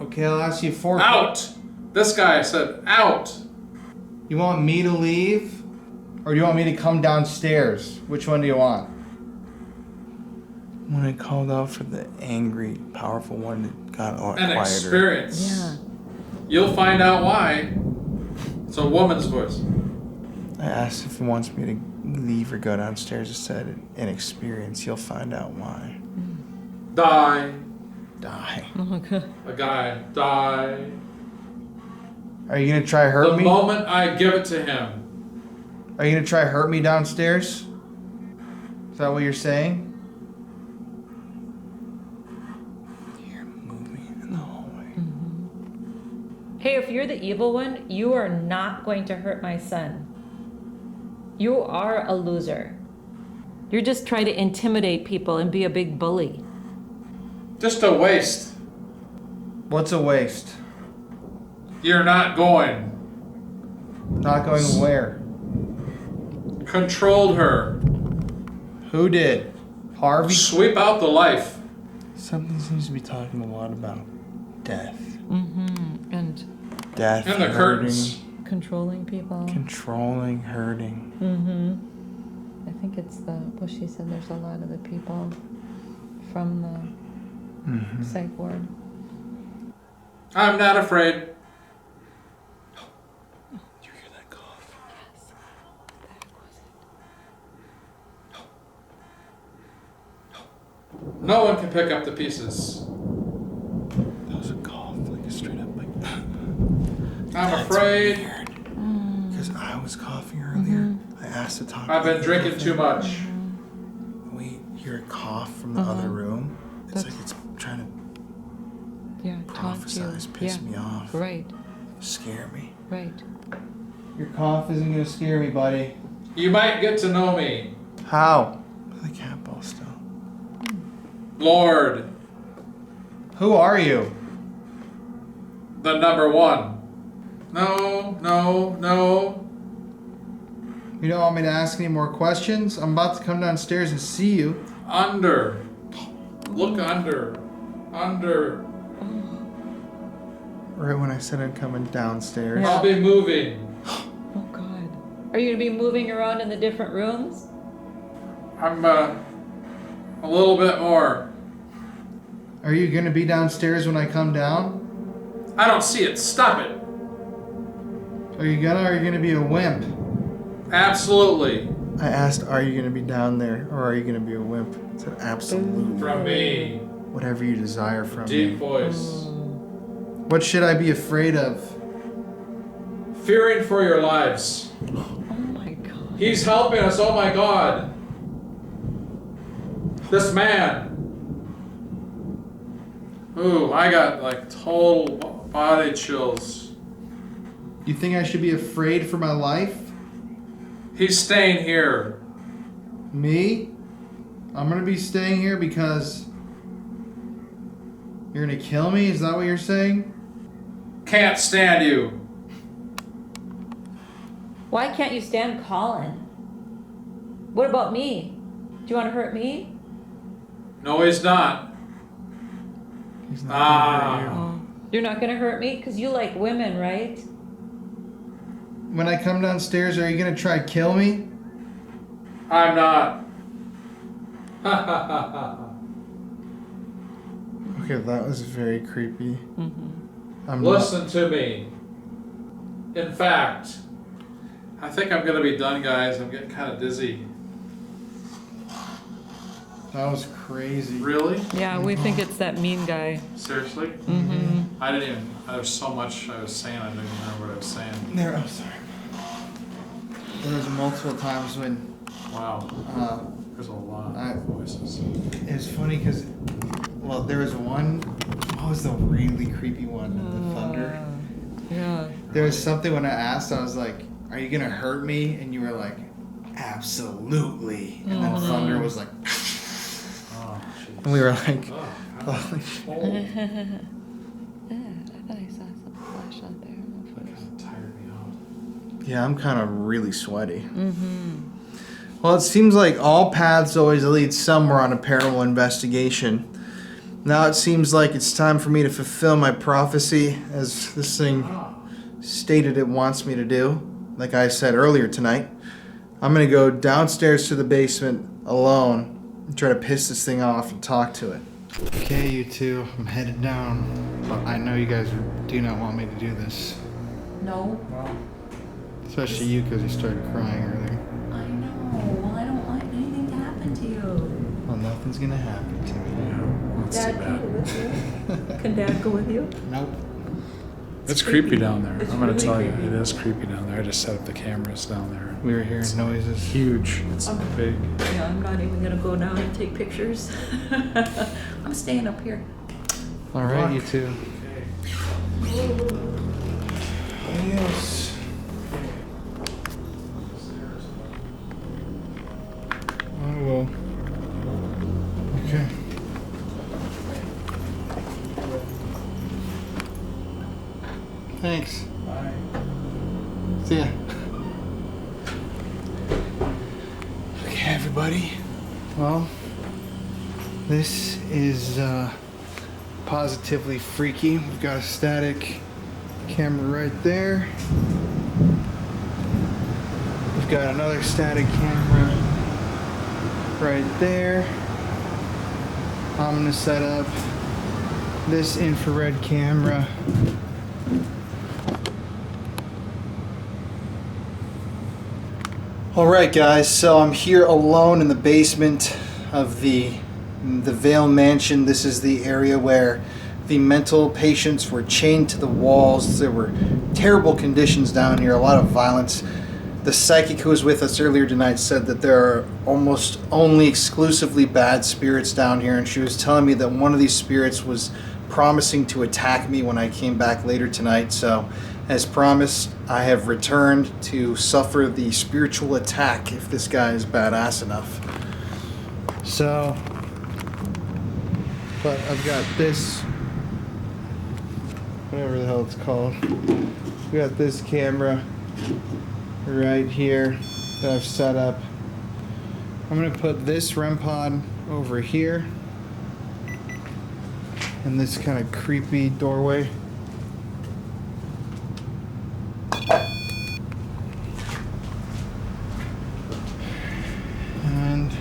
Okay, I'll ask you 4 Out. This guy said out. You want me to leave? Or do you want me to come downstairs? Which one do you want? When I called out for the angry, powerful one that got An quieter. experience. Yeah. You'll find out why. It's a woman's voice. I asked if he wants me to leave or go downstairs. It said an experience. You'll find out why. Die. Die. Oh god. A guy. Die. Are you gonna try hurt The me? moment I give it to him. Are you gonna try hurt me downstairs? Is that what you're saying? Here, move me in the hallway. Hey, if you're the evil one, you are not going to hurt my son. You are a loser. You're just trying to intimidate people and be a big bully. Just a waste. What's a waste? You're not going. Not going where? Controlled her. Who did? Harvey? Sweep out the life. Something seems to be talking a lot about death. Mm-hmm. And Death. And the hurting, curtains. controlling people. Controlling, hurting. Mm-hmm. I think it's well, she said there's a lot of the people from the psych ward. I'm not afraid. You hear that cough? Yes. That was it. No one can pick up the pieces. That was a cough, like a straight up like. I'm afraid. Because I was coughing earlier. I asked to talk. I've been drinking too much. We hear a cough from the other room. It's like it's trying to Yeah, talk to you. prophesize, piss me off, Right, scare me. right. Your cough isn't gonna scare me, buddy. You might get to know me. How? The cat ball still. Lord, Who are you? the number 1. No, no, no. You don't want me to ask any more questions? I'm about to come downstairs and see you. Under. Look under. Under. Right when I said I'm coming downstairs. I'll be moving. Oh god. Are you gonna be moving around in the different rooms? I'm a little bit more. Are you gonna be downstairs when I come down? I don't see it. Stop it. Are you gonna be a wimp? Absolutely. I asked, are you gonna be down there or are you gonna be a wimp? I said, absolutely. From me. Whatever you desire from Deep me. voice. What should I be afraid of? Fearing for your lives. Oh my god. He's helping us. Oh my God. This man. Ooh, I got like total body chills. You think I should be afraid for my life? He's staying here. Me? I'm gonna be staying here because you're gonna kill me? Is that what you're saying? Can't stand you. Why can't you stand Colin? What about me? Do you want to hurt me? No, he's not. He's not gonna hurt you. Oh. You're not gonna hurt me? Because you like women, right? When I come downstairs, are you gonna try to kill me? I'm not. Ha ha ha ha. Okay, that was very creepy. I'm Listen to me. In fact, I think I'm gonna be done, guys. I'm getting kind of dizzy. That was crazy. Really? Yeah, we think it's that mean guy. Seriously? I didn't even, there's so much I was saying, I didn't even remember what I was saying. Oh, sorry. There was multiple times when Wow. There's a lot of voices. it was funny because, well, there was one. What was the really creepy one? The thunder. Yeah. There was something when I asked, I was like, "Are you gonna hurt me?" And you were like, "Absolutely." And then thunder was like, Oh, and we were like, Oh, "Holy shit." I thought I saw something flash out there. That tired me out. Yeah, I'm kind of really sweaty. Well, it seems like all paths always lead somewhere on a paranormal investigation. Now it seems like it's time for me to fulfill my prophecy, as this thing stated it wants me to do. Like I said earlier tonight, I'm going to go downstairs to the basement alone and try to piss this thing off and talk to it. Okay, you two, I'm headed down. But I know you guys do not want me to do this. No. Especially you, because you started crying earlier. I know. Well, I don't want anything to happen to you. Well, nothing's going to happen to me. Dad, can go with you? Can Dad go with you? Nope. It's creepy down there. It's I'm gonna really tell you, creepy. it is creepy down there. I just set up the cameras down there. We were hearing noises. Huge. It's big. Yeah, I'm not even gonna go down and take pictures. I'm staying up here. All right, you two. Adios. I will. Okay. Thanks. Bye. See ya. Okay, everybody. Well, this is positively freaky. We've got a static camera right there. We've got another static camera right there. I'm gonna set up this infrared camera Alright guys, so I'm here alone in the basement of the Vale Mansion. This is the area where the mental patients were chained to the walls. There were terrible conditions down here, a lot of violence. The psychic who was with us earlier tonight said that there are almost only exclusively bad spirits down here, and she was telling me that one of these spirits was promising to attack me when I came back later tonight. So as promised, I have returned to suffer the spiritual attack if this guy is badass enough. So, but I've got this, whatever the hell it's called. We got this camera right here that I've set up. I'm gonna put this REM pod over here in this kind of creepy doorway. And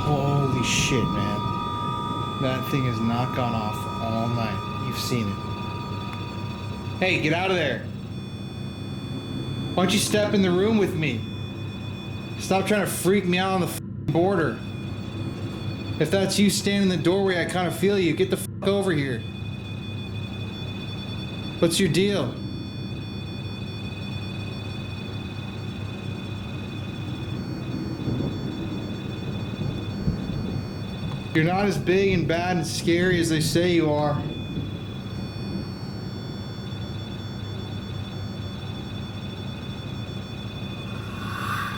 holy shit, man. That thing has not gone off all night. You've seen it. Hey, get out of there. Why don't you step in the room with me? Stop trying to freak me out on the border. If that's you standing in the doorway, I kind of feel you. Get the over here. What's your deal? You're not as big and bad and scary as they say you are.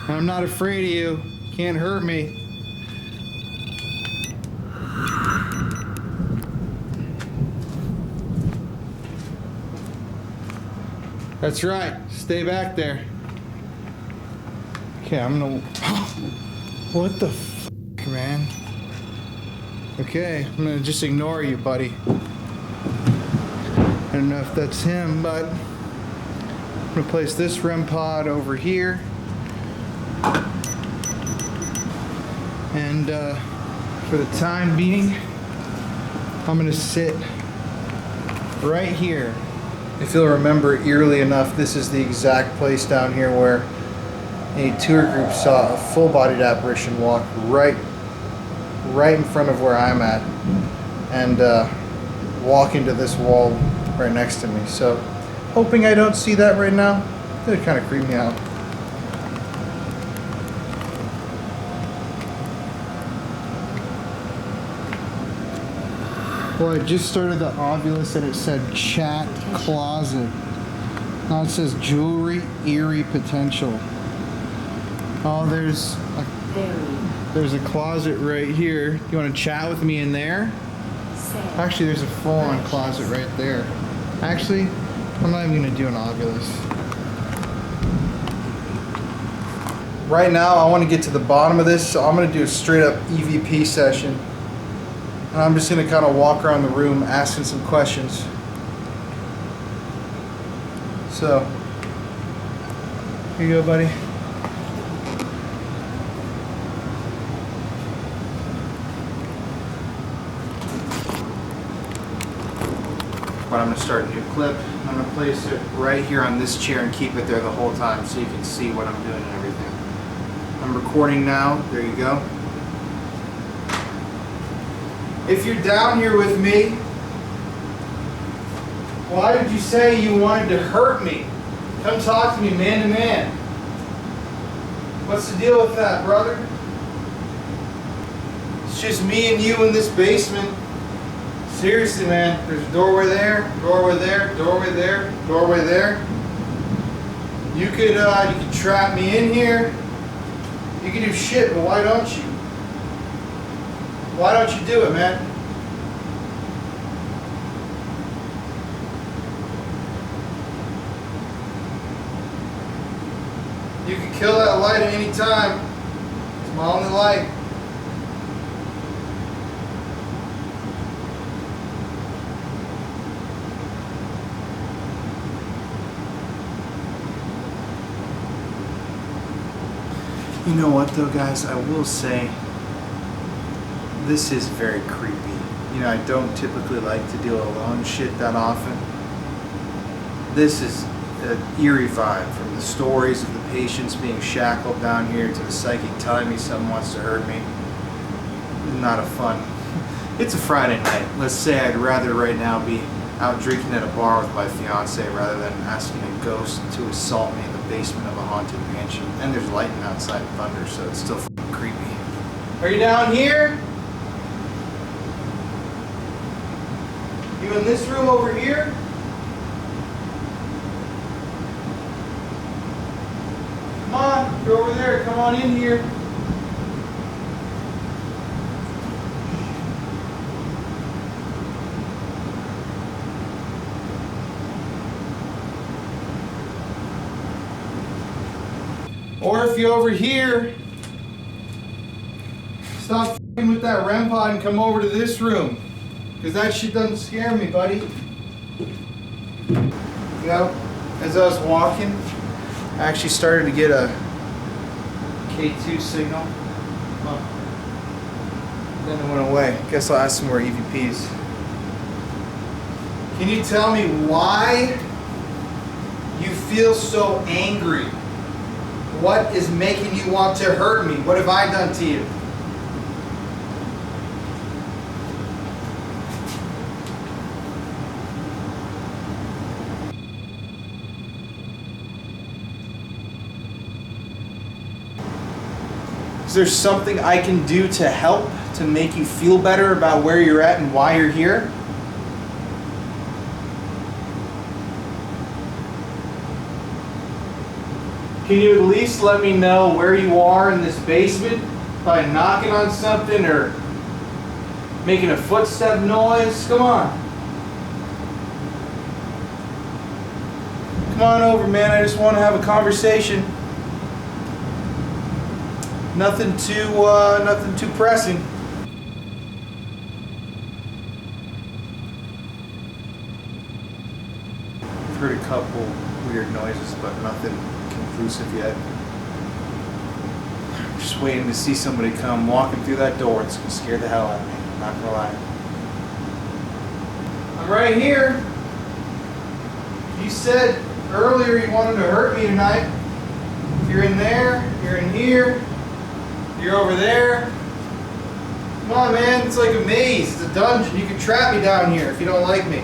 I'm not afraid of you. You can't hurt me. That's right. Stay back there. Okay, I'm gonna... What the f***, man? Okay, I'm gonna just ignore you, buddy. I don't know if that's him, but I'm gonna place this REM pod over here. And for the time being, I'm gonna sit right here. If you'll remember eerily enough, this is the exact place down here where a tour group saw a full-bodied apparition walk right in front of where I'm at and walk into this wall right next to me. So, hoping I don't see that right now. That would kind of creep me out. Well, I just started the Ovilus and it said chat closet. Now it says jewelry, eerie potential. Oh, there's a closet right here. You want to chat with me in there? Actually, there's a full-on closet right there. Actually, I'm not even going to do an Ovilus. Right now, I want to get to the bottom of this, so I'm going to do a straight-up EVP session. And I'm just going to kind of walk around the room asking some questions. So, here you go, buddy. But I'm going to start a new clip. I'm going to place it right here on this chair and keep it there the whole time so you can see what I'm doing and everything. I'm recording now. There you go. If you're down here with me, why did you say you wanted to hurt me? Come talk to me man to man. What's the deal with that, brother? It's just me and you in this basement. Seriously, man. There's a doorway there, doorway there, doorway there, doorway there. You could trap me in here. You can do shit, but why don't you? Why don't you do it, man? You can kill that light at any time. It's my only light. You know what though, guys? I will say this is very creepy. You know, I don't typically like to deal alone shit that often. This is an eerie vibe from the stories of the patients being shackled down here to the psychic telling me someone wants to hurt me. Not a fun. It's a Friday night. Let's say I'd rather right now be out drinking at a bar with my fiance rather than asking a ghost to assault me in the basement of a haunted mansion. And there's lightning outside and thunder, so it's still fucking creepy. Are you down here? You in this room over here? Come on, you're over there. Come on in here. Or if you're over here, stop f***ing with that REM pod and come over to this room. Because that shit doesn't scare me, buddy. You know, as I was walking, I actually started to get a K2 signal. Then it went away. Guess I'll ask some more EVPs. Can you tell me why you feel so angry? What is making you want to hurt me? What have I done to you? Is there something I can do to help, to make you feel better about where you're at and why you're here? Can you at least let me know where you are in this basement by knocking on something or making a footstep noise? Come on. Come on over, man. I just want to have a conversation. Nothing too pressing. I've heard a couple weird noises, but nothing conclusive yet. Just waiting to see somebody come walking through that door. It's gonna scare the hell out of me. I'm not gonna lie. I'm right here. You said earlier you wanted to hurt me tonight. You're in there, you're in here, you're over there. Come on, man, it's like a maze, it's a dungeon. You can trap me down here if you don't like me.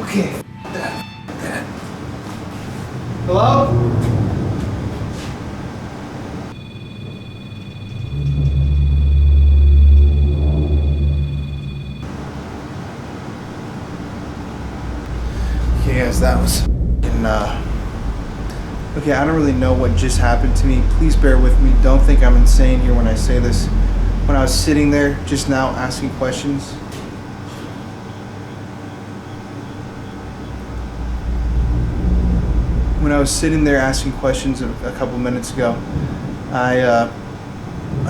Okay, that. Hello? Okay, guys, that was okay, I don't really know what just happened to me. Please bear with me. Don't think I'm insane here when I say this. When I was sitting there just now asking questions, a couple minutes ago, I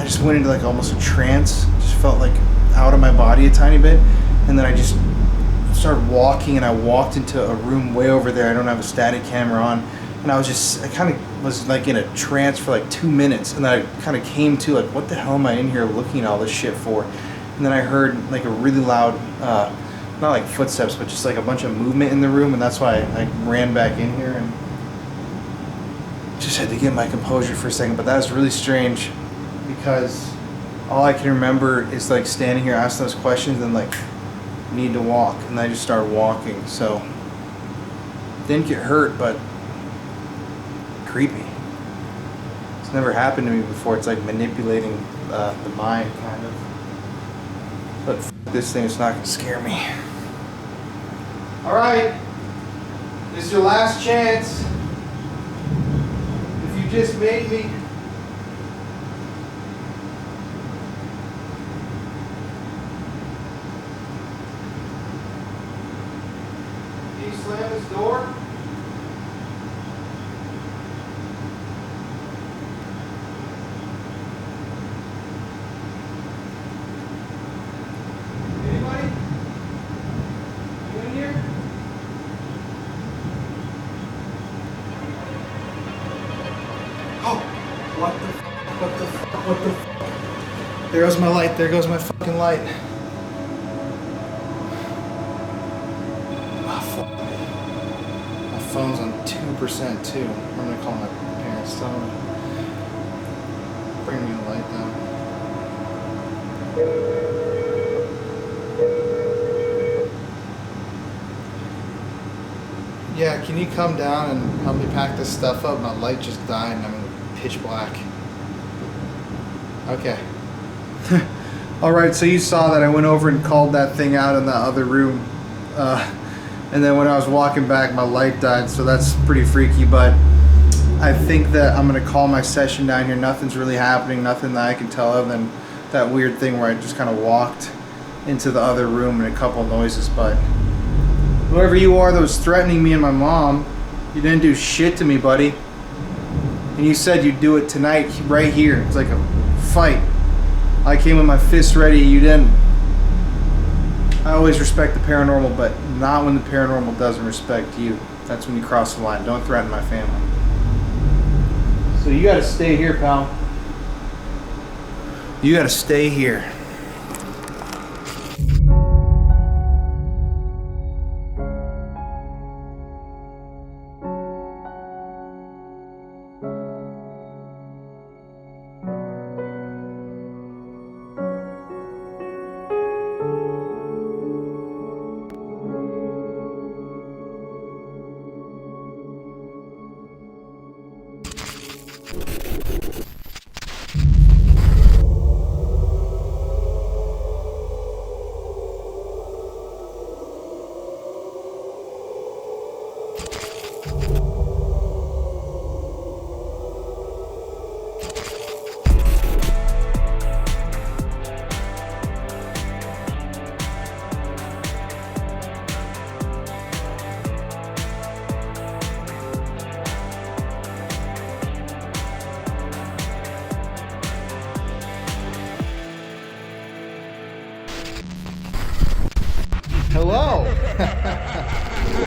just went into like almost a trance. Just felt like out of my body a tiny bit, and then I just started walking, and I walked into a room way over there. I don't have a static camera on, and I kind of was like in a trance for like 2 minutes, and then I kind of came to like, what the hell am I in here looking at all this shit for? And then I heard like a really loud, not like footsteps, but just like a bunch of movement in the room, and that's why I ran back in here and just had to get my composure for a second. But that was really strange because all I can remember is like standing here asking those questions and like need to walk, and I just started walking. So didn't get hurt, but creepy. It's never happened to me before. It's like manipulating the mind kind of. But this thing is not gonna scare me. All right, this is your last chance. You just made me. Can you slam this door? Anybody? You in here? What the f? There goes my light. There goes my fucking light. Oh, fuck me. My phone's on 2% too. I'm gonna call my parents. Tell them to bring me the light down. Yeah, can you come down and help me pack this stuff up? My light just died and I'm in pitch black. Okay. Alright, so you saw that I went over and called that thing out in the other room. And then when I was walking back, my light died, so that's pretty freaky. But I think that I'm going to call my session down here. Nothing's really happening, nothing that I can tell other than that weird thing where I just kind of walked into the other room and a couple noises. But whoever you are that was threatening me and my mom, you didn't do shit to me, buddy. And you said you'd do it tonight, right here. It's like a fight. I came with my fists ready, you didn't. I always respect the paranormal, but not when the paranormal doesn't respect you. That's when you cross the line. Don't threaten my family. So you gotta stay here, pal. You gotta stay here.